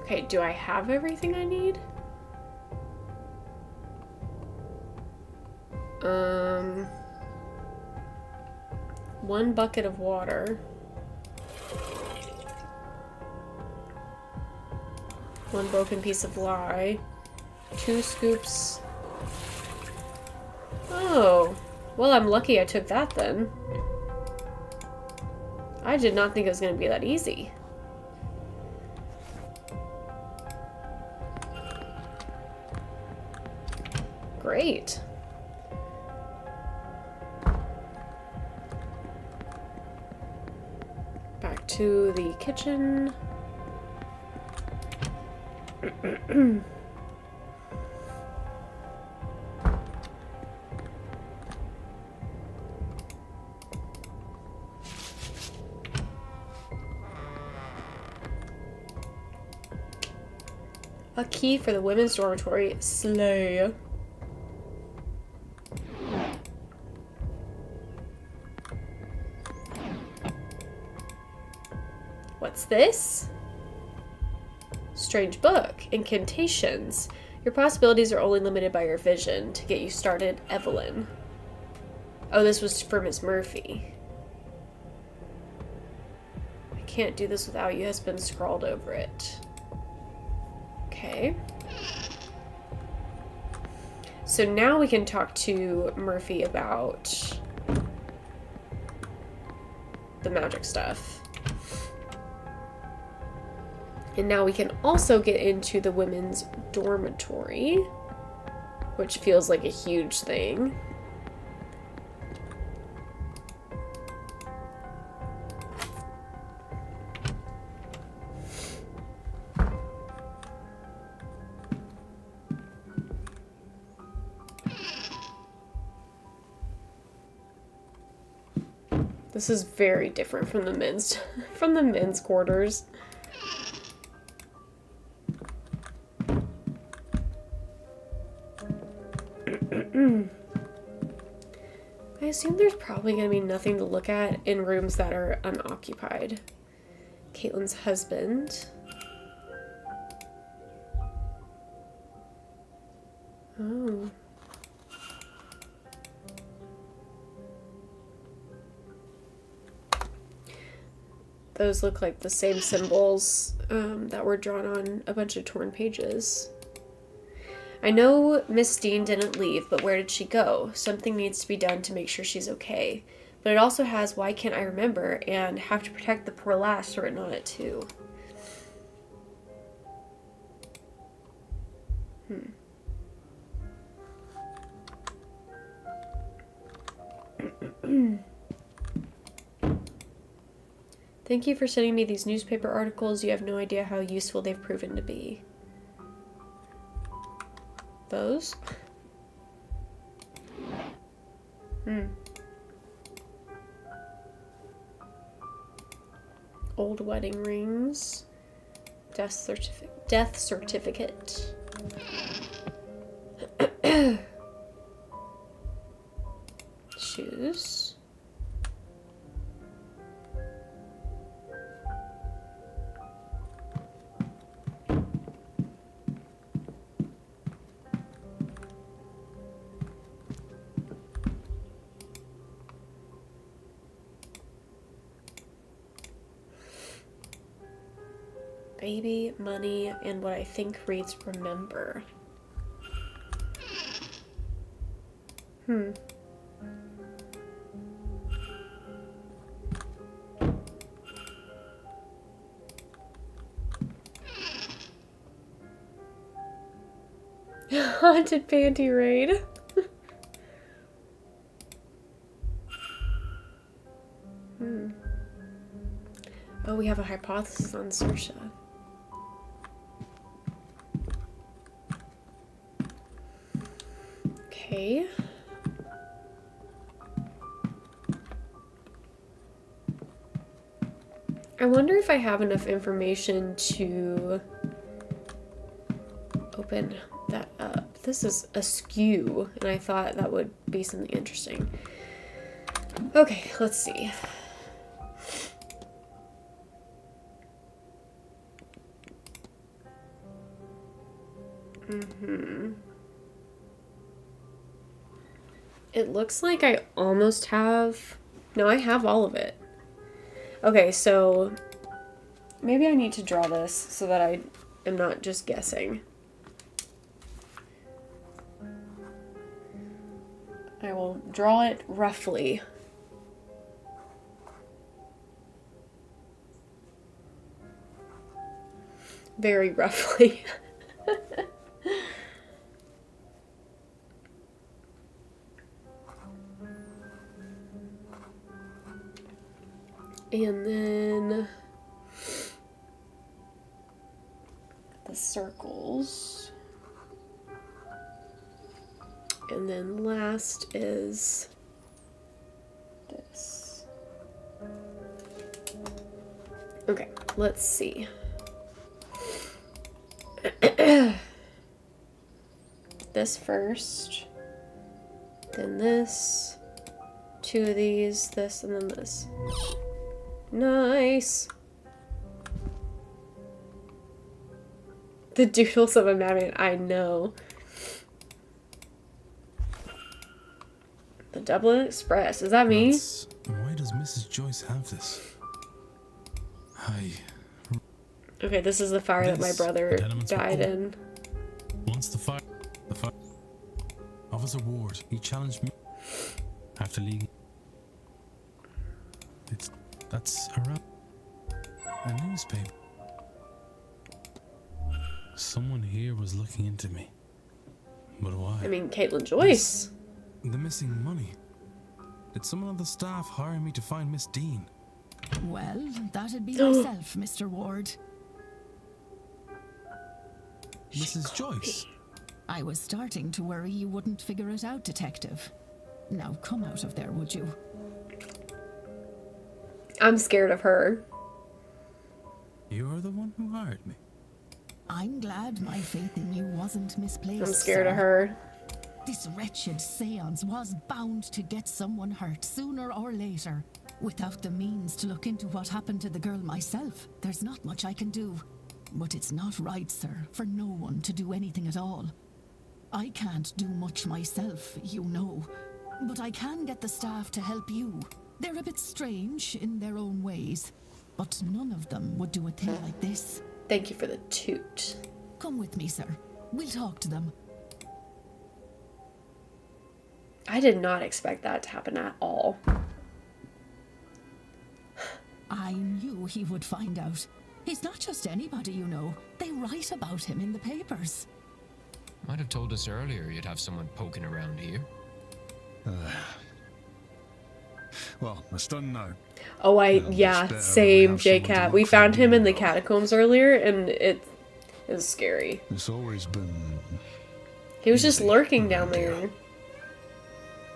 Okay, do I have everything I need? One bucket of water. One broken piece of lye. 2 scoops. Oh, well, I'm lucky I took that then. I did not think it was going to be that easy. Great. Back to the kitchen. A key for the women's dormitory. Slay. What's this? Strange book. Incantations. Your possibilities are only limited by your vision. To get you started, Evelyn. Oh, this was for Miss Murphy. I can't do this without you has been scrawled over it. Okay. So now we can talk to Murphy about the magic stuff. And now we can also get into the women's dormitory, which feels like a huge thing. This is very different from the men's quarters. I assume there's probably going to be nothing to look at in rooms that are unoccupied. Caitlin's husband. Oh. Those look like the same symbols that were drawn on a bunch of torn pages. I know Miss Dean didn't leave, but where did she go? Something needs to be done to make sure she's okay. But it also has why can't I remember and have to protect the poor lass written on it too. Thank you for sending me these newspaper articles. You have no idea how useful they've proven to be. Those? Old wedding rings. Death certificate. Shoes. Baby, money, and what I think reads remember. Haunted panty raid. Oh, we have a hypothesis on Saoirse. Okay. I wonder if I have enough information to open that up. This is askew, and I thought that would be something interesting. Okay, let's see. It looks like I almost have... No, I have all of it. Okay, so maybe I need to draw this so that I am not just guessing. I will draw it roughly. Very roughly. And then the circles. And then last is this. Okay, let's see. This first, then this, two of these, this, and then this. Nice. The doodles of a madman, I know. The Dublin Express, is that me? Why does Mrs. Joyce have this? Okay, this is the fire that my brother died in. Once the fire, Officer Ward, he challenged me after leaving. That's a newspaper. Someone here was looking into me. But why? I mean, Caitlin Joyce. The missing money. Did someone on the staff hire me to find Miss Dean? Well, that'd be myself, Mr. Ward. Mrs. Joyce? I was starting to worry you wouldn't figure it out, Detective. Now come out of there, would you? I'm scared of her. You're the one who hired me. I'm glad my faith in you wasn't misplaced. I'm scared sir. of her. This wretched seance was bound to get someone hurt sooner or later. Without the means to look into what happened to the girl myself, there's not much I can do. But it's not right, sir, for no one to do anything at all. I can't do much myself, you know, but I can get the staff to help you. They're a bit strange in their own ways, but none of them would do a thing like this. Thank you for the toot. Come with me, sir. We'll talk to them. I did not expect that to happen at all. I knew he would find out. He's not just anybody, you know. They write about him in the papers. Might have told us earlier you'd have someone poking around here. Well, it's done now. Oh, yeah, same, JCat. We found him in the catacombs earlier, and it is scary. It's always been... He was just lurking down there.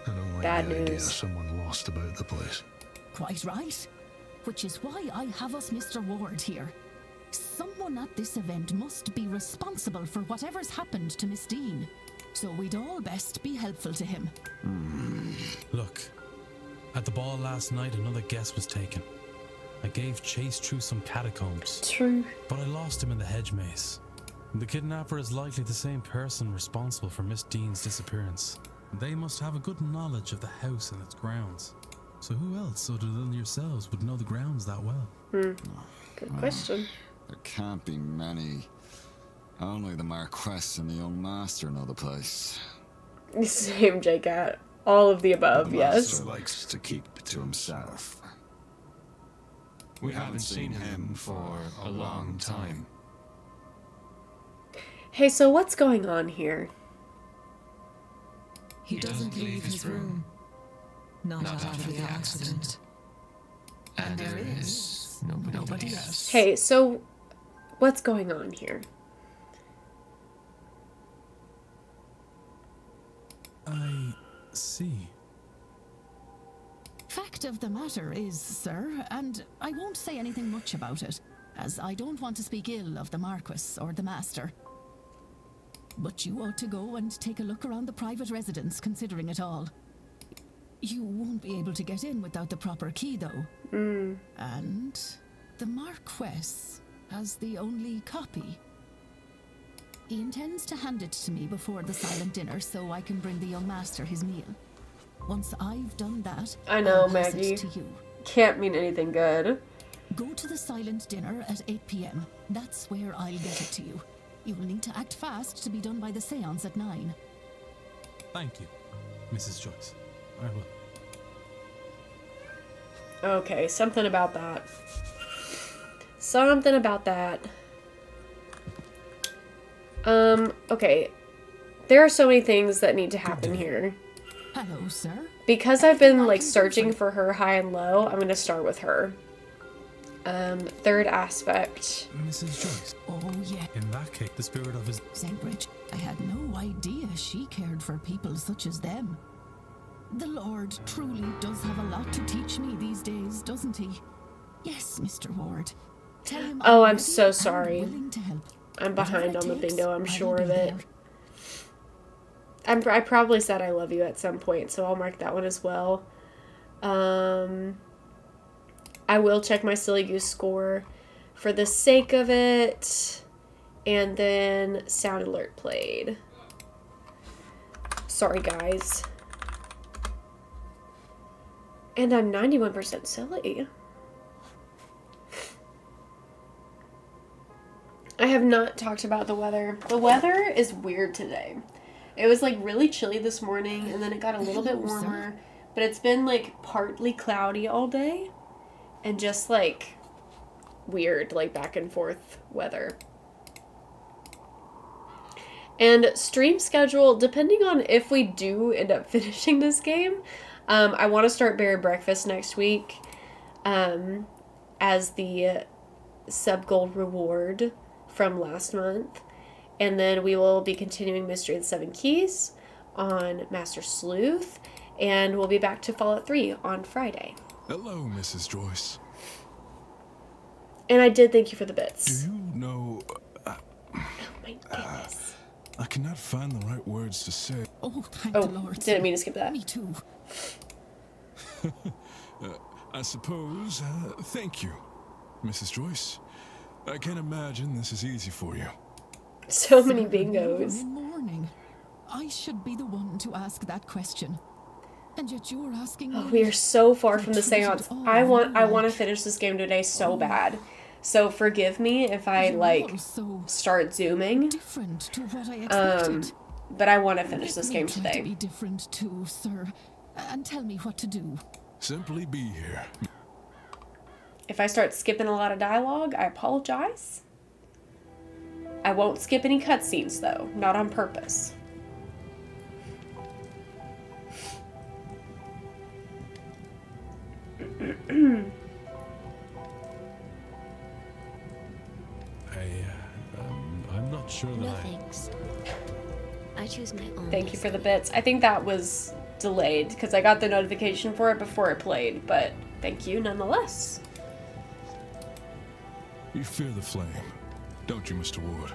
I don't like Bad the idea of news. someone lost about the place. Quite right. Which is why I have us Mr. Ward here. Someone at this event must be responsible for whatever's happened to Miss Dean. So we'd all best be helpful to him. Look, at the ball last night, another guess was taken. I gave chase through some catacombs. True. But I lost him in the hedge maze. The kidnapper is likely the same person responsible for Miss Dean's disappearance. They must have a good knowledge of the house and its grounds. So who else other than yourselves would know the grounds that well? Good question. There can't be many. Only the Marquess and the young master know the place. Same, J-Cat. All of the above, The yes. master likes to keep it to himself. We haven't seen him for a long time. Hey, so what's going on here? He doesn't leave his room. Not after the accident. And there is nobody else. Hey, so what's going on here? I see. Fact of the matter is, sir, and I won't say anything much about it, as I don't want to speak ill of the Marquis or the Master. But you ought to go and take a look around the private residence, considering it all. You won't be able to get in without the proper key, though. And the Marquess has the only copy. He intends to hand it to me before the silent dinner so I can bring the young master his meal. Once I've done that, I know, I'll pass Maggie. it to you. Can't mean anything good. Go to the silent dinner at 8 p.m. That's where I'll get it to you. You will need to act fast to be done by the seance at 9. Thank you, Mrs. Joyce. I will. Okay, something about that. Something about that. Okay. There are so many things that need to happen here. Hello, sir. Because I've been, like, searching for her high and low, I'm gonna start with her. Third aspect. Mrs. Joyce. Oh, yeah. In that case, the spirit of his... Sandbridge, I had no idea she cared for people such as them. The Lord truly does have a lot to teach me these days, doesn't he? Yes, Mr. Ward. Tell him Oh, I'm ready so and sorry. willing to help. I'm Whatever behind it on the takes, bingo, I'm I will sure be of it. there. I probably said I love you at some point, so I'll mark that one as well. I will check my Silly Goose score for the sake of it. And then sound alert played. Sorry, guys. And I'm 91% silly. I have not talked about the weather. The weather is weird today. It was like really chilly this morning and then it got a little bit warmer. But it's been like partly cloudy all day. And just like weird, like back and forth weather. And stream schedule, depending on if we do end up finishing this game, I want to start Bear Breakfast next week as the sub-gold reward from last month. And then we will be continuing Mystery of the Seven Keys on Master Sleuth. And we'll be back to Fallout 3 on Friday. Hello, Mrs. Joyce. And I did thank you for the bits. Do you know... oh my goodness. I cannot find the right words to say. Oh, thank the Lord. Didn't mean to skip that. Me too. I suppose, thank you, Mrs. Joyce. I can't imagine this is easy for you. So many Sir, bingos. you're in mourning. I should be the one to ask that question. And yet you're asking Oh, me. we are so far from the treated seance. all I want alike. to finish this game today so bad. So forgive me if I You're like all so start zooming. different to what I expected. But I want to finish this Let me game try to today. be different too, sir, and tell me what to do. Simply be here. If I start skipping a lot of dialogue, I apologize. I won't skip any cutscenes though, not on purpose. I'm not sure that No thanks. I choose my own. Thank you for the bits. I think that was delayed because I got the notification for it before it played, but thank you nonetheless. You fear the flame, don't you, Mr. Ward?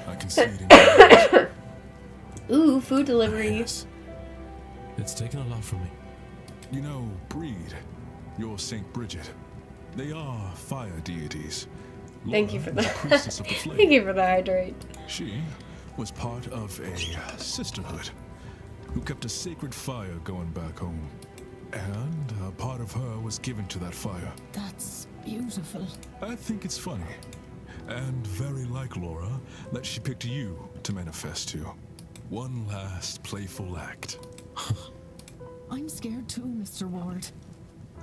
I can see it in your eyes. Ooh, food delivery. Yes. It's taken a lot from me. You know, Breed, your Saint Bridget, they are fire deities. Thank you for Laura the is a priestess of the flame. Thank you for the hydrate. She was part of a sisterhood who kept a sacred fire going back home. And a part of her was given to that fire. That's beautiful. I think it's funny, and very like Laura, that she picked you to manifest to. One last playful act. I'm scared too, Mr. Ward.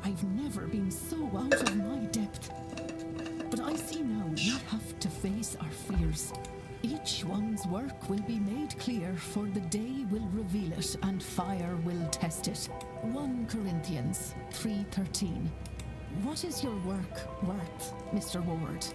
I've never been so out of my depth. But I see now we have to face our fears. Each one's work will be made clear, for the day will reveal it, and fire will test it. 1 Corinthians 3:13. What is your work worth, Mr. Ward?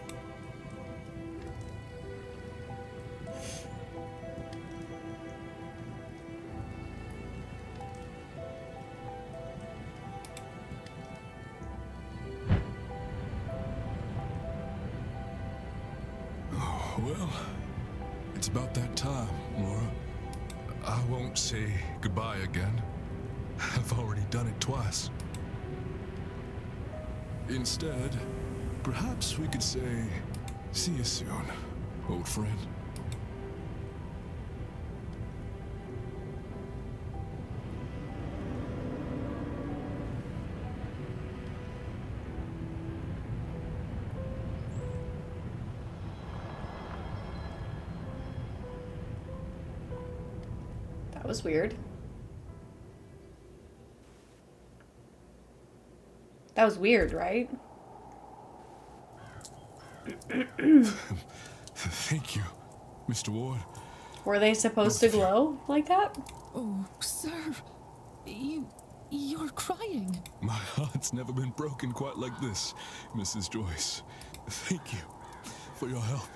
Well, it's about that time, Laura. I won't say goodbye again. I've already done it twice. Instead, perhaps we could say, see you soon, old friend. That was weird. That was weird, right? Thank you, Mr. Ward. Were they supposed to glow like that? Oh, sir. You're crying. My heart's never been broken quite like this, Mrs. Joyce. Thank you for your help.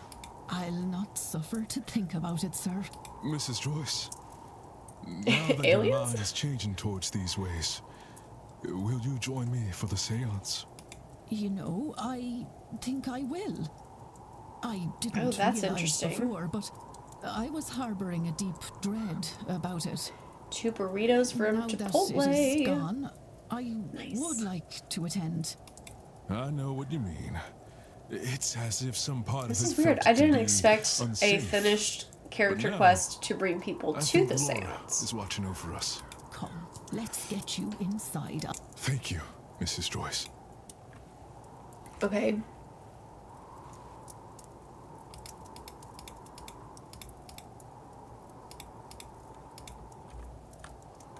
I'll not suffer to think about it, sir. Mrs. Joyce, now that your mind is changing towards these ways, will you join me for the seance? You know, I think I will. I didn't that's realize interesting. before, but I was harboring a deep dread about it. 2 burritos from now Chipotle. That it is gone, I would like to attend. I know what you mean. It's as if some part This of it is weird. felt I to didn't be expect a unsafe. finished character But now, quest to bring people I to think the Laura seance. is watching over us. Come, let's get you inside. Thank you, Mrs. Joyce. Okay.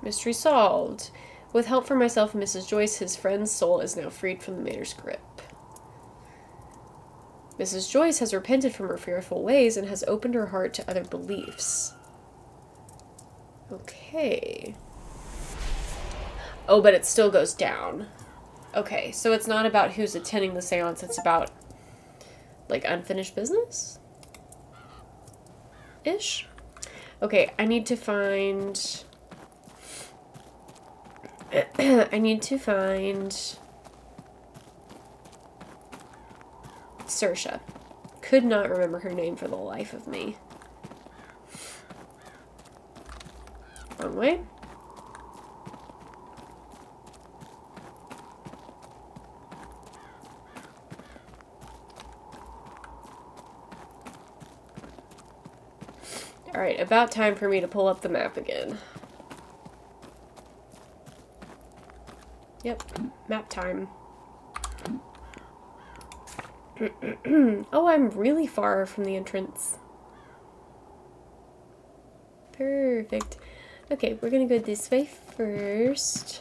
Mystery solved. With help from myself and Mrs. Joyce, his friend's soul is now freed from the manor's grip. Mrs. Joyce has repented from her fearful ways and has opened her heart to other beliefs. Okay. Oh, but it still goes down. Okay, so it's not about who's attending the seance, it's about, like, unfinished business? Ish? Okay, I need to find... I need to find Saoirse. Could not remember her name for the life of me. Wrong way. Alright, about time for me to pull up the map again. Yep, map time. Oh, I'm really far from the entrance. Perfect. Okay, we're gonna go this way first.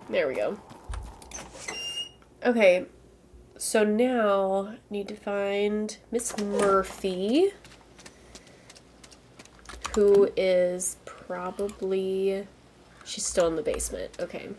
There we go. Okay, so now need to find Miss Murphy, who is probably, she's still in the basement. Okay.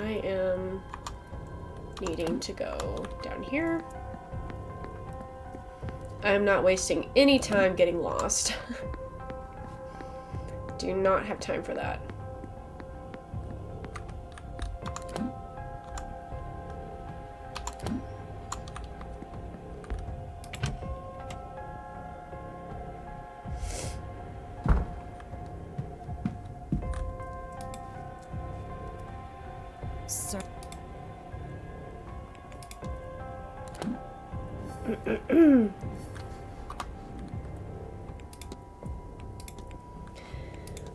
I am needing to go down here. I'm not wasting any time getting lost. Do not have time for that. Sir.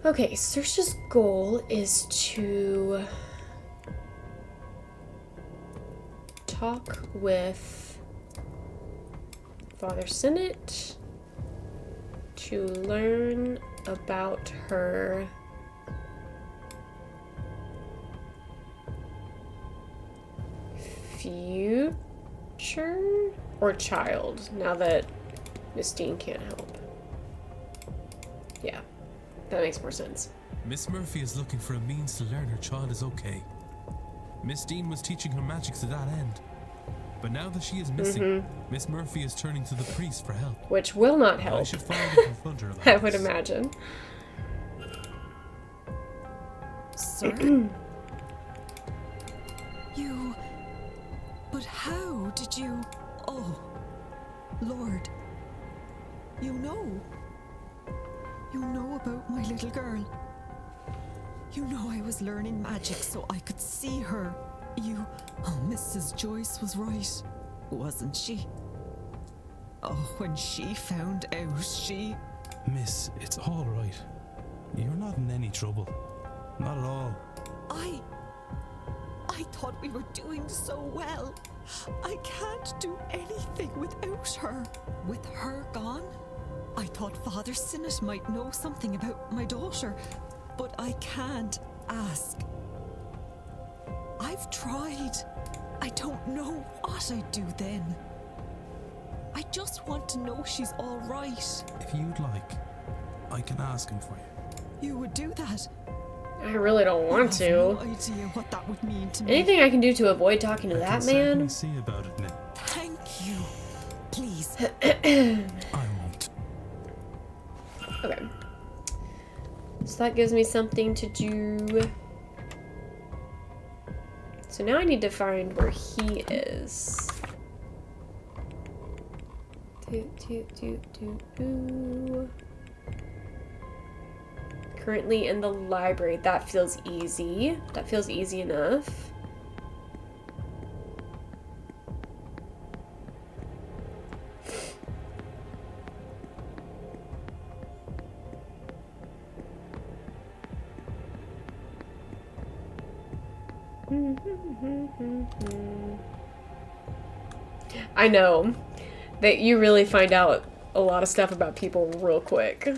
Okay, Saoirse's goal is to talk with Father Sinnott to learn about her future or child, now that Miss Dean can't help. Yeah, that makes more sense. Miss Murphy is looking for a means to learn her child is okay. Miss Dean was teaching her magic to that end. But now that she is missing, Miss Murphy is turning to the priest for help. Which will not help. I should find and confront her about I would this. imagine. Sir? You... But how did you... Oh, Lord. You know. You know about my little girl. You know I was learning magic so I could see her. You... Oh, Mrs. Joyce was right, wasn't she? Oh, when she found out, she... Miss, it's all right. You're not in any trouble. Not at all. I thought we were doing so well. I can't do anything without her. With her gone, I thought Father Sinnott might know something about my daughter, but I can't ask. I've tried. I don't know what I'd do then. I just want to know she's all right. If you'd like, I can ask him for you. You would do that? I really don't want to. No idea what that would mean to me. Anything I can do to avoid talking to that man? See about it now. Thank you. Please. I won't. Okay. So that gives me something to do. So now I need to find where he is. Currently in the library. That feels easy. That feels easy enough. I know that you really find out a lot of stuff about people real quick.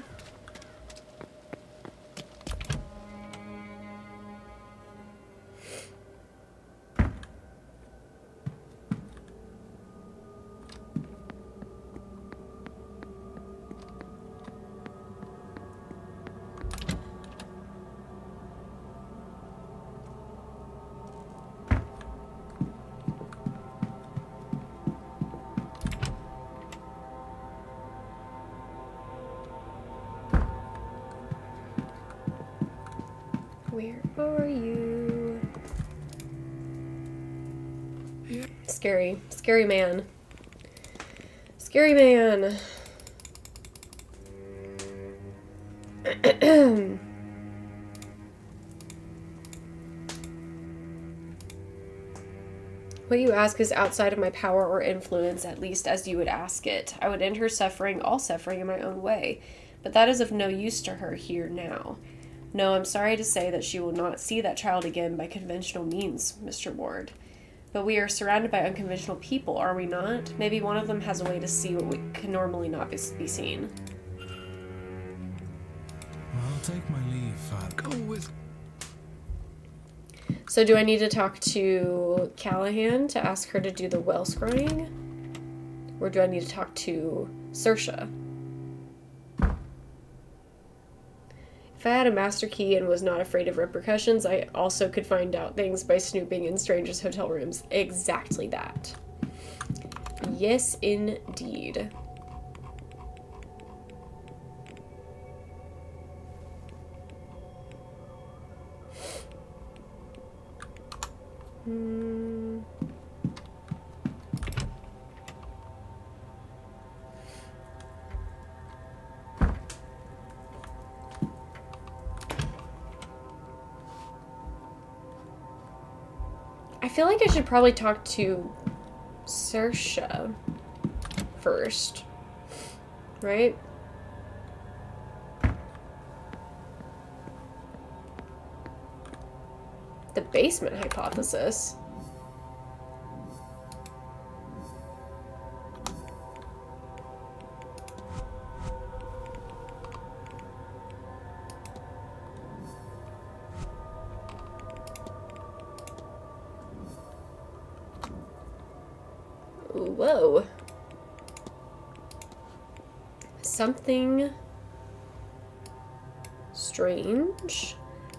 Where are you? Scary. Scary man. Scary man. What you ask is outside of my power or influence, at least as you would ask it. I would end her suffering, all suffering, in my own way. But that is of no use to her here now. No, I'm sorry to say that she will not see that child again by conventional means, Mr. Ward. But we are surrounded by unconventional people, are we not? Maybe one of them has a way to see what we can normally not be seen. I'll take my leave, Father. Go with... So do I need to talk to Callahan to ask her to do the well scrying? Or do I need to talk to Saoirse? If If I had a master key and was not afraid of repercussions, I also could find out things by snooping in strangers' hotel rooms. Exactly that. Yes, indeed. I feel like I should probably talk to Saoirse first, right? The basement hypothesis. Whoa. Something strange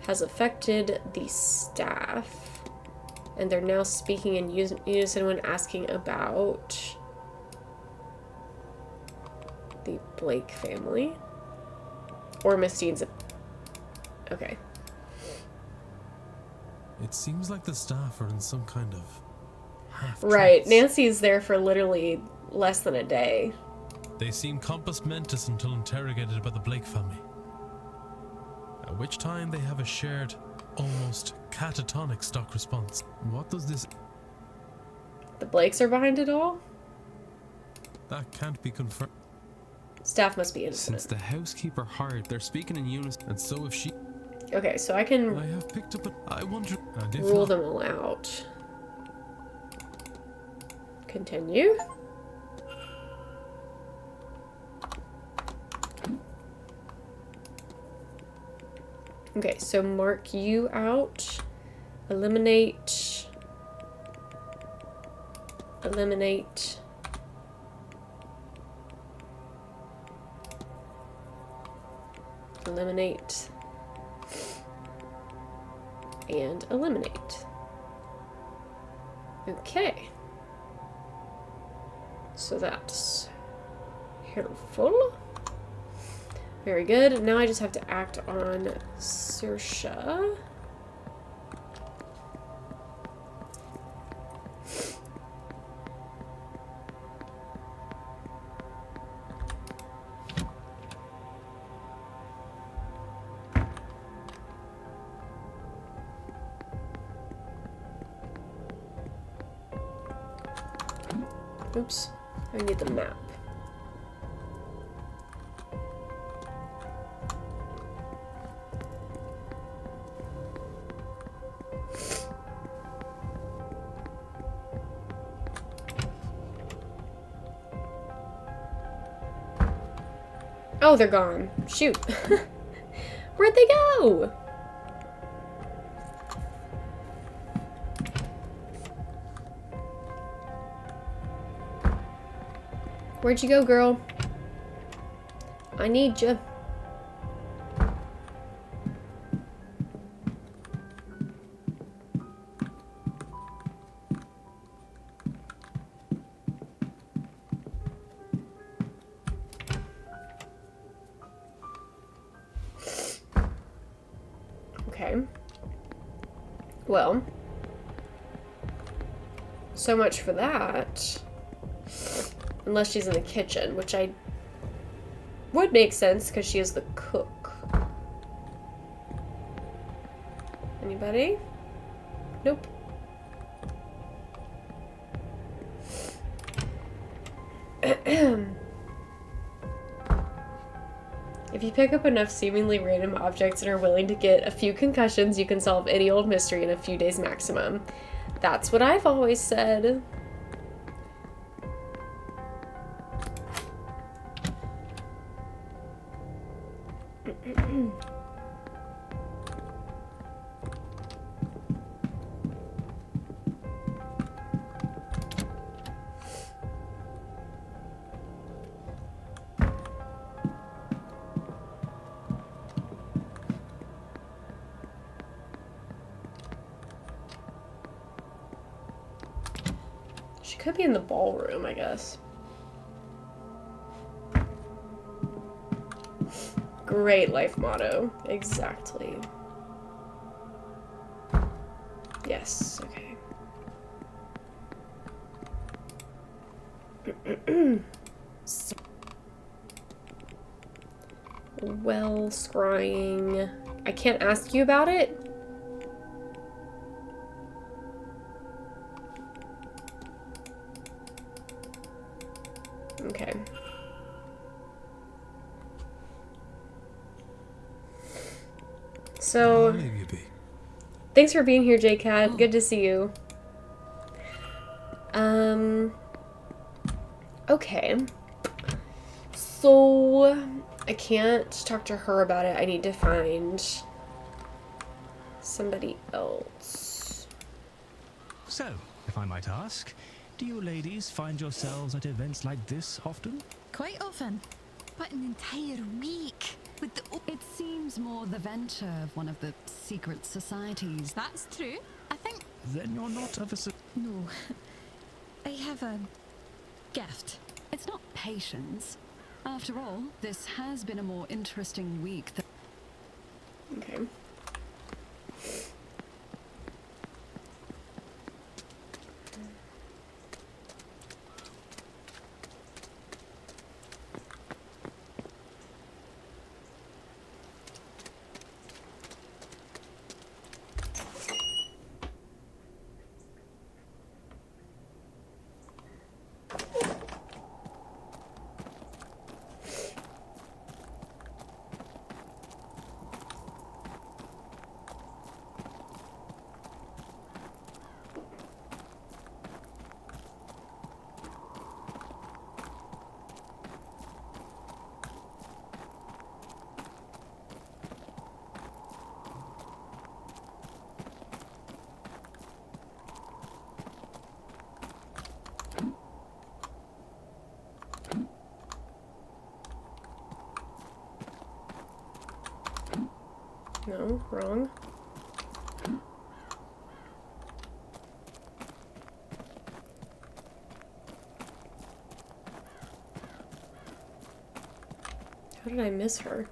has affected the staff, and they're now speaking in unison when asking about the Blake family. Or Miss Dean's. Okay. It seems like the staff are in some kind of half Right. trance. Nancy's there for literally less than a day. They seem compos mentis until interrogated by the Blake family. At which time they have a shared, almost catatonic stock response. What does this... The Blakes are behind it all? That can't be confirmed. Staff must be innocent. Since the housekeeper hired, they're speaking in unison. And so if she... Okay, so I can I have picked up a... I wonder... rule them all out. Continue. Okay, so mark you out. Eliminate. Eliminate. Eliminate. And eliminate. Okay. So that's helpful. Very good. Now I just have to act on Saoirse. Oops. I need the map. Oh, they're gone. Shoot. Where'd they go? Where'd you go, girl? I need you. Okay. Well, so much for that. Unless she's in the kitchen, which I would make sense because she is the cook. Anybody? Nope. If you pick up enough seemingly random objects and are willing to get a few concussions, you can solve any old mystery in a few days maximum. That's what I've always said. She could be in the ballroom, I guess. Great life motto. Exactly. Yes, okay. Well, scrying. I can't ask you about it? Okay. So, thanks for being here, JCat. Good to see you. Okay. So, I can't talk to her about it. I need to find somebody else. So, if I might ask, do you ladies find yourselves at events like this often? Quite often. But an entire week with the... It seems more the venture of one of the secret societies. That's true. I think... Then you're not of a... No. I have a gift. It's not patience. After all, this has been a more interesting week than... Okay. No, wrong. How did I miss her?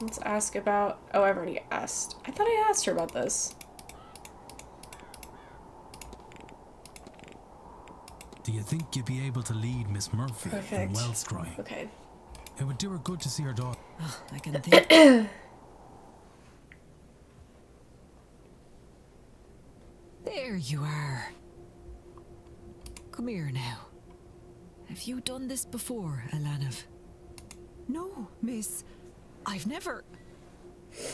Let's ask about... Oh, I've already asked. I thought I asked her about this. Do you think you'd be able to lead Miss Murphy in well scrying? Okay. It would do her good to see her daughter. Oh, I can think. There you are. Come here now. Have you done this before, Alanov? No, miss. I've never...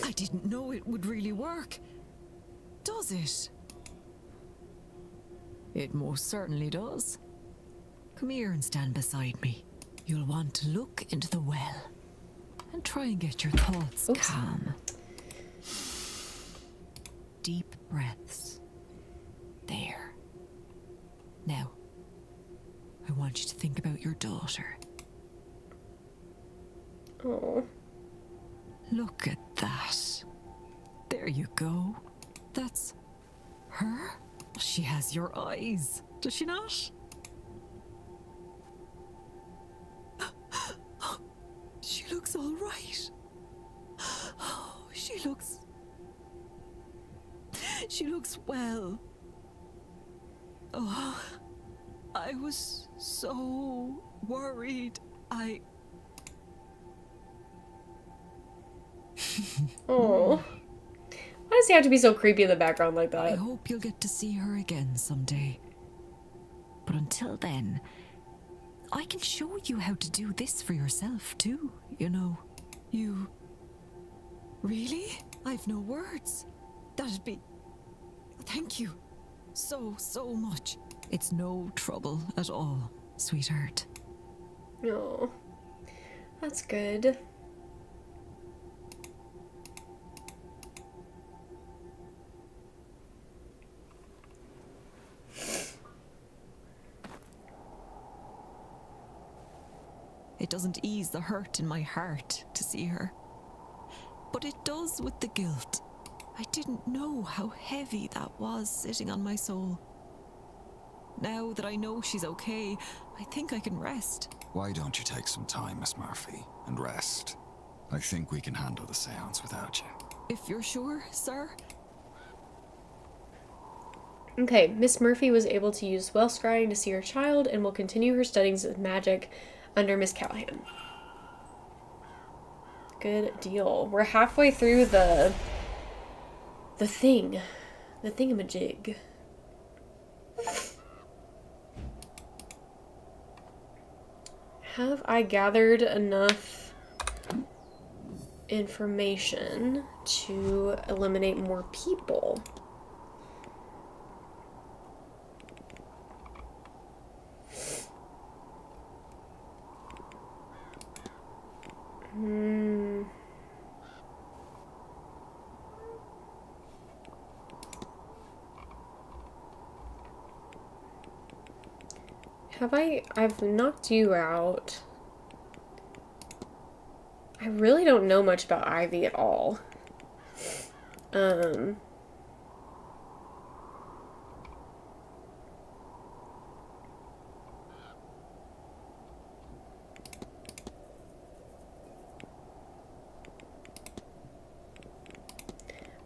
I didn't know it would really work. Does it? It most certainly does. Come here and stand beside me. You'll want to look into the well and try and get your thoughts calm. Deep breaths. There. Now, I want you to think about your daughter. Oh. Look at that. There you go. That's her? She has your eyes, does she not? She looks all right. Oh, she looks well. Oh, I was so worried. Oh. Why does he have to be so creepy in the background like that? I hope you'll get to see her again someday. But until then, I can show you how to do this for yourself too, you know. You... Really? I've no words. That'd be... Thank you. So much. It's no trouble at all, sweetheart. No. That's good. It doesn't ease the hurt in my heart to see her. But it does with the guilt. I didn't know how heavy that was sitting on my soul. Now that I know she's okay, I think I can rest. Why don't you take some time, Miss Murphy, and rest? I think we can handle the seance without you. If you're sure, sir. Okay, Miss Murphy was able to use spell scrying to see her child and will continue her studies of magic under Miss Callahan. Good deal. We're halfway through the thingamajig. Have I gathered enough information to eliminate more people? I've knocked you out. I really don't know much about Ivy at all.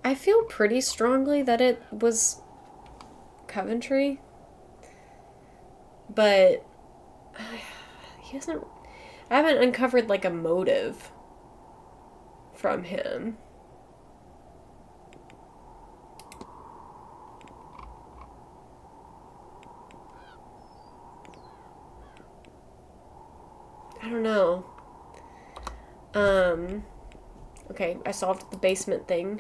I feel pretty strongly that it was Coventry. But I haven't uncovered like a motive from him. I don't know. Okay, I solved the basement thing.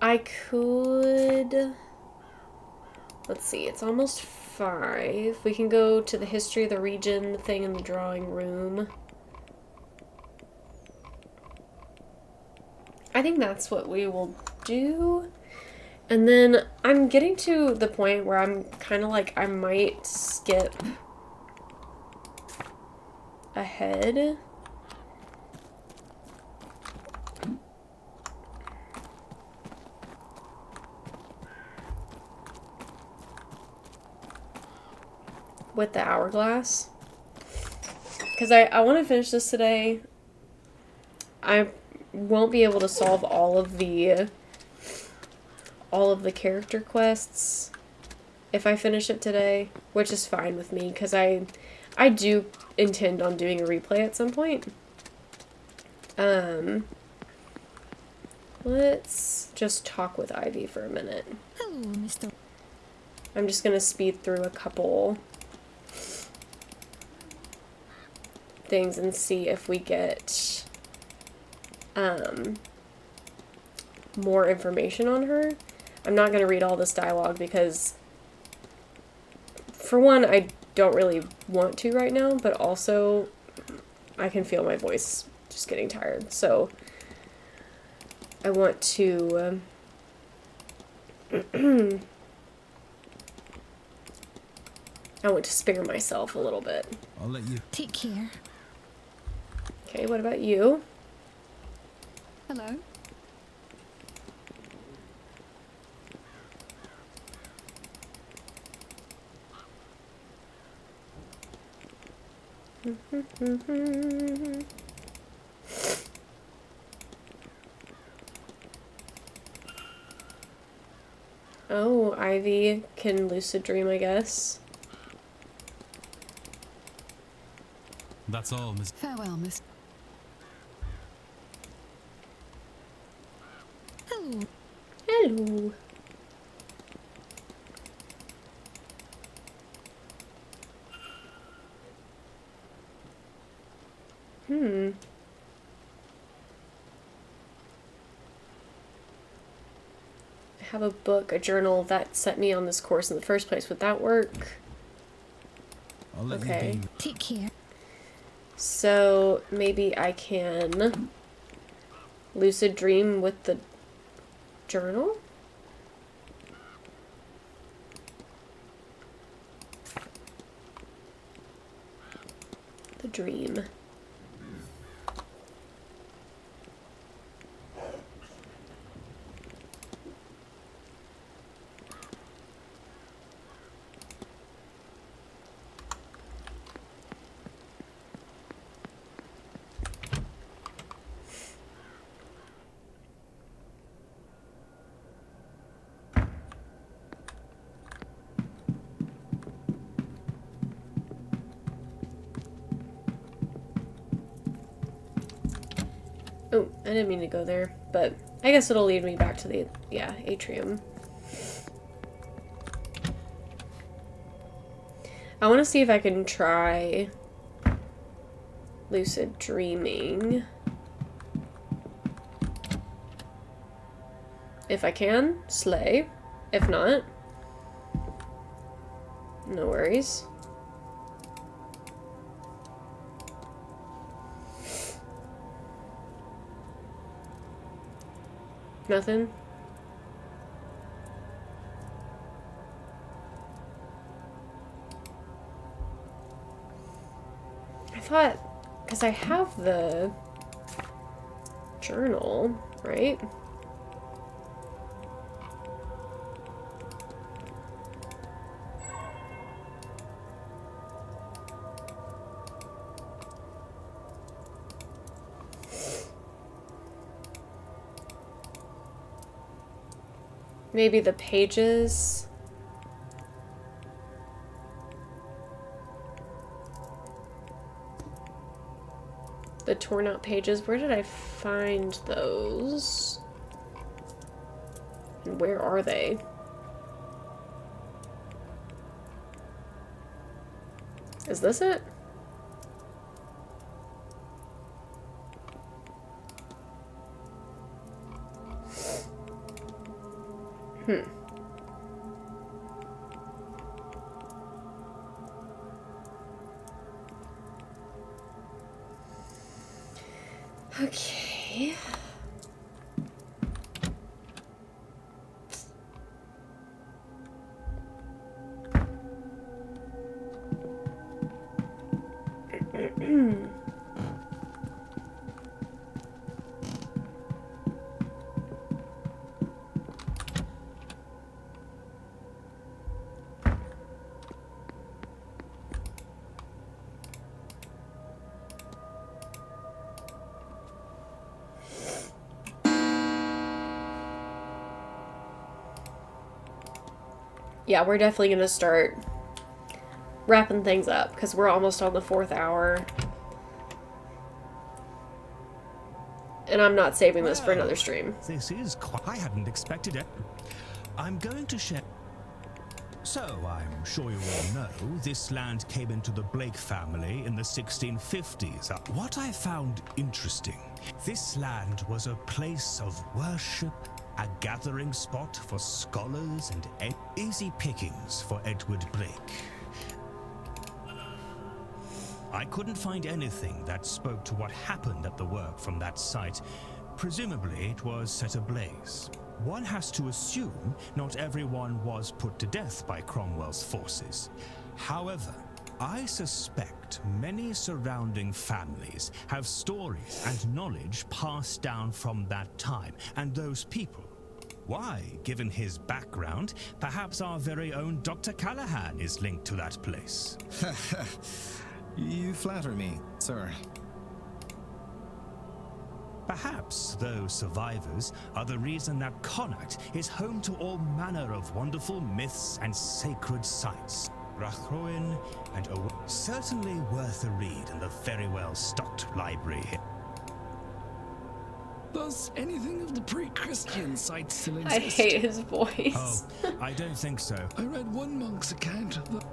I could... Let's see, it's almost 5. We can go to the history of the region thing in the drawing room. I think that's what we will do. And then I'm getting to the point where I'm kind of like, I might skip ahead. With the hourglass. Because I want to finish this today. I won't be able to solve all of the character quests if I finish it today, which is fine with me because I do intend on doing a replay at some point. Let's just talk with Ivy for a minute. Hello, Mr. I'm just gonna speed through a couple things and see if we get more information on her. I'm not going to read all this dialogue because, for one, I don't really want to right now, but also I can feel my voice just getting tired. So I want to spare myself a little bit. I'll let you take care. Okay, what about you? Hello. Oh, Ivy can lucid dream, I guess. That's all, Miss. Farewell, Miss. Hello. Hello. I have a book, a journal that set me on this course in the first place. Would that work? I'll let Okay. you be. Take care. So maybe I can lucid dream with the journal? lucid dream. Oh, I didn't mean to go there, but I guess it'll lead me back to the, yeah, atrium. I want to see if I can try lucid dreaming. If I can, slay. If not, no worries. Nothing? I thought, because I have the journal, right? Maybe the pages. The torn out pages. Where did I find those? And where are they? Is this it? Okay. Yeah, we're definitely gonna start wrapping things up because we're almost on the 4th hour. And I'm not saving this for another stream. This is quite... I hadn't expected it. I'm going to share... So, I'm sure you all know, this land came into the Blake family in the 1650s. What I found interesting, this land was a place of worship, a gathering spot for scholars and easy pickings for Edward Blake. I couldn't find anything that spoke to what happened at the work from that site. Presumably, it was set ablaze. One has to assume not everyone was put to death by Cromwell's forces. However, I suspect many surrounding families have stories and knowledge passed down from that time and those people. Why, given his background, perhaps our very own Dr. Callahan is linked to that place. You flatter me, sir. Perhaps those survivors are the reason that Connacht is home to all manner of wonderful myths and sacred sites. Rachroin and certainly worth a read in the very well-stocked library here. Does anything of the pre-Christian sites still exist? I hate his voice. Oh, I don't think so. I read one monk's account of the...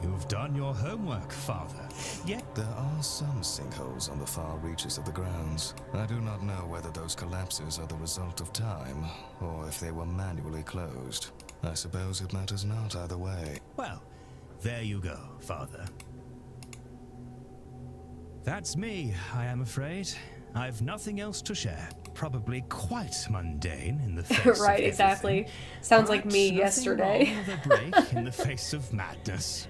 You've done your homework, Father. Yet there are some sinkholes on the far reaches of the grounds. I do not know whether those collapses are the result of time, or if they were manually closed. I suppose it matters not either way. Well, there you go, Father. That's me, I am afraid. I've nothing else to share. Probably quite mundane in the face right, of exactly. Sounds like me yesterday. Wrong with a break in the face of madness.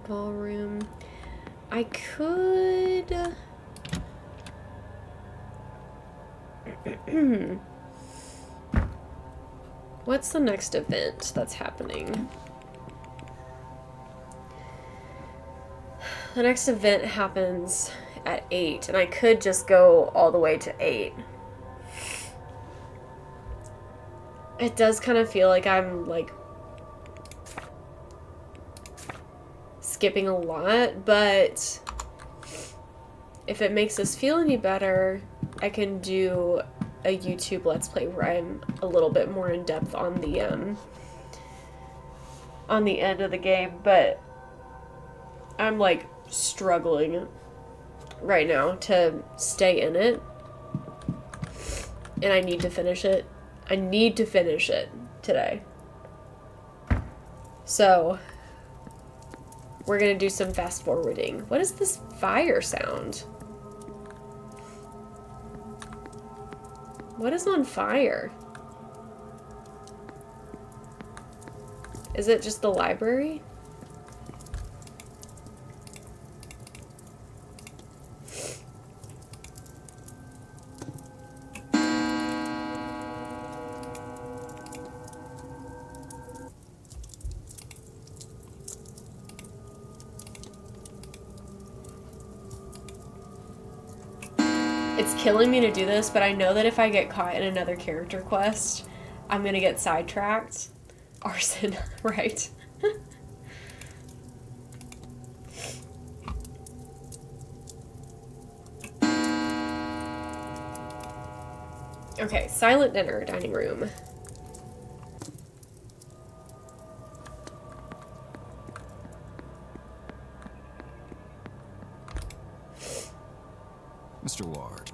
Ballroom. I could... What's the next event that's happening? The next event happens at 8, and I could just go all the way to 8. It does kind of feel like I'm, like, skipping a lot, but if it makes us feel any better, I can do a YouTube Let's Play where I'm a little bit more in depth on the end of the game, but I'm like struggling right now to stay in it, and I need to finish it. I need to finish it today. So we're gonna do some fast forwarding. What is this fire sound? What is on fire? Is it just the library? It's killing me to do this, but I know that if I get caught in another character quest, I'm gonna get sidetracked. Arson, right? Okay, silent dinner, dining room. Mr. Ward.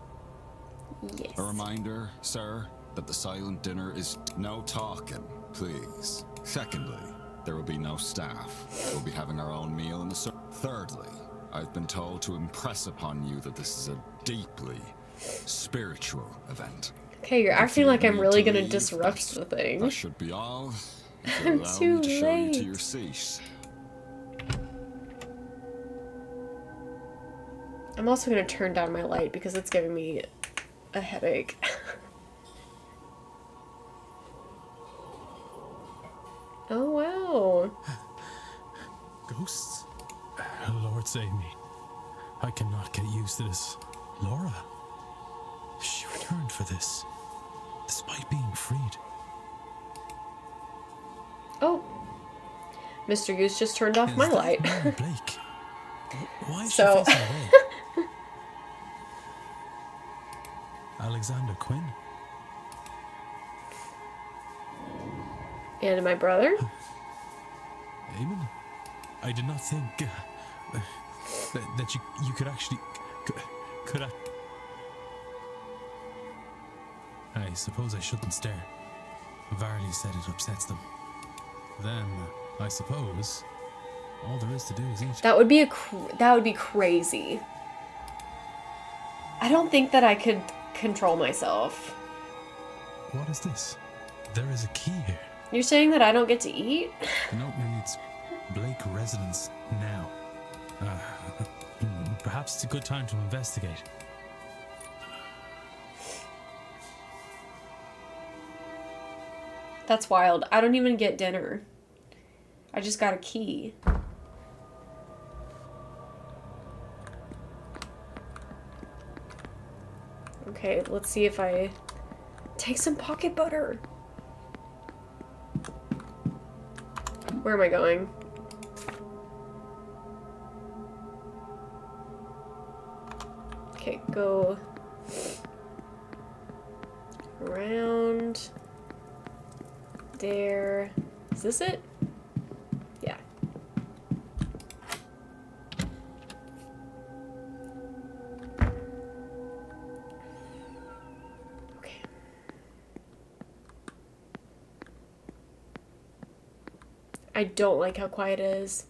Yes. A reminder, sir, that the silent dinner is no talking, please. Secondly, there will be no staff. We'll be having our own meal in the Thirdly, I've been told to impress upon you that this is a deeply spiritual event. Okay, you're If acting you like I'm need really to gonna leave, disrupt the thing. that should be all. If I'm you'll allow too me to show you to late. your seat. I'm also gonna turn down my light because it's giving me a headache. Oh wow. Ghosts? Lord save me. I cannot get used to this. Laura. She returned for this, despite being freed. Oh. Mr. Goose just turned off my light. Blake. Why is So she facing away? Alexander Quinn? And my brother? Eamon? I did not think that you could actually could I? I suppose I shouldn't stare. Varley said it upsets them. Then I suppose all there is to do is eat. That would be that would be crazy. I don't think that I could control myself. What is this? There is a key here. You're saying that I don't get to eat? The note reads, Blake residence now. Perhaps it's a good time to investigate. That's wild. I don't even get dinner. I just got a key. Okay, let's see if I take some pocket butter. Where am I going? Okay, go around there. Is this it? Yeah. Okay. I don't like how quiet it is.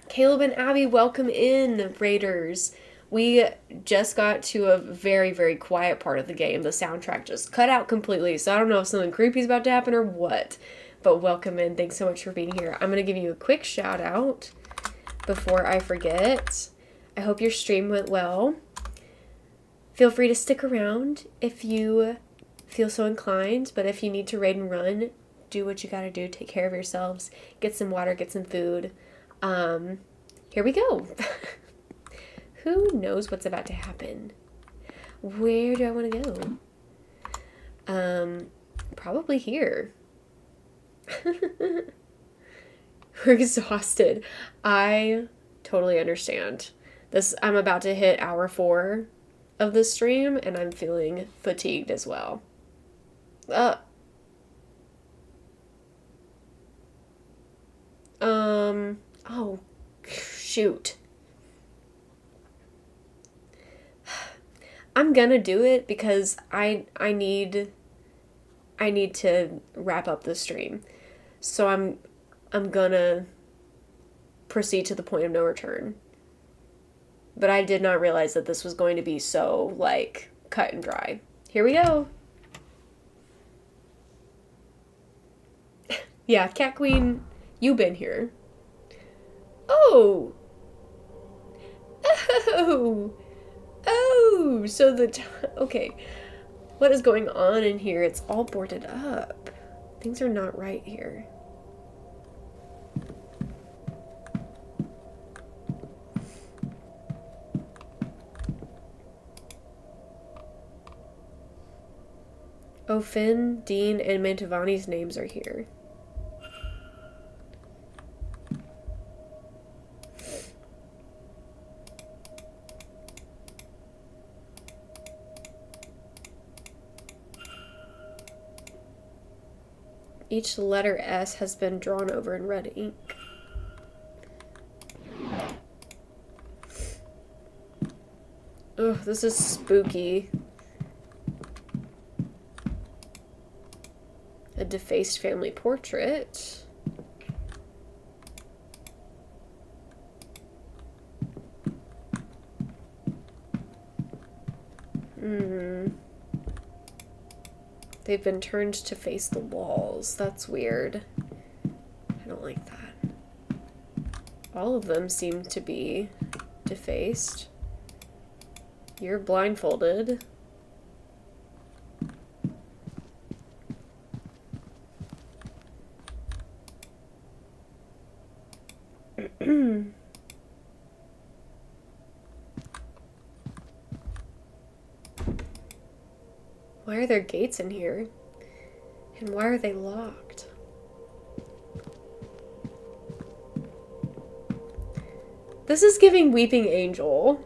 Caleb and Abby, welcome in, Raiders. We just got to a very, very quiet part of the game. The soundtrack just cut out completely, so I don't know if something creepy is about to happen or what. But welcome in. Thanks so much for being here. I'm going to give you a quick shout out before I forget. I hope your stream went well. Feel free to stick around if you feel so inclined, but if you need to raid and run, do what you gotta do. Take care of yourselves. Get some water, get some food. Here we go. Who knows what's about to happen? Where do I want to go? Probably here. We're exhausted. I totally understand. I'm about to hit hour 4 of the stream, and I'm feeling fatigued as well. Oh, shoot. I'm gonna do it because I need to wrap up the stream. So I'm gonna proceed to the point of no return. But I did not realize that this was going to be so, like, cut and dry. Here we go. Yeah, Cat Queen, you've been here. Oh! Oh! Oh! So okay. What is going on in here? It's all boarded up. Things are not right here. Oh, Finn, Dean, and Mantovani's names are here. Each letter S has been drawn over in red ink. Ugh, this is spooky. A defaced family portrait. They've been turned to face the walls. That's weird. I don't like that. All of them seem to be defaced. You're blindfolded. Why are there gates in here? And why are they locked? This is giving Weeping Angel.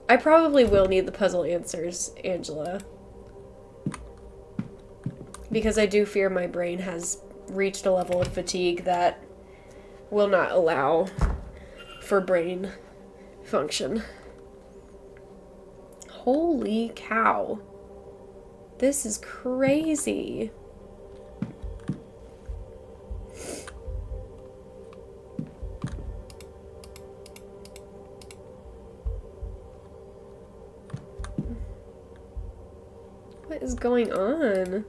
I probably will need the puzzle answers, Angela. Because I do fear my brain has reached a level of fatigue that will not allow for brain function. Holy cow. This is crazy. What is going on?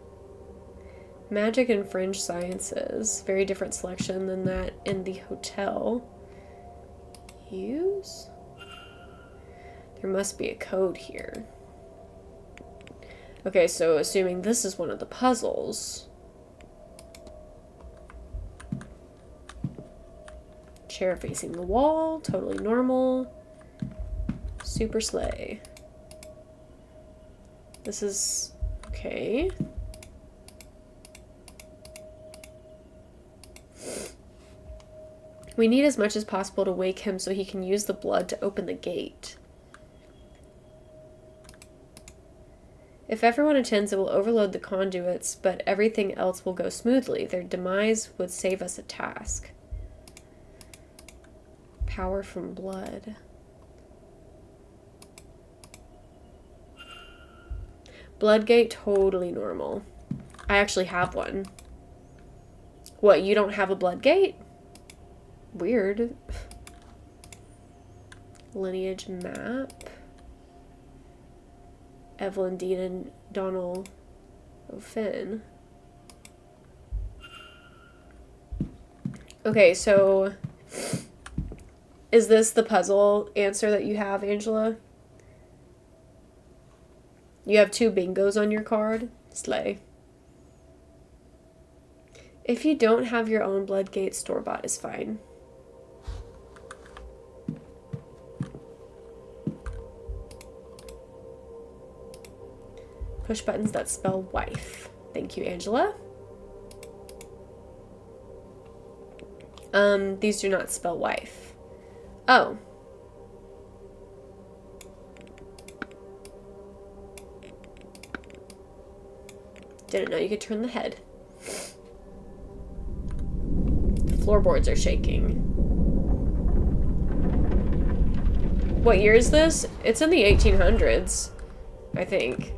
Magic and fringe sciences. Very different selection than that in the hotel. Use? There must be a code here. Okay, so assuming this is one of the puzzles. Chair facing the wall, totally normal. Super slay. This is... okay. We need as much as possible to wake him so he can use the blood to open the gate. If everyone attends, it will overload the conduits, but everything else will go smoothly. Their demise would save us a task. Power from blood. Blood gate, totally normal. I actually have one. What, you don't have a blood gate? Weird. Lineage map. Evelyn, Dean, and Donald O'Finn. Okay, so is this the puzzle answer that you have, Angela? You have 2 bingos on your card? Slay. If you don't have your own Bloodgate, store-bought is fine. Push buttons that spell wife. Thank you, Angela. These do not spell wife. Oh. Didn't know you could turn the head. The floorboards are shaking. What year is this? It's in the 1800s, I think.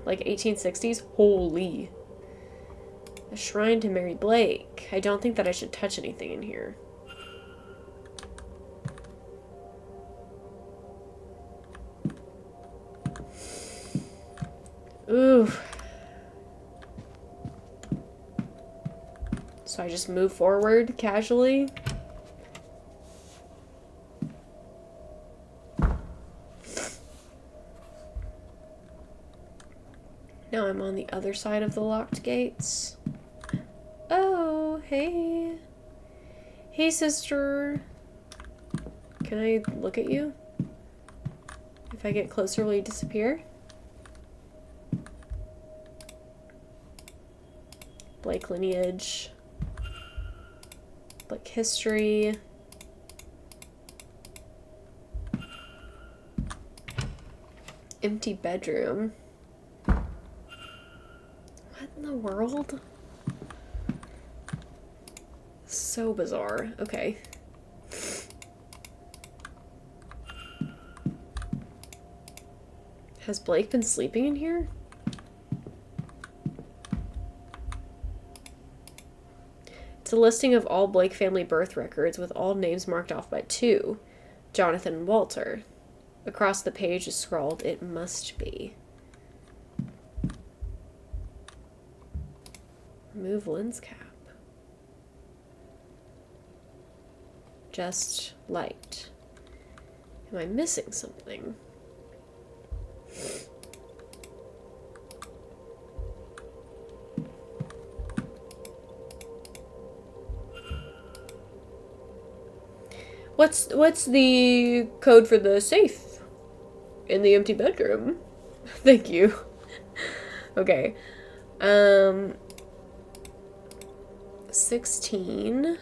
Like 1860s? Holy. A shrine to Mary Blake. I don't think that I should touch anything in here. Ooh. So I just move forward casually. Now I'm on the other side of the locked gates. Oh, hey. Hey, sister. Can I look at you? If I get closer, will you disappear? Blake lineage. Blake history. Empty bedroom. What in the world? So bizarre. Okay. Has Blake been sleeping in here? It's a listing of all Blake family birth records with all names marked off by 2, Jonathan and Walter. Across the page is scrawled, "It must be." Remove lens cap. Just light. Am I missing something? What's the code for the safe in the empty bedroom? Thank you. Okay. 16.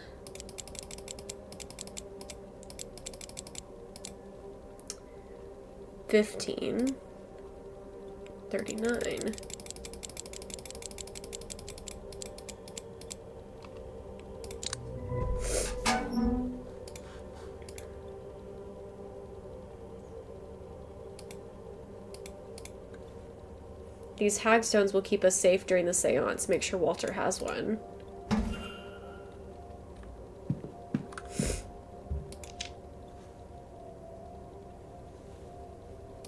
15. 39. These hagstones will keep us safe during the seance. Make sure Walter has one.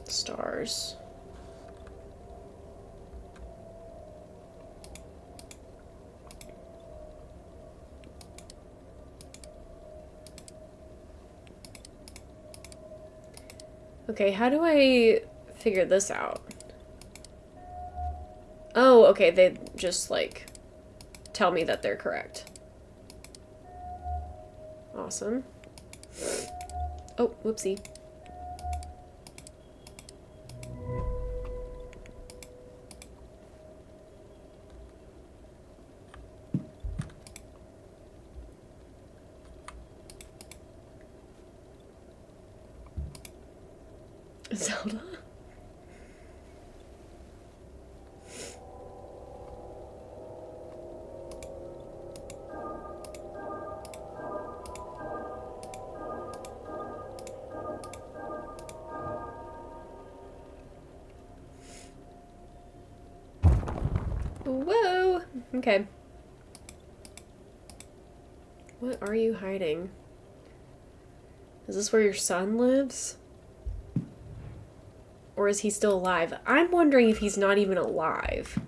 Stars. Okay, how do I figure this out? Oh, okay, they just, like, tell me that they're correct. Awesome. Oh, whoopsie. Zelda? Okay. What are you hiding? Is this where your son lives? Or is he still alive? I'm wondering if he's not even alive.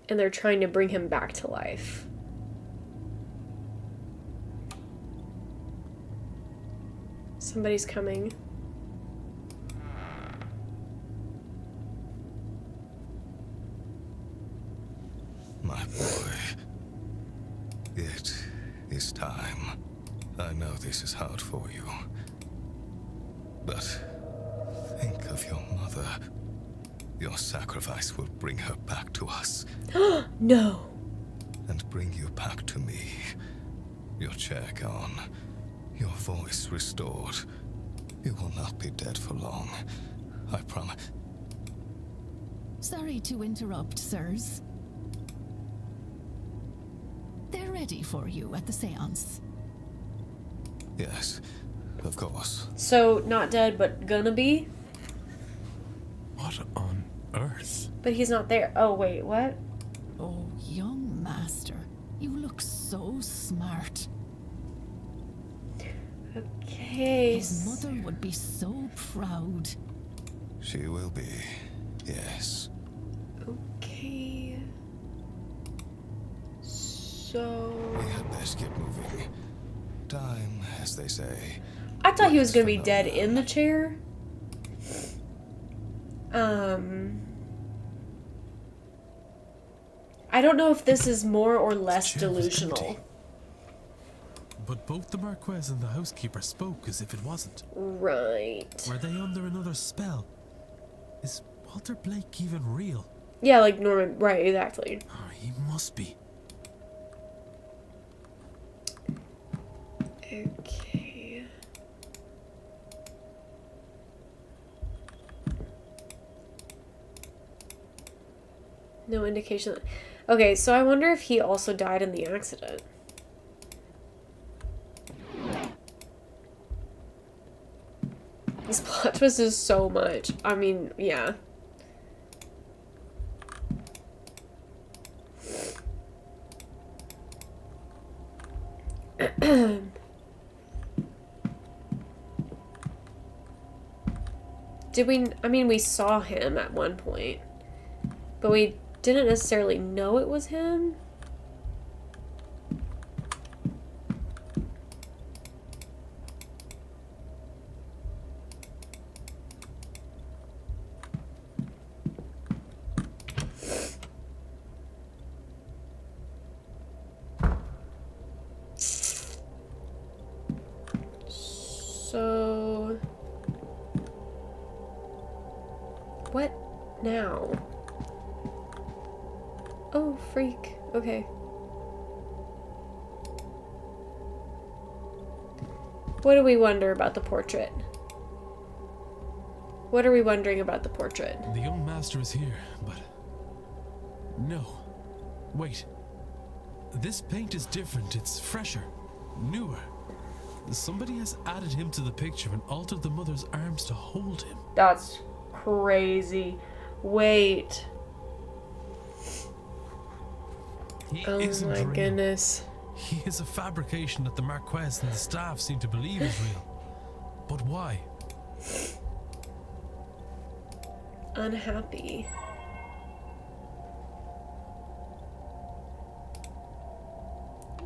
And they're trying to bring him back to life. Somebody's coming. My boy, it is time. I know this is hard for you, but think of your mother. Your sacrifice will bring her back to us. No. And bring you back to me. Your chair gone, your voice restored. You will not be dead for long. I promise. Sorry to interrupt, sirs. They're ready for you at the seance. Yes, of course. So, not dead, but gonna be? What on earth? But he's not there. Oh, wait, what? Oh, young master, you look so smart. Okay. His mother would be so proud. She will be, yes. Okay. So... We had best get moving. Time, as they say. I thought he was gonna be dead in the chair. I don't know if this is more or less delusional. But both the Marquez and the housekeeper spoke as if it wasn't. Right. Were they under another spell? Is Walter Blake even real? Yeah, like Norman. Right, exactly. Oh, he must be. Okay. No indication. Okay, so I wonder if he also died in the accident. This plot twist is so much. I mean, yeah. Did we... I mean, we saw him at one point. But we didn't necessarily know it was him. So... what now? Oh, freak. Okay. What do we wonder about the portrait? What are we wondering about the portrait? The young master is here, but... no. Wait. This paint is different. It's fresher. Newer. Somebody has added him to the picture and altered the mother's arms to hold him. That's crazy. Wait. Oh my goodness. He is a fabrication that the Marquez and the staff seem to believe is real. But why? Unhappy.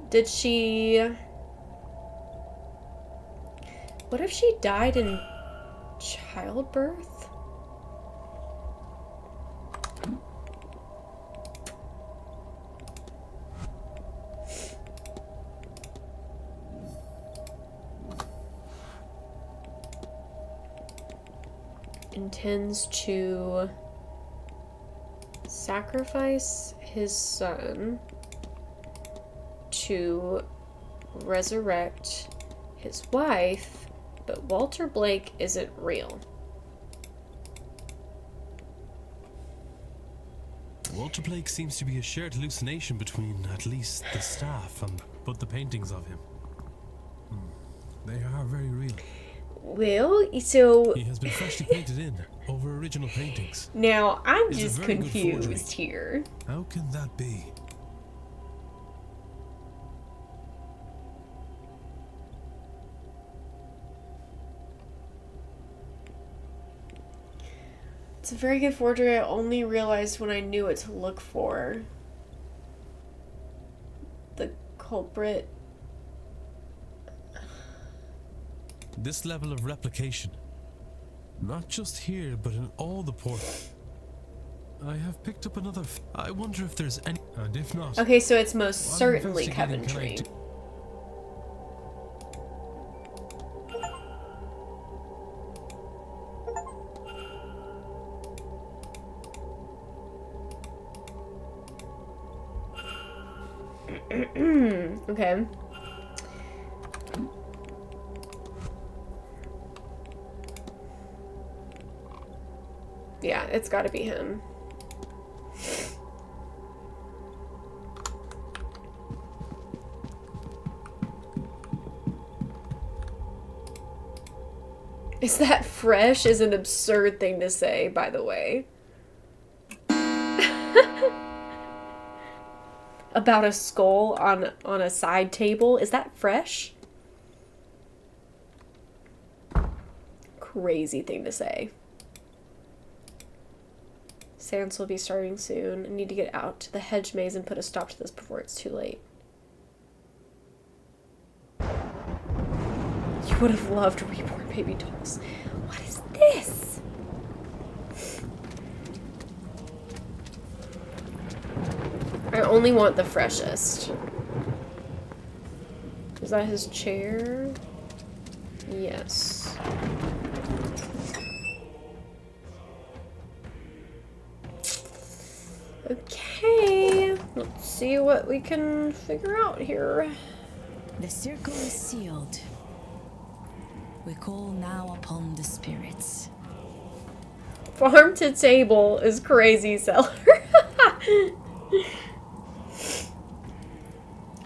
Did she... what if she died in childbirth? Intends to sacrifice his son to resurrect his wife, but Walter Blake isn't real. Walter Blake seems to be a shared hallucination between at least the staff and but the paintings of him. They are very real. Well, so He has been freshly painted in over original paintings. now I'm It's a just very good forgery. confused here. How can that be? It's a very good forgery. I only realized when I knew what to look for. The culprit. This level of replication, not just here, but in all the ports. I have picked up another. I wonder if there's any. And if not, Okay, so it's most while certainly investigating, can I Coventry. Okay. Yeah, it's gotta be him. Is that fresh? Is an absurd thing to say, by the way. About a skull on a side table. Is that fresh? Crazy thing to say. Seance will be starting soon. I need to get out to the hedge maze and put a stop to this before it's too late. You would have loved reborn baby dolls. What is this? I only want the freshest. Is that his chair? Yes. Okay, let's see what we can figure out here. The circle is sealed. We call now upon the spirits. Farm to table is crazy, seller.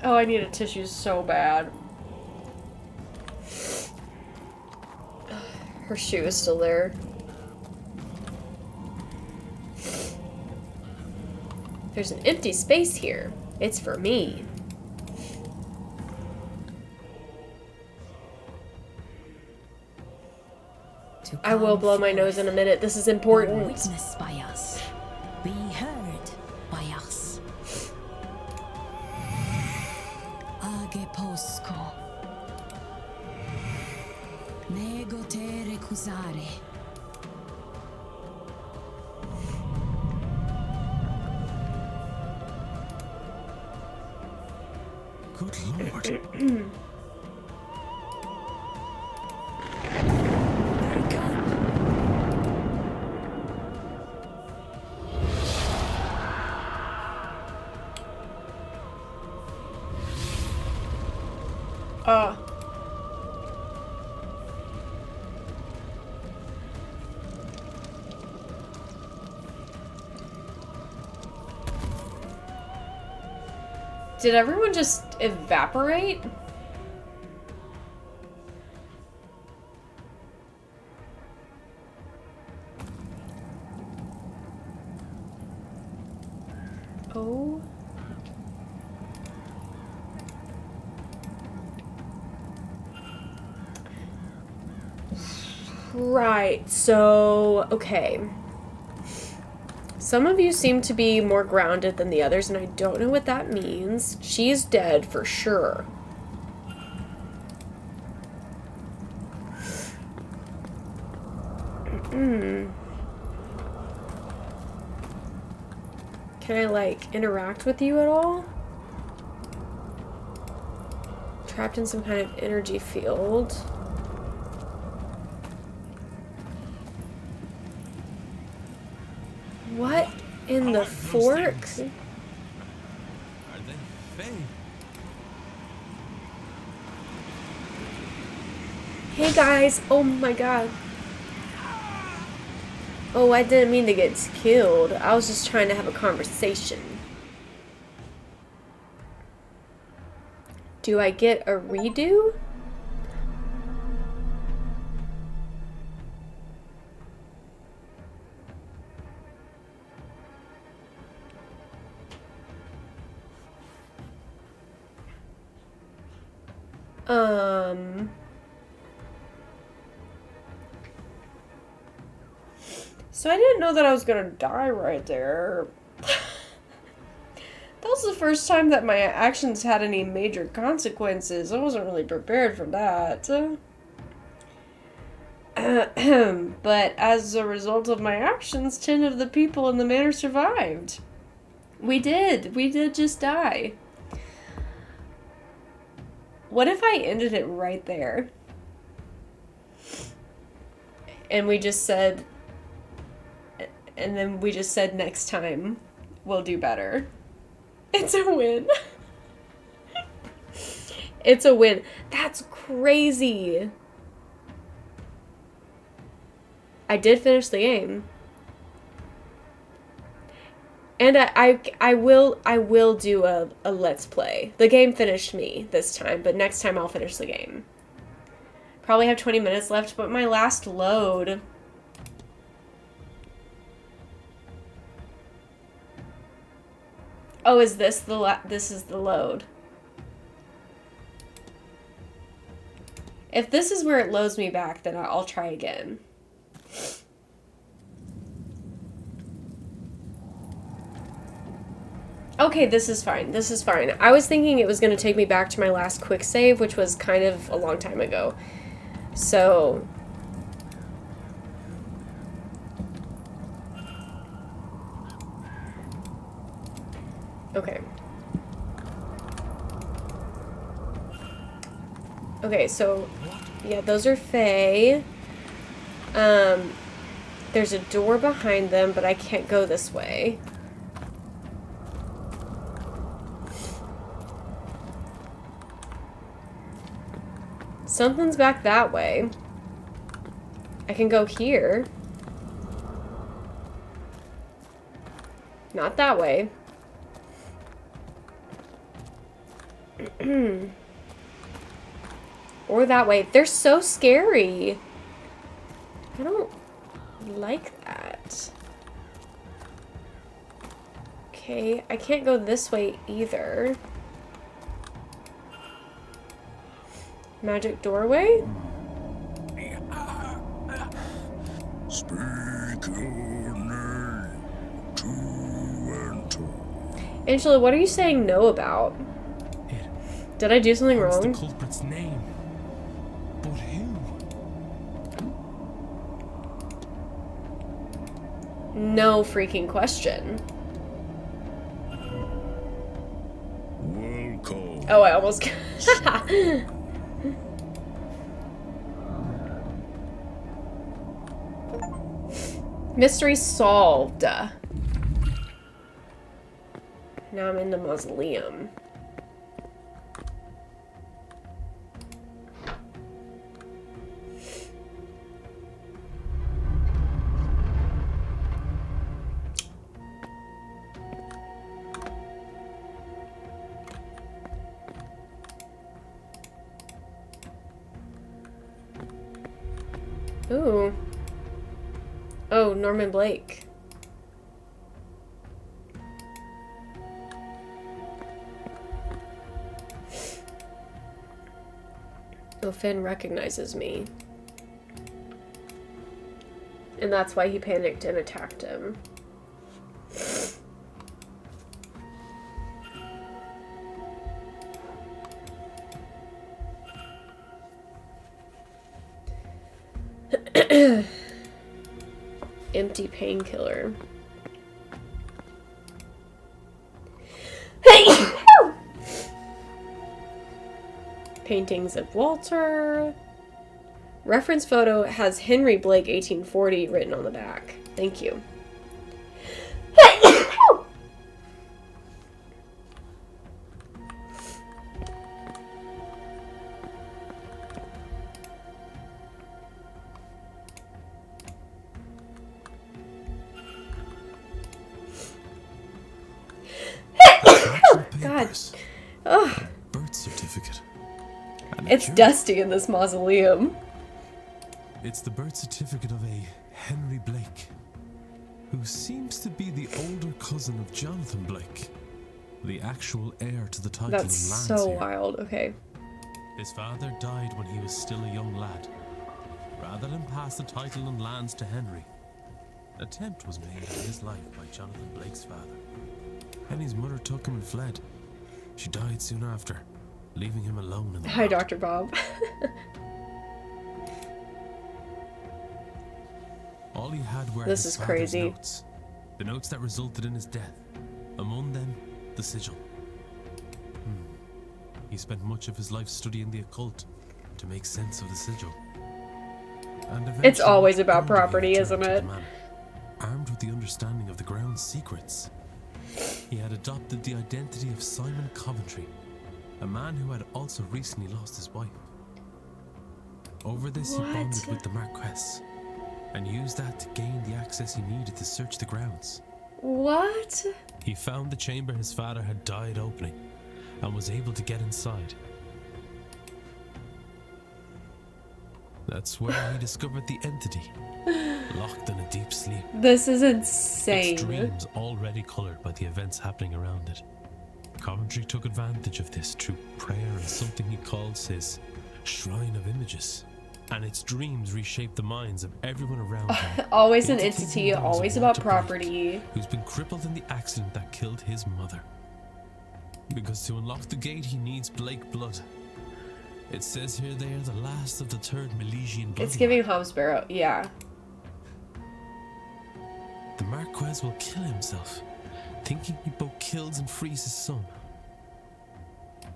Oh, I need a tissue so bad. Her shoe is still there. There's an empty space here. It's for me. I will blow my nose in a minute. This is important. Witnessed by us. Be heard by us. Age posco. Nego te recusare. Good lord. Did everyone just evaporate? Oh. Right, so, okay. Some of you seem to be more grounded than the others, and I don't know what that means. She's dead for sure. Can I, like, interact with you at all? Trapped in some kind of energy field. What in the fork? Are they fake? Hey guys, oh my god. Oh, I didn't mean to get killed. I was just trying to have a conversation. Do I get a redo? So I didn't know that I was gonna die right there. That was the first time that my actions had any major consequences. I wasn't really prepared for that. But as a result of my actions, 10 of the people in the manor survived. We did just die. What if I ended it right there? And we just said, and then we just said next time we'll do better. It's a win. It's a win. That's crazy. I did finish the game. And I will do a let's play. The game finished me this time, but next time I'll finish the game. Probably have 20 minutes left, but my last load. Oh, is this this is the load? If this is where it loads me back, then I'll try again. Okay, this is fine. This is fine. I was thinking it was going to take me back to my last quick save, which was kind of a long time ago. So... Okay. Okay, so... Yeah, those are Fae. There's a door behind them, but I can't go this way. Something's back that way. I can go here. Not that way. Or that way. They're so scary. I don't like that. Okay, I can't go this way either. Magic doorway? Speak your name to enter. Angela, what are you saying no about? Did I do something What's wrong? the culprit's name? But who? No freaking question. Welcome. Oh, I almost... Mystery solved. Now I'm in the mausoleum. Ooh. Oh, Norman Blake. Oh, Finn recognizes me. And that's why he panicked and attacked him. Empty painkiller. Paintings of Walter. Reference photo has Henry Blake 1840 written on the back. Thank you. God. Ugh. Birth certificate. It's dusty in this mausoleum. It's the birth certificate of a Henry Blake, who seems to be the older cousin of Jonathan Blake, the actual heir to the title That's and lands so here. wild. Okay. His father died when he was still a young lad. Rather than pass the title and lands to Henry, an attempt was made on his life by Jonathan Blake's father. Henry's mother took him and fled. She died soon after, leaving him alone in the Hi, world. Dr. Bob. All he had were This his is father's crazy. notes. The notes that resulted in his death. Among them, the sigil. He spent much of his life studying the occult to make sense of the sigil. And It's always eventually, about one day he property, returned isn't to the it? manor, armed with the understanding of the ground's secrets. He had adopted the identity of Simon Coventry, a man who had also recently lost his wife. Over this, What? he bonded with the Marquess and used that to gain the access he needed to search the grounds. What? He found the chamber his father had died opening and was able to get inside. That's where he discovered the entity, locked in a deep sleep. This is insane. Its dreams already colored by the events happening around it. Coventry took advantage of this through prayer and something he calls his Shrine of Images. And its dreams reshaped the minds of everyone around him. Always an into thinking entity, there was a always about Walter Blake property. who's been crippled in the accident that killed his mother. Because to unlock the gate, he needs Blake blood. It says here they are the last of the third Milesian bloodline. It's giving Hobbsborough, yeah. The Marquess will kill himself, thinking he both kills and frees his son.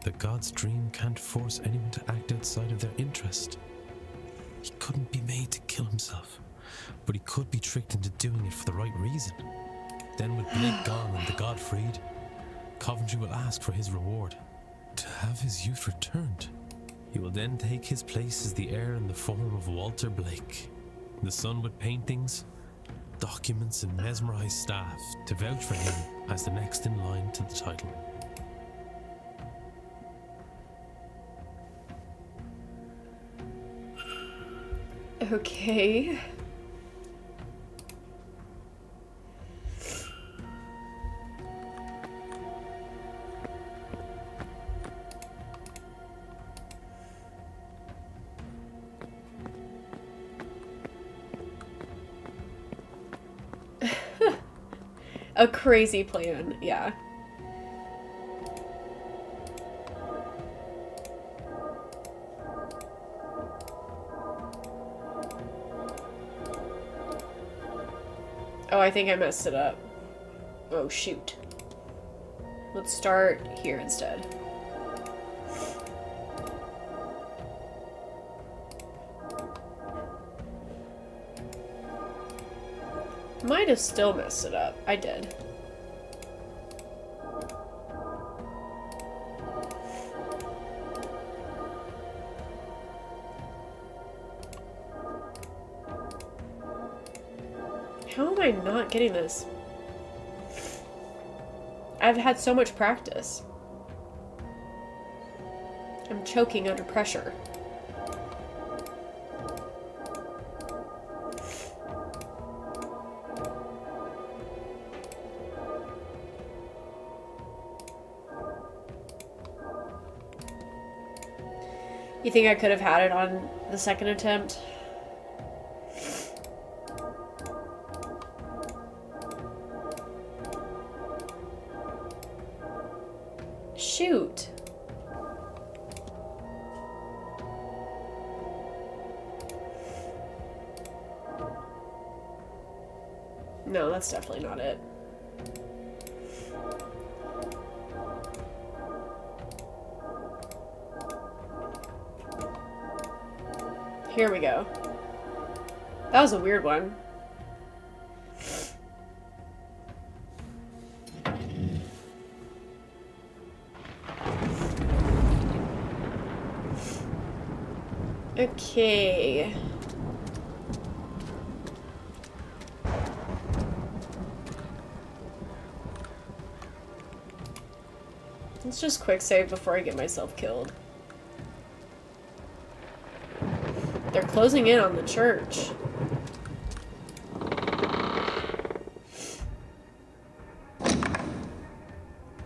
The god's dream can't force anyone to act outside of their interest. He couldn't be made to kill himself, but he could be tricked into doing it for the right reason. Then with Blake gone and the god freed, Coventry will ask for his reward, to have his youth returned. He will then take his place as the heir in the form of Walter Blake, the son with paintings, documents and mesmerized staff to vouch for him as the next in line to the title. Okay. A crazy plan, yeah. Oh, I think I messed it up. Oh, shoot. Let's start here instead. Might have still messed it up. I did. How am I not getting this? I've had so much practice. I'm choking under pressure. You think I could have had it on the second attempt? Shoot. No, that's definitely not it. Here we go. That was a weird one. Okay. Let's just quick save before I get myself killed. They're closing in on the church.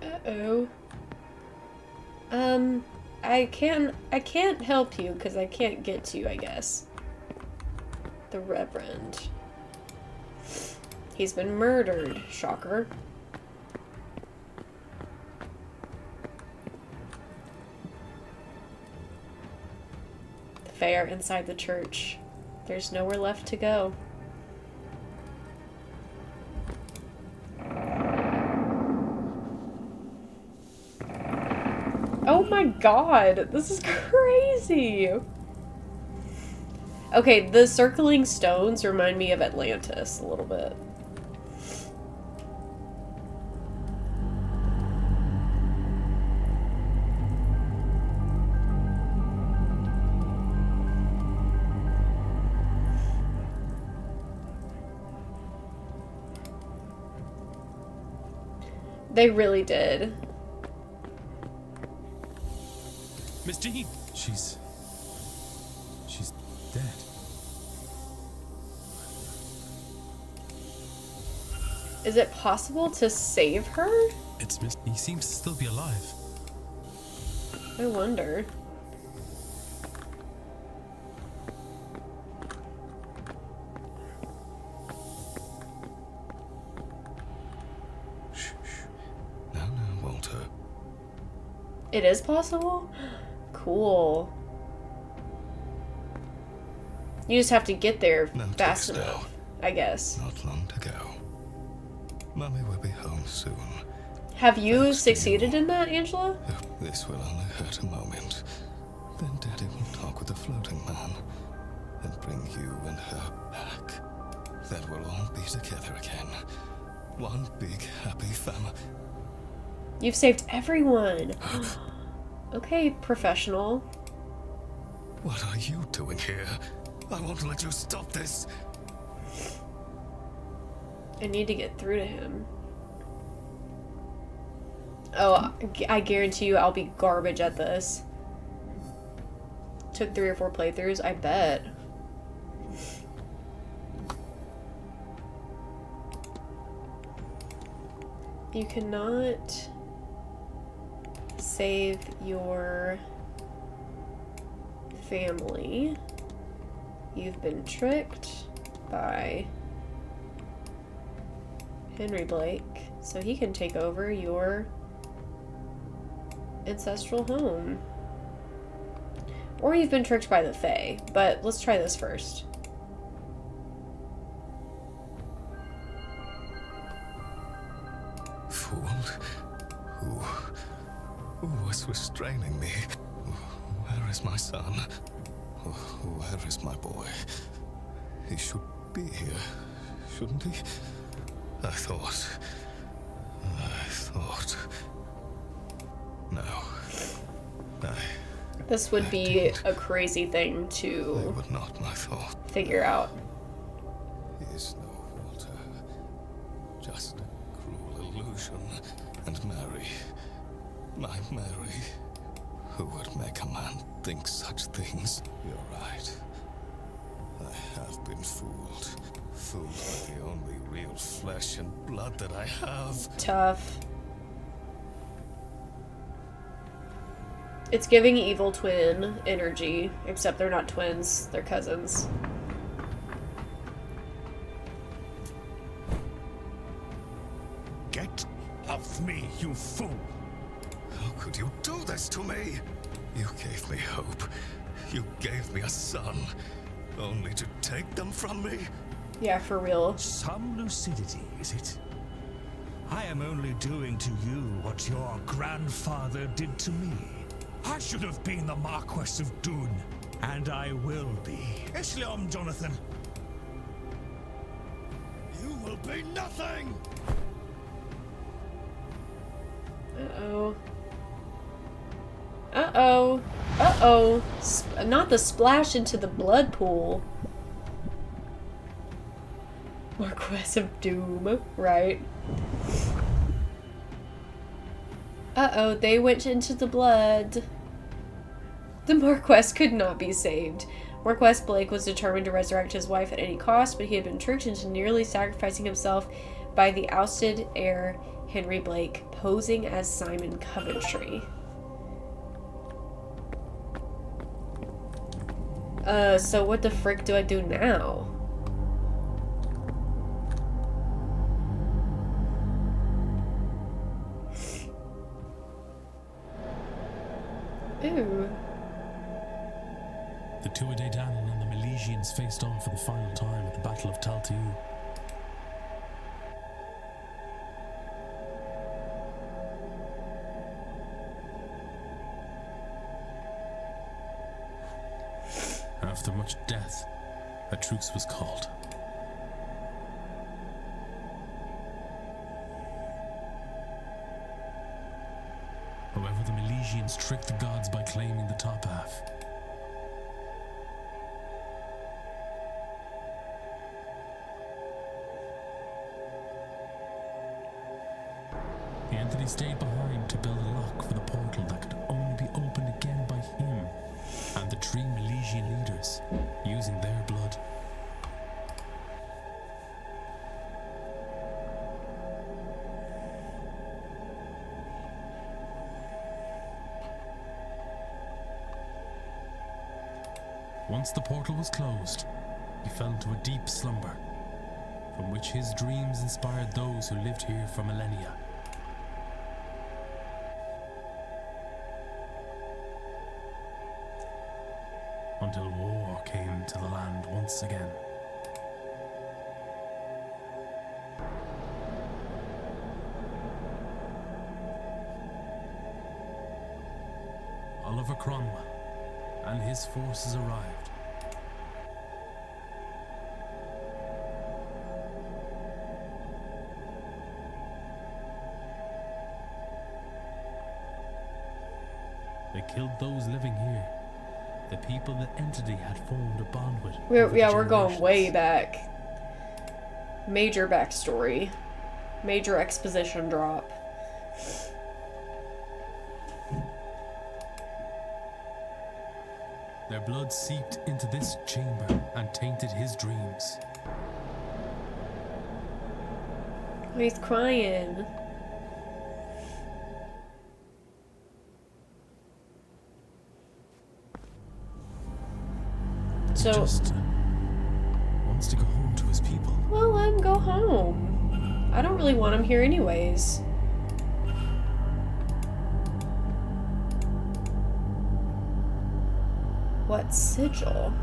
Uh-oh. I can't help you because I can't get to you, I guess. The Reverend. He's been murdered. Shocker. The fair inside the church. There's nowhere left to go. Oh my god, this is crazy. Okay, the circling stones remind me of Atlantis a little bit. They really did. Miss Dean! She's dead. Is it possible to save her? It's Miss. He seems to still be alive. I wonder. Now, Walter. It is possible? Cool. You just have to get there fast enough, I guess. Not long to go. Mummy will be home soon. Have you succeeded in that, Angela? This will only hurt a moment. Then Daddy will talk with the floating man and bring you and her back. Then we'll all be together again. One big happy family. You've saved everyone. Okay, professional. What are you doing here? I won't let you stop this. I need to get through to him. Oh, I guarantee you I'll be garbage at this. Took 3 or 4 playthroughs, I bet. You cannot save your family. You've been tricked by Henry Blake, so he can take over your ancestral home. Or you've been tricked by the Fae, but let's try this first. Fooled? Who was restraining me? Where is my son? Where is my boy? He should be here, shouldn't he? I thought. No. This would be a crazy thing They to were not my thought. figure out. He is no Walter. Just a cruel illusion. And Mary. My Mary. Who would make a man think such things? You're right. I have been fooled. Fooled by the only real flesh and blood that I have. Tough. It's giving evil twin energy, except they're not twins, they're cousins. Get off me, you fool! How could you do this to me? You gave me hope. You gave me a son. Only to take them from me? Yeah, for real. Some lucidity, is it? I am only doing to you what your grandfather did to me. I should have been the Marquess of Doon, and I will be. Islam, Jonathan. You will be nothing! Uh-oh. Uh-oh. Uh-oh. Not the splash into the blood pool. Marquess of Doom, right? Uh-oh, they went into the blood. The Marquess could not be saved. Marquess Blake was determined to resurrect his wife at any cost, but he had been tricked into nearly sacrificing himself by the ousted heir Henry Blake, posing as Simon Coventry. So what the frick do I do now? Ooh. The Tuatha Dé Danann and the Milesians faced off for the final time at the Battle of Taltu. After much death, a truce was called. However, the Milesians tricked the gods by claiming the top half. The entity stayed behind to build a lock for the portal that could only be opened again by him and the 3 Milesian leaders, using their blood. Once the portal was closed, he fell into a deep slumber, from which his dreams inspired those who lived here for millennia. Until war came to the land once again. Oliver Cromwell and his forces arrived. They killed those living here, the people the entity had formed a bond with. We're going way back. Major backstory. Major exposition drop. Their blood seeped into this chamber and tainted his dreams. Oh, he's crying. He just wants to go home to his people. Well, let him go home. I don't really want him here anyways. What sigil?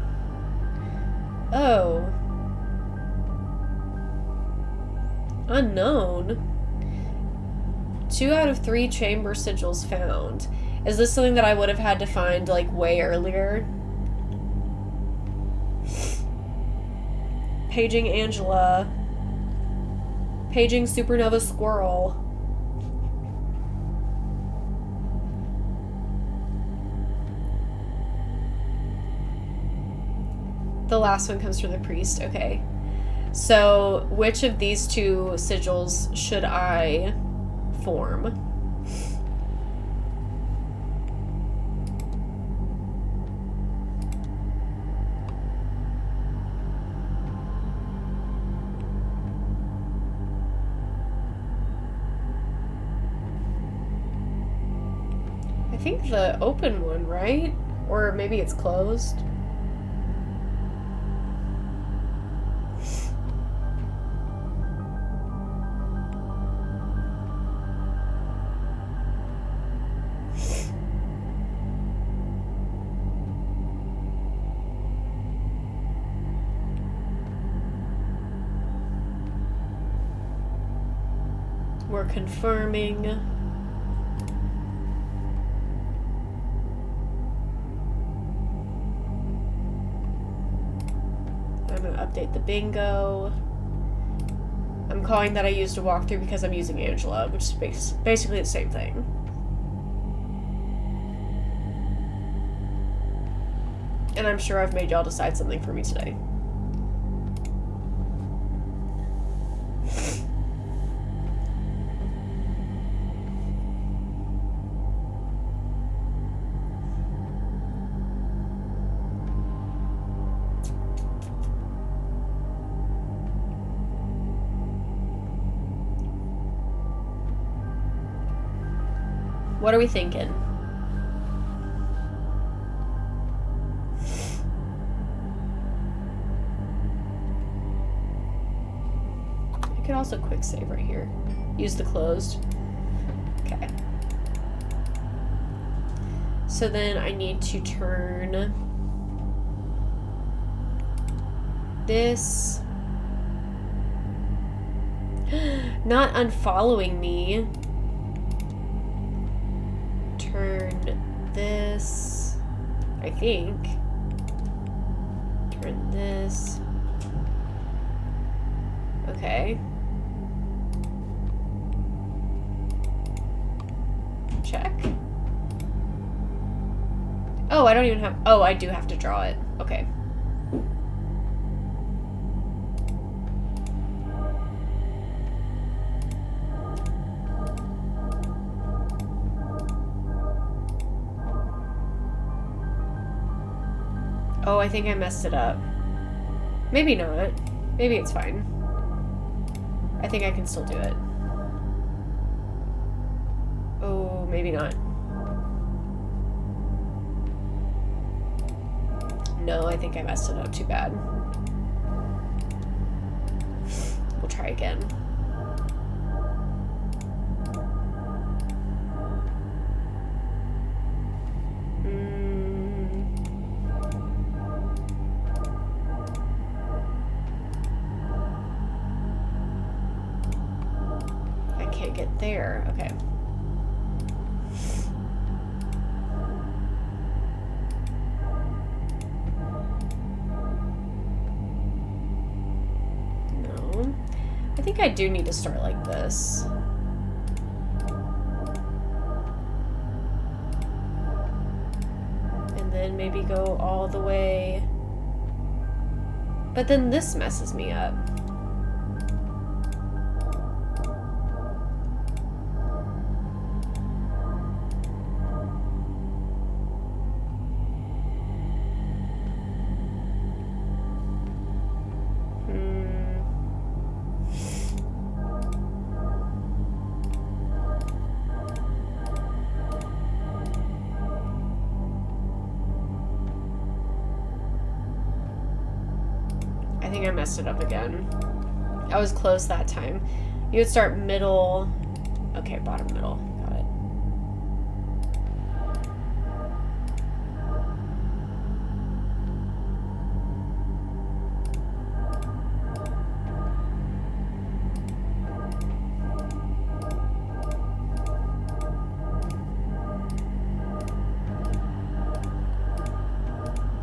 Oh. Unknown. 2 out of 3 chamber sigils found. Is this something that I would have had to find, like, way earlier? Paging Angela. Paging Supernova Squirrel. The last one comes from the priest, okay. So, which of these 2 sigils should I form? I think the open one, right? Or maybe it's closed. We're confirming. I'm gonna update the bingo. I'm calling that I used a walkthrough because I'm using Angela, which is basically the same thing. And I'm sure I've made y'all decide something for me today. What are we thinking? also quick save right here. Use the closed. Okay. So then I need to turn this. Not unfollowing me. Turn this, I think. Turn this. Okay. Check. Oh, I don't even have... Oh, I do have to draw it. Okay. Oh, I think I messed it up. Maybe not. Maybe it's fine. I think I can still do it. Oh, maybe not. No, I think I messed it up too bad. We'll try again. I can't get there. Okay. I think I do need to start like this. And then maybe go all the way. But then this messes me up. I think I messed it up again. I was close that time. You would start middle. Okay, bottom middle. Got it.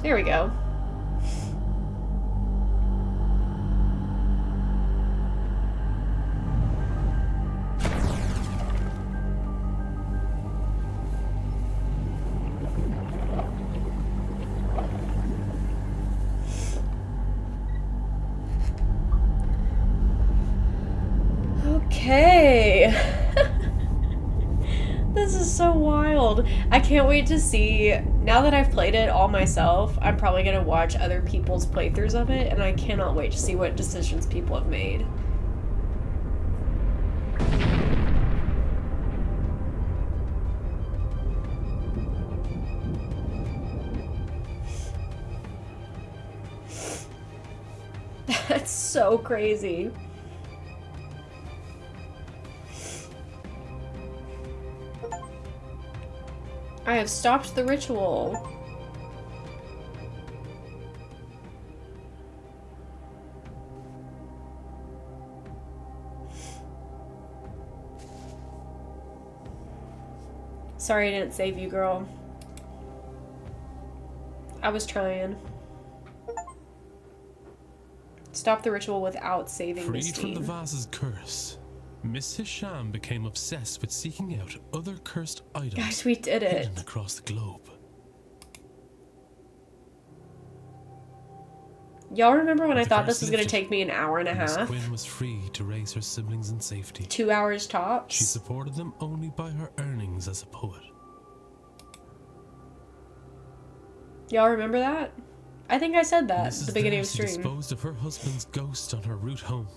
There we go. Okay. This is so wild. I can't wait to see. Now that I've played it all myself, I'm probably going to watch other people's playthroughs of it, and I cannot wait to see what decisions people have made. That's so crazy. I have stopped the ritual. Sorry I didn't save you, girl. I was trying. Stop the ritual without saving Miss Freed from the vase's curse, Miss Hisham became obsessed with seeking out other cursed items. Guys, we did it. Hidden across the globe. Y'all remember when I thought this was going to take me an hour and a half? Miss Quinn was free to raise her siblings in safety. 2 hours tops. She supported them only by her earnings as a poet. Y'all remember that? I think I said that at the beginning of Darcy stream. disposed of her husband's ghost on her route home.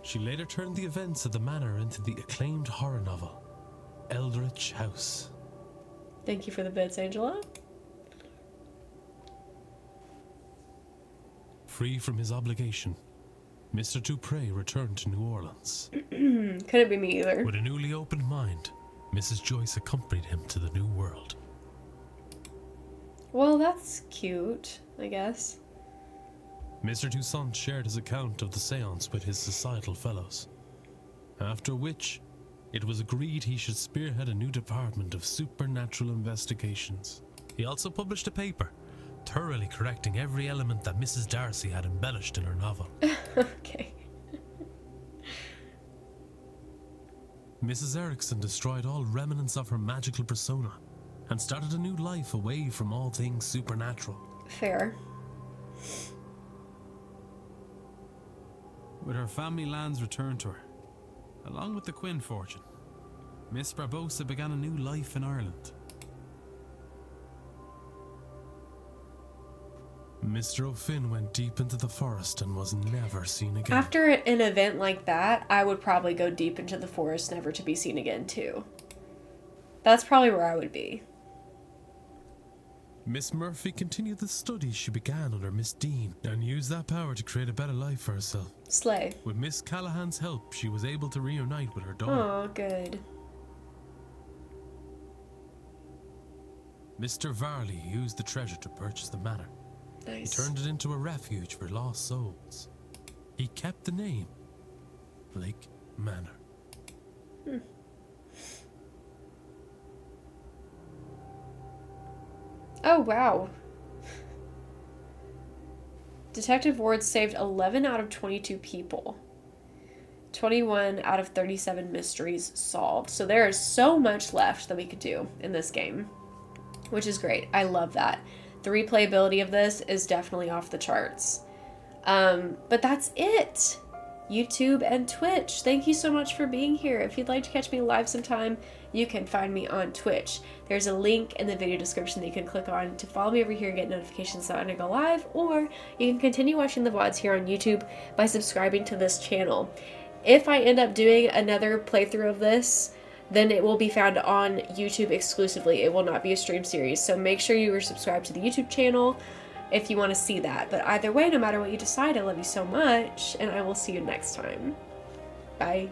She later turned the events of the manor into the acclaimed horror novel, Eldritch House. Thank you for the bits, Angela. Free from his obligation, Mr. Dupre returned to New Orleans. Couldn't be me either. With a newly opened mind, Mrs. Joyce accompanied him to the New World. Well, that's cute, I guess. Mr. Toussaint shared his account of the seance with his societal fellows, after which it was agreed he should spearhead a new department of supernatural investigations. He also published a paper, thoroughly correcting every element that Mrs. Darcy had embellished in her novel. Okay. Mrs. Erickson destroyed all remnants of her magical persona and started a new life away from all things supernatural. Fair. With her family lands returned to her, along with the Quinn fortune, Miss Barbosa began a new life in Ireland. Mr. O'Finn went deep into the forest and was never seen again. After an event like that, I would probably go deep into the forest, never to be seen again, too. That's probably where I would be. Miss Murphy continued the studies she began under Miss Dean and used that power to create a better life for herself. Slay. With Miss Callahan's help, she was able to reunite with her daughter. Oh, good. Mr. Varley used the treasure to purchase the manor. Nice. He turned it into a refuge for lost souls. He kept the name Lake Manor. Oh, wow. Detective Ward saved 11 out of 22 people. 21 out of 37 mysteries solved. So there is so much left that we could do in this game, which is great. I love that. The replayability of this is definitely off the charts. But that's it. YouTube and Twitch. Thank you so much for being here. If you'd like to catch me live sometime, you can find me on Twitch. There's a link in the video description that you can click on to follow me over here and get notifications when I go live, or you can continue watching the VODs here on YouTube by subscribing to this channel. If I end up doing another playthrough of this, then it will be found on YouTube exclusively. It will not be a stream series, so make sure you are subscribed to the YouTube channel if you want to see that. But either way, no matter what you decide, I love you so much, and I will see you next time. Bye.